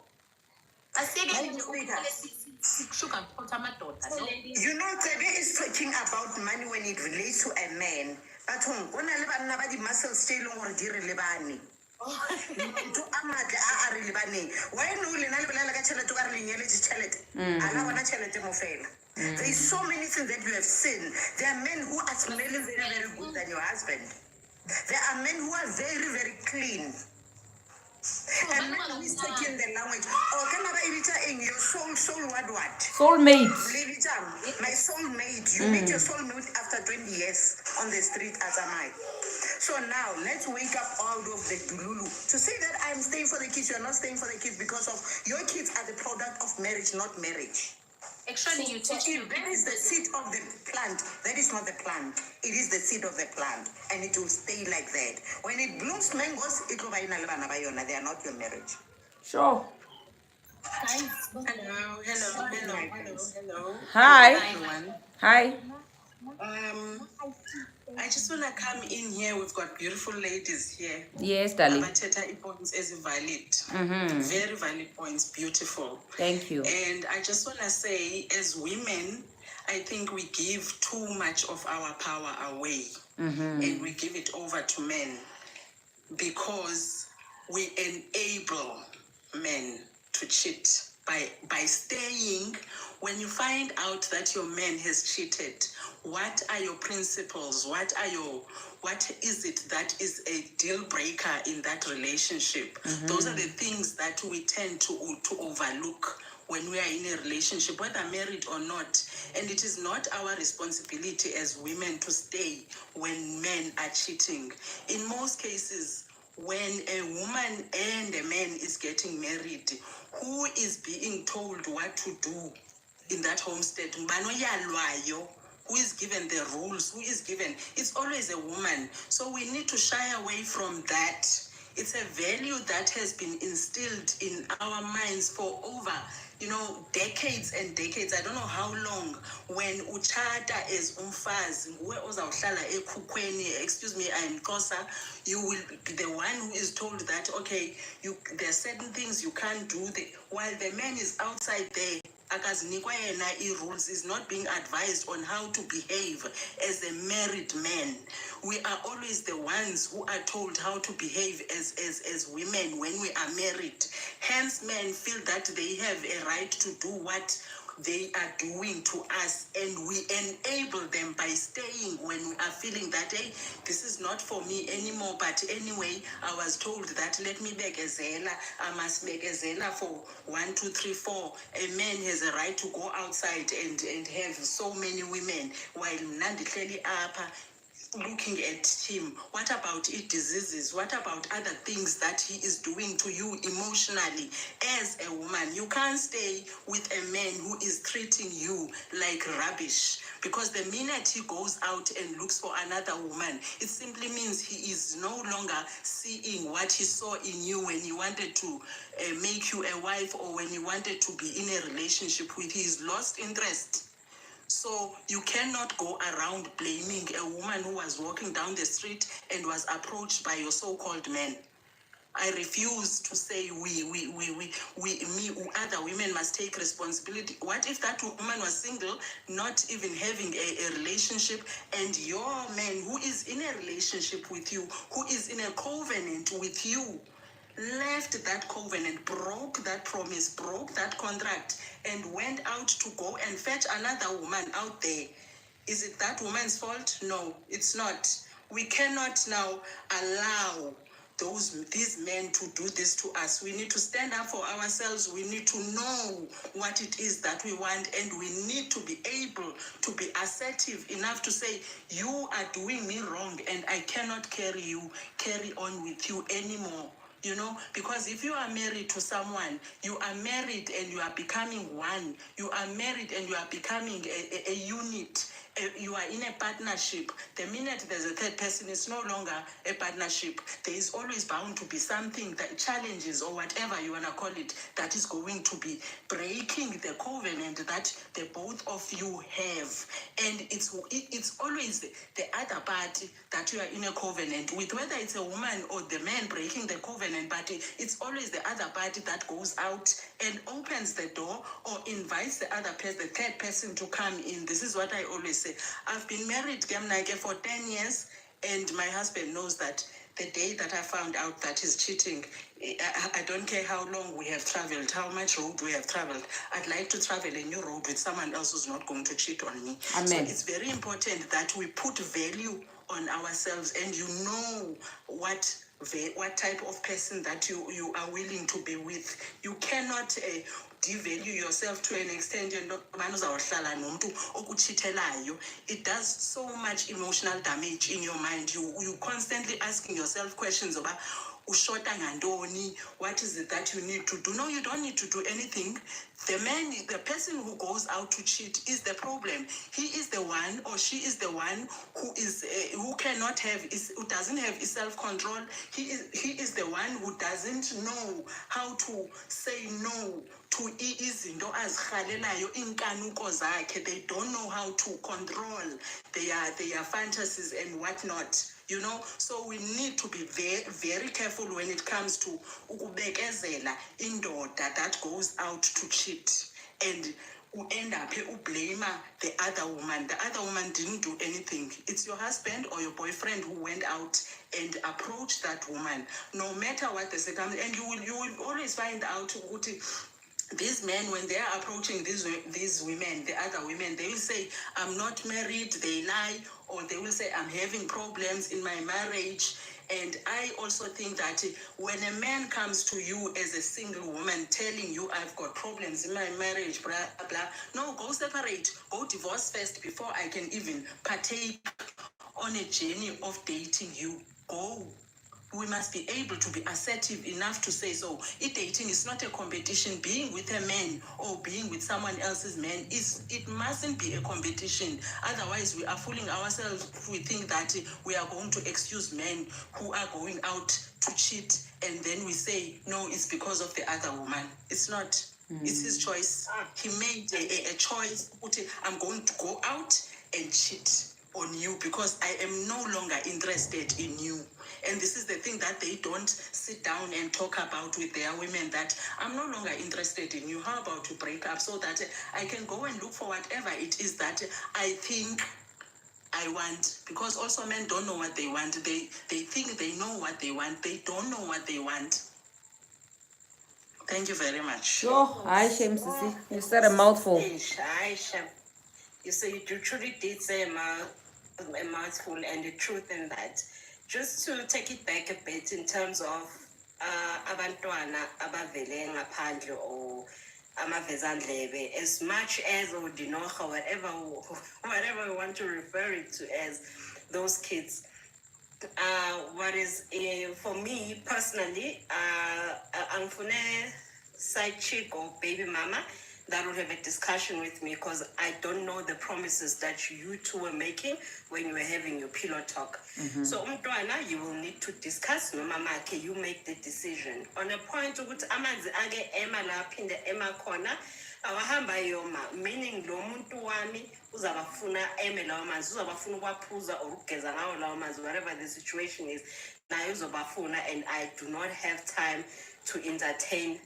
you know, today is talking about money when it relates to a man. But the muscles still or lebani. To amate a re lebaneng why no le na le bolela ka tšhelete ka re lenyeletse tšhelete ala bona tšhelete mo fela. There is so many things that you have seen. There are men who are smelling very, very good than your husband. There are men who are very, very clean. And men who is taking the language. Oh, can I in your soul what? Soulmate. My soulmate. You meet your soulmate after 20 years on the street as am I. So now let's wake up out of the dululu to say that I'm staying for the kids. You're not staying for the kids because of your kids are the product of marriage, not marriage. Actually, you teach if that is the seed of the plant, that is not the plant. It is the seed of the plant, and it will stay like that. When it blooms mangoes, it will be they are not your marriage. Sure. Hello. Hi. Everyone. Hi. I just want to come in here. We've got beautiful ladies here. Yes, darling. Abathetha points as valid. Very valid points. Beautiful. Thank you. And I just want to say, as women, I think we give too much of our power away. And we give it over to men because we enable men to cheat by staying. When you find out that your man has cheated, what are your principles? What is it that is a deal breaker in that relationship? Those are the things that we tend to overlook when we are in a relationship, whether married or not. And it is not our responsibility as women to stay when men are cheating. In most cases, when a woman and a man is getting married, who is being told what to do in that homestead? Who is given the rules? Who is given? It's always a woman. So we need to shy away from that. It's a value that has been instilled in our minds for over, decades and decades. I don't know how long. When uchata is umfazi, excuse me, I'm Xhosa, you will be the one who is told that, okay, there are certain things you can't do. While the man is outside there, akazinikwa yena rules, is not being advised on how to behave as a married man. We are always the ones who are told how to behave as women when we are married. Hence, men feel that they have a right to do what they are doing to us, and we enable them by staying when we are feeling that, hey, this is not for me anymore. But anyway, I was told that, let me begezela, I must begezela for 1, 2, 3, 4. A man has a right to go outside and have so many women, while Nandi Kleli Apa looking at him. What about diseases? What about other things that he is doing to you emotionally as a woman? You can't stay with a man who is treating you like rubbish, because the minute he goes out and looks for another woman, it simply means he is no longer seeing what he saw in you when he wanted to make you a wife, or when he wanted to be in a relationship with. He's lost interest. So you cannot go around blaming a woman who was walking down the street and was approached by your so-called man. I refuse to say other women must take responsibility. What if that woman was single, not even having a relationship, and your man who is in a relationship with you, who is in a covenant with you, left that covenant, broke that promise, broke that contract, and went out to go and fetch another woman out there? Is it that woman's fault? No, it's not. We cannot now allow these men to do this to us. We need to stand up for ourselves. We need to know what it is that we want, and we need to be able to be assertive enough to say, you are doing me wrong, and I cannot carry on with you anymore. Because if you are married to someone, you are married and you are becoming one. You are married and you are becoming a unit. You are in a partnership. The minute there's a third person, it's no longer a partnership. There is always bound to be something, that challenges or whatever you want to call it, that is going to be breaking the covenant that the both of you have. And it's always the other party that you are in a covenant with, whether it's a woman or the man breaking the covenant, but it's always the other party that goes out and opens the door or invites the other person, the third person, to come in. This is what I always say. I've been married, Gemnake, for 10 years, and my husband knows that the day that I found out that he's cheating, I don't care how long we have traveled, how much road we have traveled. I'd like to travel a new road with someone else who's not going to cheat on me. Amen. So it's very important that we put value on ourselves, and you know what type of person that you are willing to be with. You cannot devalue yourself to an extent. It does so much emotional damage in your mind. You constantly asking yourself questions about what is it that you need to do? No, you don't need to do anything. The person who goes out to cheat is the problem. He is the one, or she is the one who doesn't have self-control. He is the one who doesn't know how to say no to izinto azirhalelayo, inkanuko zakhe. They don't know how to control their fantasies and whatnot. So we need to be very, very careful when it comes to ukubekezela indoda that goes out to cheat and end up blame the other woman. The other woman didn't do anything. It's your husband or your boyfriend who went out and approached that woman, no matter what the circumstance. And you will always find out these men, when they are approaching these women, the other women, they will say, I'm not married, they lie, or they will say, I'm having problems in my marriage. And I also think that when a man comes to you as a single woman telling you, I've got problems in my marriage, blah, blah, blah, no, go separate, go divorce first before I can even partake on a journey of dating you. Go. We must be able to be assertive enough to say, so if dating is not a competition, being with a man or being with someone else's man, it mustn't be a competition. Otherwise, we are fooling ourselves if we think that we are going to excuse men who are going out to cheat, and then we say, no, it's because of the other woman. It's not. It's his choice. He made a choice. I'm going to go out and cheat on you because I am no longer interested in you. And this is the thing that they don't sit down and talk about with their women, that I'm no longer interested in you. How about you break up so that I can go and look for whatever it is that I think I want? Because also men don't know what they want. They think they know what they want. They don't know what they want. Thank you very much. Sure. Hi, Shem Sisi. You said a mouthful. Aisha, you say you truly did say a mouthful, and the truth in that. Just to take it back a bit in terms of abantwana abavele ngaphandle or amavezandlebe, as much as udinoha, whatever we want to refer it to as those kids. What is for me personally, angifune side chick or baby mama that will have a discussion with me, because I don't know the promises that you two were making when you were having your pillow talk. So umntwana, you will need to discuss no mama ke, you make the decision on a point ukuthi amanzi ake ema la phinde ema khona awahamba yoma, meaning lo muntu wami uzabafuna eme lawo manzi, uzabafuna ukwaphuza or ukugeza ngawo lawo manzi, whatever the situation is, naye uzobafuna, and I do not have time to entertain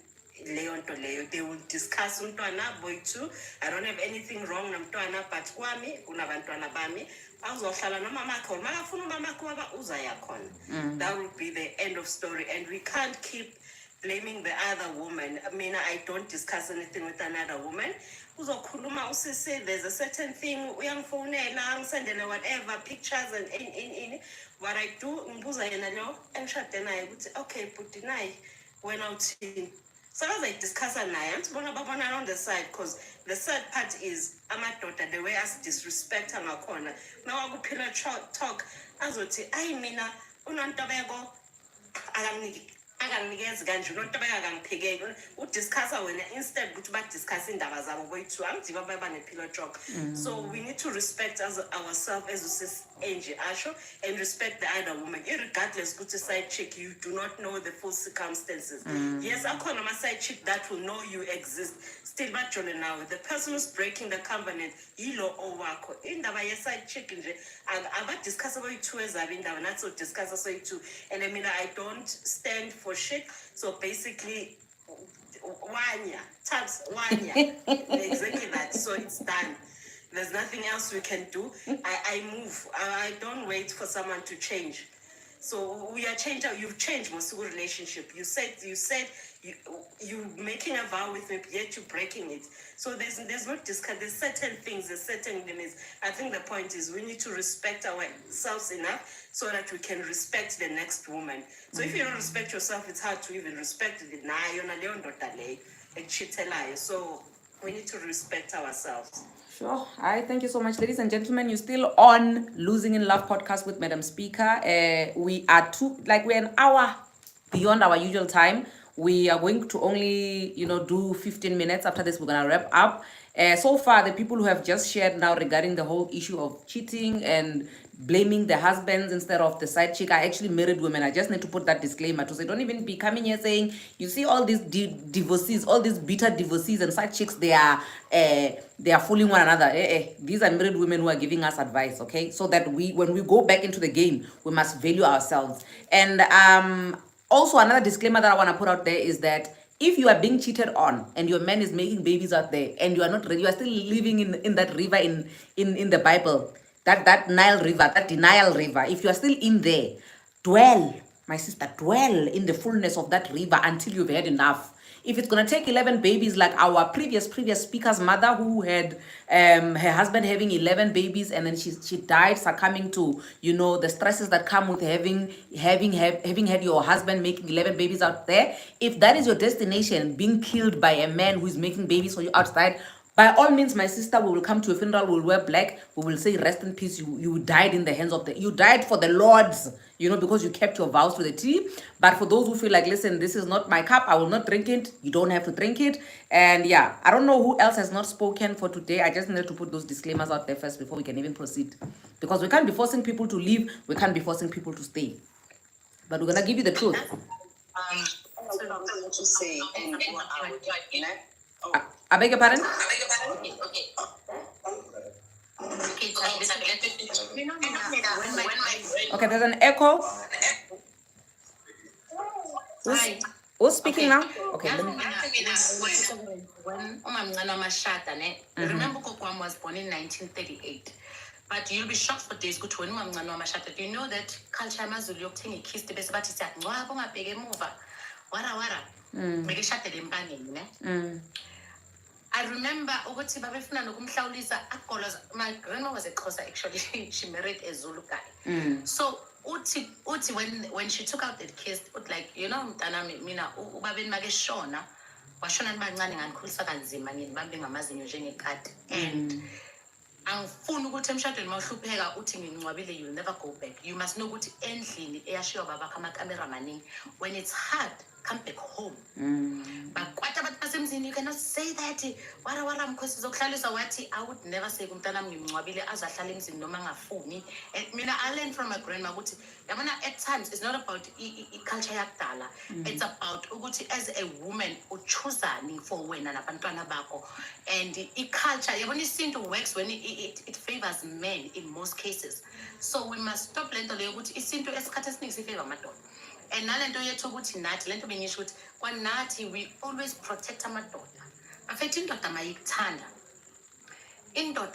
leyo. They will discuss umntwana boy too. I don't have anything wrong namntwana, but kwami kunabantwana bami awuzohlala nomama akho, makafuna umama akho uzaya khona. That will be the end of story, and we can't keep blaming the other woman. I mean, I don't discuss anything with another woman. Uzokhuluma usisi, there's a certain thing uyangifonela ngisendele whatever pictures and in what I do ngibuza yena lo engishade naye ukuthi okay but naye wena uthini. So as I discuss naye antibona babona on the side, because the sad part is amadoda, the way us disrespect ngakhona now akuphila talk azothi ayi mina unontobeko akanginikezi kanje, unontobeko akangiphekeli udiscussa wena instead ukuthi badiscuss indaba zabo boyithu angidiba babanepilo talk. So we need to respect ourselves as usis Angie Asho, and respect the other woman, irregardless ukuthi side chick, you do not know the full circumstances. Yes, akhona ama side chick that will know you exist, still bajole nawe. The person who's breaking the covenant yilo owakho. Indaba ye side chick nje abadiscuss boyithu ezabo indaba nathi so discuss soyithu. And I mean, I don't stand for shit. So basically wanya exactly that. So it's done. There's nothing else we can do. I move. I don't wait for someone to change. So we are changing. You've changed Masuku relationship. You said you making a vow with me, yet you're breaking it. So there's no discussion. There's certain things, there's certain limits. I think the point is we need to respect ourselves enough so that we can respect the next woman. So if you don't respect yourself, it's hard to even respect the So we need to respect ourselves. Sure. Hi, thank you so much, ladies and gentlemen. You're still on Losing in Love podcast with Madam Speaker. We are we're an hour beyond our usual time. We are going to only, do 15 minutes. After this, we're gonna wrap up. So far, the people who have just shared now regarding the whole issue of cheating and blaming the husbands instead of the side chick are actually married women. I just need to put that disclaimer to say, don't even be coming here saying, you see all these divorcees, all these bitter divorcees and side chicks, they are fooling one another. These are married women who are giving us advice, okay? So that when we go back into the game, we must value ourselves. And also another disclaimer that I want to put out there is that if you are being cheated on and your man is making babies out there and you are not ready, you are still living in that river in the Bible, that Nile River, that denial river, if you are still in there, dwell My sister, dwell in the fullness of that river until you've had enough. If it's gonna take 11 babies, like our previous speaker's mother, who had her husband having 11 babies, and then she died succumbing to, you know, the stresses that come with having had your husband making 11 babies out there. If that is your destination, being killed by a man who is making babies for you outside, by all means, my sister, we will come to a funeral, we'll wear black, we will say, rest in peace, you died in the hands of you died for the Lord's, you know, because you kept your vows to the T. But for those who feel like, listen, this is not my cup, I will not drink it, you don't have to drink it. And yeah, I don't know who else has not spoken for today. I just needed to put those disclaimers out there first before we can even proceed. Because we can't be forcing people to leave, we can't be forcing people to stay. But we're going to give you the truth. To say, and I beg your pardon? Okay, there's an echo. Who's speaking now? Okay, let me. When umamncane wamashada ne, remember Kokwam was born in 1938. But you'll be shocked for days ukuthi when umamncane wamashada. Do you know that culture yamaZulu yokuthenga ikhisti bese bathi siyangcwaba ungabheke emuva? Wara. Bekeshadele empangeni ne. I remember ukuthi babefuna nokumhlawulisa agoloza. My grandma was a Xhosa actually. She married a Zulu guy. So uthi when she took out the kiss, like, you know, mntana mina ubabeni make shona washona nibancane nganikhulisa kanzima ngibambe ngamazinyo njengekati. And angifuni ukuthi emshadweni mawuhlupheka uthi ngingcwabile, you'll never go back. You must know ukuthi endlini eyashiwa babakho amakamera maningi, when it's hard, come back home. But kwathi abantu basemzini, you cannot say that. Wara mkhosi zokuhlalisa wathi, I would never say kumntana ngimncwabile azahlala emzini noma ngafuni. Mina I learned from my grandma ukuthi yabona, at times it's not about culture yakudala. It's about ukuthi as a woman uchuzani for wena nabantwana bakho. And culture yabona isinto works when it favors men in most cases. So we must stop lento leyo ukuthi isinto esikhathi esiningi sifavor amadoda. And nalento yethu ukuthi nathi lento bengisho ukuthi kwanathi we always protect amadoda. Afethu indoda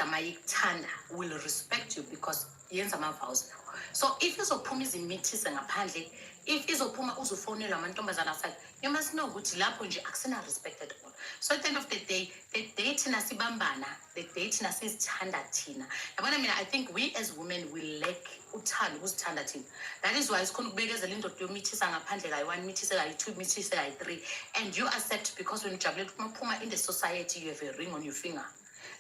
mayikuthanda will respect you because yenza ama vows now. So if izophuma izimithise ngaphandle, if izophuma uzufonela amantombazana aside, you must know ukuthi lapho nje akusena respect at all. So at the end of the day, the day thina sibambana, the day thina sizithanda thina. Yabona mina, I think we as women we lack uthando ukuzithanda thina. That is why sikhona ukubekezela indoda yomithisa ngaphandle kayi-1, mithise kayi-2, mithise kayi-3, and you accept because when ujabulela uphuma in the society you have a ring on your finger.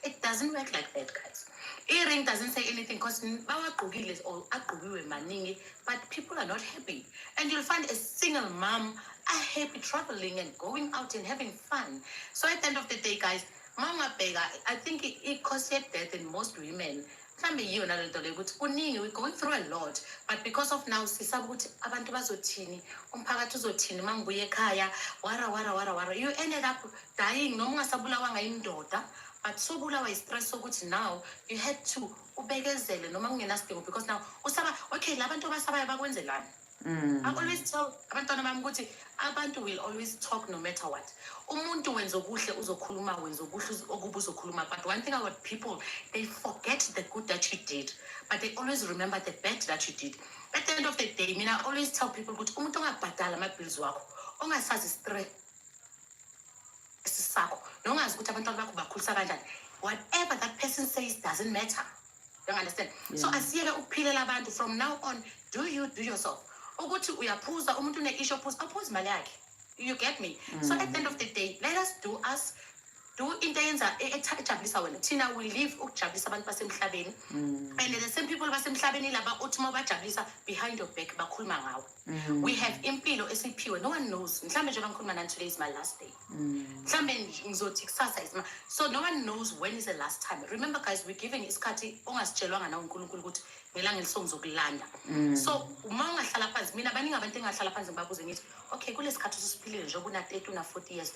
It doesn't work like that, guys. A-ring doesn't say anything because bawagqokile or agqokiwe maningi, but people are not happy. And you'll find a single mom are happy traveling and going out and having fun. So at the end of the day, guys, Mama Bega, I think it causes death in most women. We're going through a lot, but because of now, abantu bazothini, umphakathi uzothini mangibuye ekhaya, wara. You ended up dying, noma ungasabulawa ngayindoda, but so bulawa stress sokuthi now you had to ubekezele noma kungenasidingo because now usaba okay labantu basabayo bakwenzelana. I always tell abantwana bami ukuthi abantu will always talk no matter what. Umuntu wenza okuhle uzokhuluma, wenza okubi uzokhuluma. But one thing about people, they forget the good that you did, but they always remember the bad that you did. At the end of the day, I always tell people ukuthi umuntu ongabhadala ama-bills wakho, ongasazi stress sakho, nongazi ukuthi abantwana bakho bakhulisa kanjani. Whatever that person says doesn't matter. You understand? Yeah. So asiyeke ukuphilela abantu from now on, do yourself. Ukuthi uyaphuza umuntu une-issue aphuza imali yakhe. You get me? So at the end of the day, let us do into eyenza ejabulisa wena. Thina we live ukujabulisa abantu basemhlabeni. And the same people basemhlabeni laba uthi mabajabulisa behind your back bakhuluma ngawe. We have impilo esiphiwe. No one knows. Mhlambe nje bangikhuluma nani, today is my last day. Mhlambe ngizothi kusasa is my. So no one knows when is the last time. Remember guys, we're giving isikhathi ongasitshelwanga na uNkulunkulu ukuthi ngelanga elisongizokulanda. So uma ungahlala phansi, mina baningi abantu engahlala phansi ngibabuze ngithi, okay, kulesikhathi usiphilile nje una 30 una 40 years.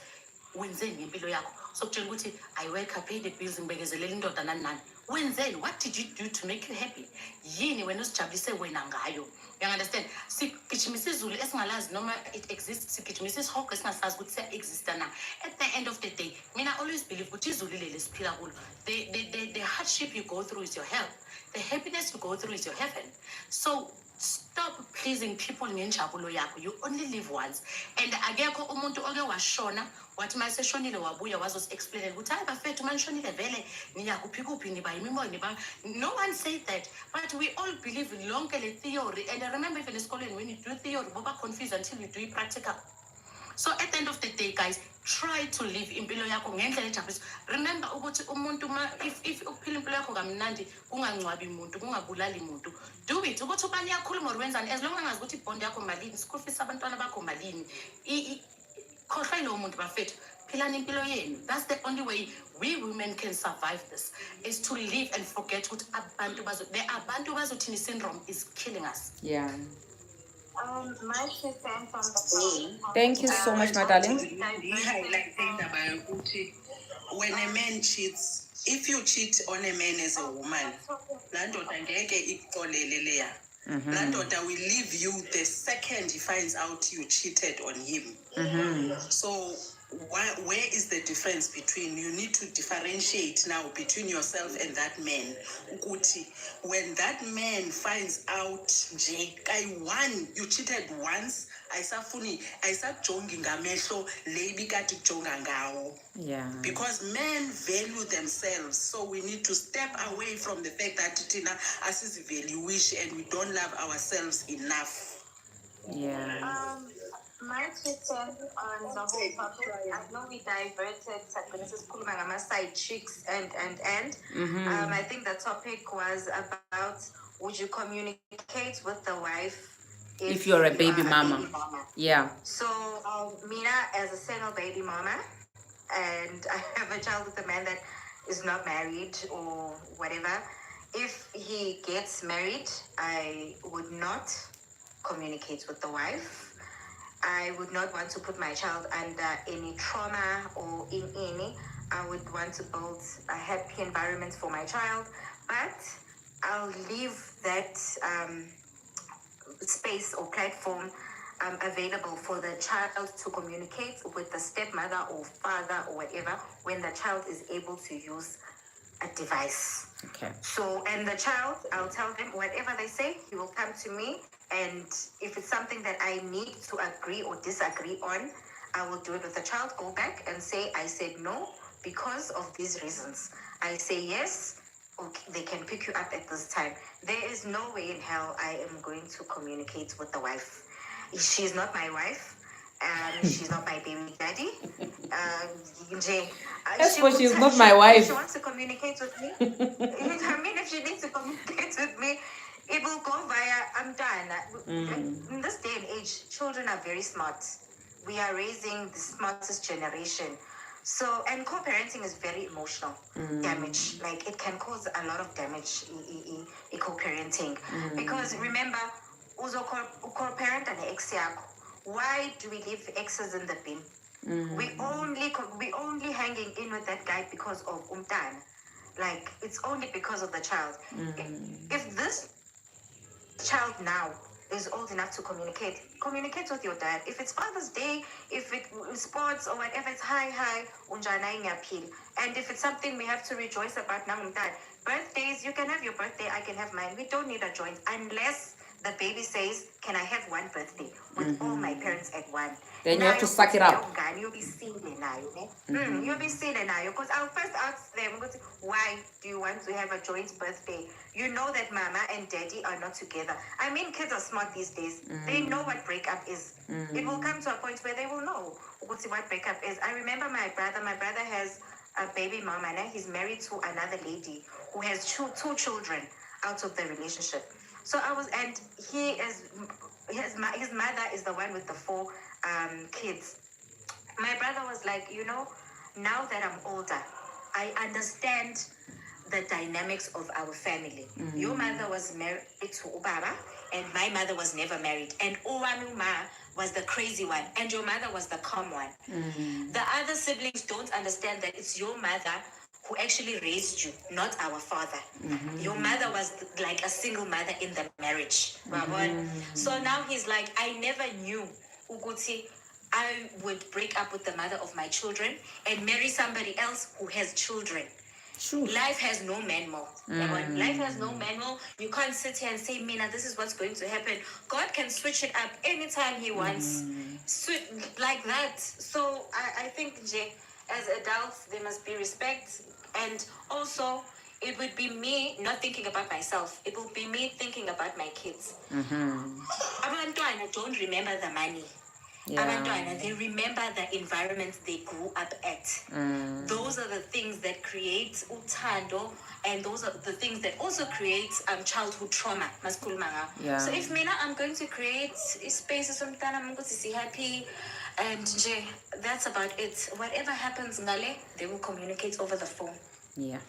Wenzeni ngempilo yakho? So kutshela ukuthi I work, I pay the bills, ngibekezelela indoda nani. Wenzeni? What did you do to make you happy? Yini wena usijabulise wena ngayo? You understand? Sigijimisa izulu esingalazi noma it exists, sigijimisa isihogo esingasazi ukuthi siya-exista na. At the end of the day, mina always believe ukuthi izulu leli siphila kulo. The hardship you go through is your health. The happiness you go through is your heaven. So Stop pleasing people ngenjabulo yakho. You only live once. And akekho umuntu oke washona wathi maseshonile wabuya wazosi-explainela ukuthi hayi bafethu manishonile vele niya kuphi kuphi niba yimimoya niba. No one said that, but we all believe lonke le theory. And I remember even esikoleni when you do theory boba confused until you do it practical. So at the end of the day, guys, try to live impilo yakho ngendlela ejabulisa. Remember ukuthi umuntu if uphila impilo yakho kamnandi kungangcwabi umuntu, kungabulali umuntu. Do it. Ukuthi ubani yakhuluma or wenzani as long as ngazi ukuthi ibond yakho malini, school fees abantwana bakho malini. Khohlwa lo muntu bafethu. Philani impilo yenu. That's the only way we women can survive this, is to live and forget ukuthi abantu the abantu bazothini syndrome is killing us. Yeah. My sister from the Thank you so much, my darling. When a man cheats, if you cheat on a man as a woman, landoda ngeke ikuxolele leya. Landoda will leave you the second he finds out you cheated on him. So where is the difference between, you need to differentiate now between yourself and that man. Ukuthi, when that man finds out, you cheated once, ayisajongi ngamehlo lebi kade kujonga ngawo. Yeah. Because men value themselves, so we need to step away from the fact that tina asizivaluishi and we don't love ourselves enough. Yeah. My sister on the whole topic, I know we diverted side chicks and I think the topic was about, would you communicate with the wife If you're a baby mama? Yeah. So Mina, as a single baby mama, and I have a child with a man that is not married or whatever, if he gets married, I would not communicate with the wife. I would not want to put my child under any trauma or in any. I would want to build a happy environment for my child, but I'll leave that space or platform available for the child to communicate with the stepmother or father or whatever when the child is able to use a device. Okay. So, and the child, I'll tell them whatever they say, he will come to me. And if it's something that I need to agree or disagree on, I will do it with the child. Go back and say, I said no because of these reasons. I say yes, okay, they can pick you up at this time. There is no way in hell I am going to communicate with the wife. She's not my wife. She's not my baby daddy. She's not my wife. If she wants to communicate with me, I mean, if she needs to communicate with me, it will go via, I'm done. In this day and age, children are very smart. We are raising the smartest generation. So, and co-parenting is very emotional damage. Like, it can cause a lot of damage in co-parenting. Because remember, uzo co-parent and ex yakho. Why do we leave exes in the bin? We only hanging in with that guy because of umtana. Like, it's only because of the child. If this child now is old enough to communicate with your dad. If it's Father's Day, if it's sports or whatever, it's hi, unjani ngiyaphila. And if it's something we have to rejoice about now, dad. Birthdays, you can have your birthday, I can have mine. We don't need a joint unless the baby says, can I have one birthday with all my parents at one? Then you have to suck it up. You'll be silly now. You'll be silly now. Because I'll first ask them, why do you want to have a joint birthday? You know that mama and daddy are not together. I mean, kids are smart these days. They know what breakup is. It will come to a point where they will know what breakup is. I remember my brother. My brother has a baby mama, and he's married to another lady who has two children out of the relationship. So and his mother is the one with the 4 kids. My brother was like, now that I'm older, I understand the dynamics of our family. Your mother was married to Ubaba, and my mother was never married. And Uwanuma was the crazy one, and your mother was the calm one. The other siblings don't understand that it's your mother who actually raised you, not our father. Your mother was like a single mother in the marriage. So now he's like, I never knew, Uguti, I would break up with the mother of my children and marry somebody else who has children. Sure. Life has no manual. Life has no manual. You can't sit here and say, Mina, this is what's going to happen. God can switch it up anytime He wants. Like that. So I think, Jay, as adults, there must be respect. And also, it would be me not thinking about myself. It will be me thinking about my kids. Abantwana don't remember the money. Yeah. Abantwana, they remember the environment they grew up at. Those are the things that create uthando, and those are the things that also create childhood trauma. Yeah. So if Mina, I'm going to create spaces on Tana, I'm going to see happy, and that's about it. Whatever happens, Ngale, they will communicate over the phone. Yeah.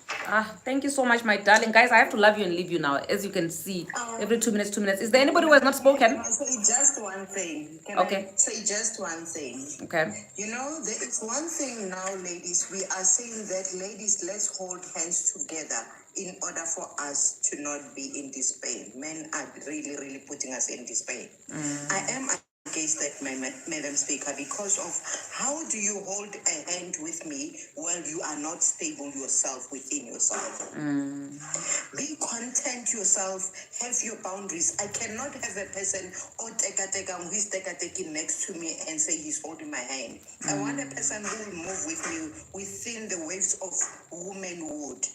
Thank you so much, my darling. Guys, I have to love you and leave you now. As you can see, every 2 minutes, 2 minutes. Is there anybody who has not spoken? Can I say just one thing? Can Okay. I say just one thing? Okay. You know, there is one thing now, ladies. We are saying that, ladies, let's hold hands together in order for us to not be in despair. Men are really, really putting us in despair. I am against that, Madam Speaker, because of how do you hold a hand with me while you are not stable yourself within yourself? Be content yourself, have your boundaries. I cannot have a person who is taking next to me and say he's holding my hand. I want a person who will move with me within the waves of womanhood.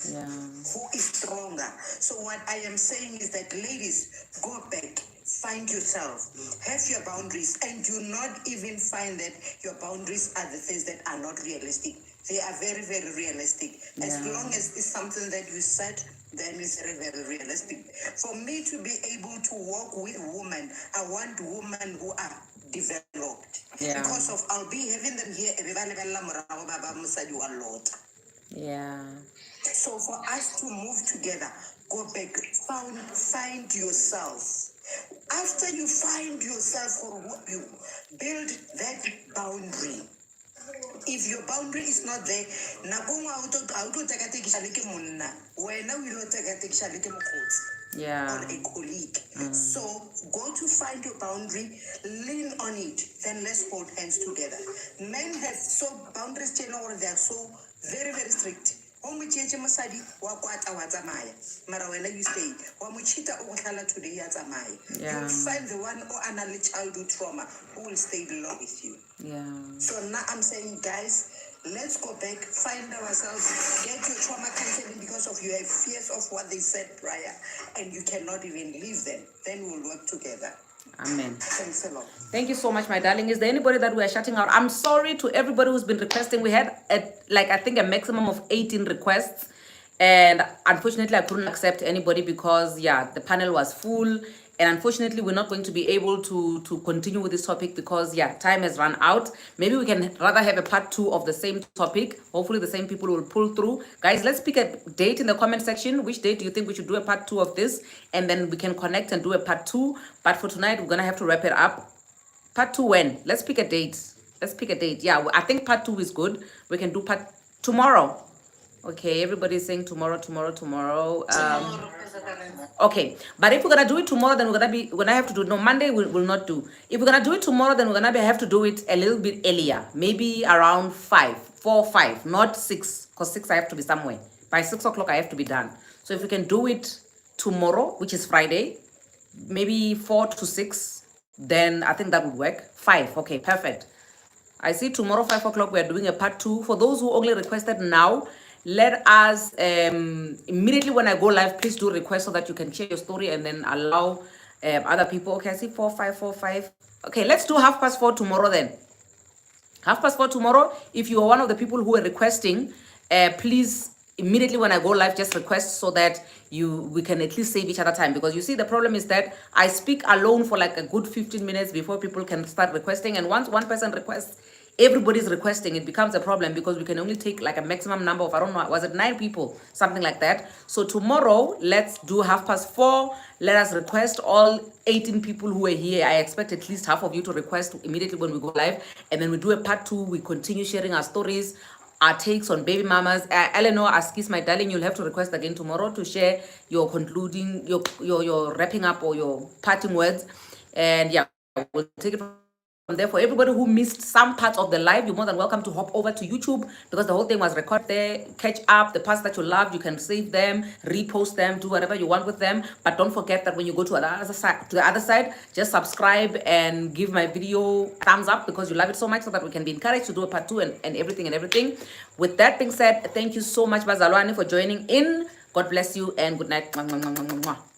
Yeah. Who is stronger. So what I am saying is that, ladies, go back, find yourself, have your boundaries, and do not even find that your boundaries are the things that are not realistic. They are very, very realistic. As long as it's something that you set, then it's very, very realistic. For me to be able to work with women, I want women who are developed. Yeah. Because of I'll be having them here. Yeah. So for us to move together, go back, find yourself. After you find yourself or what you build that boundary. If your boundary is not there, Yeah. or a colleague. So go to find your boundary, lean on it, then let's hold hands together. Men have boundaries, they are so very, very strict. Omucheche masadi wakwata wazamaya. Mara wena you stay. Wamuchita ukhala today yazamaya. Yeah. You'll find the one or another childhood trauma who will stay below with you. Yeah. So now I'm saying, guys, let's go back, find ourselves, get your trauma counseling because of you have fears of what they said prior, and you cannot even leave them. Then we'll work together. Amen. Thanks a lot. Thank you so much, my darling. Is there anybody that we are shutting out? I'm sorry to everybody who's been requesting. We had I think a maximum of 18 requests, and unfortunately I couldn't accept anybody because the panel was full, and unfortunately we're not going to be able to continue with this topic because time has run out. Maybe we can rather have a part 2 of the same topic. Hopefully the same people will pull through. Guys, let's pick a date in the comment section. Which date do you think we should do a part 2 of this, and then we can connect and do a part 2. But for tonight we're gonna have to wrap it up. Part 2 when? Let's pick a date. Yeah, I think part 2 is good. We can do part tomorrow. Okay, everybody's saying tomorrow. Okay, but if we're gonna do it tomorrow, then we're gonna have to do Monday. We will not do. If we're gonna do it tomorrow, then we're gonna have to do it a little bit earlier, maybe around 4 or 5, not 6, because 6 I have to be somewhere. By 6 o'clock I have to be done. So if we can do it tomorrow, which is Friday, maybe 4 to 6, then I think that would work. 5, okay, perfect. I see tomorrow 5 o'clock we are doing a part 2. For those who only requested now, let us immediately when I go live, please do request so that you can share your story and then allow other people. Okay, I see 4, 5. Okay, let's do 4:30 tomorrow then. 4:30 tomorrow. If you are one of the people who are requesting, please immediately when I go live, just request so that we can at least save each other time. Because you see, the problem is that I speak alone for like a good 15 minutes before people can start requesting. And once one person requests, everybody's requesting, it becomes a problem because we can only take like a maximum number of, I don't know, was it 9 people? Something like that. So tomorrow, let's do 4:30. Let us request all 18 people who are here. I expect at least half of you to request immediately when we go live. And then we do a part 2. We continue sharing our stories, our takes on baby mamas. Eleanor Askis, my darling, you'll have to request again tomorrow to share your concluding, your wrapping up or your parting words. And we'll take it from there. For everybody who missed some parts of the live, you're more than welcome to hop over to YouTube because the whole thing was recorded there. Catch up the parts that you loved. You can save them, repost them, do whatever you want with them. But don't forget that when you go to the other side, just subscribe and give my video thumbs up because you love it so much, so that we can be encouraged to do a part 2 and everything. With that being said, thank you so much, Bazalwane, for joining in. God bless you and good night. Mwah, mwah, mwah, mwah, mwah.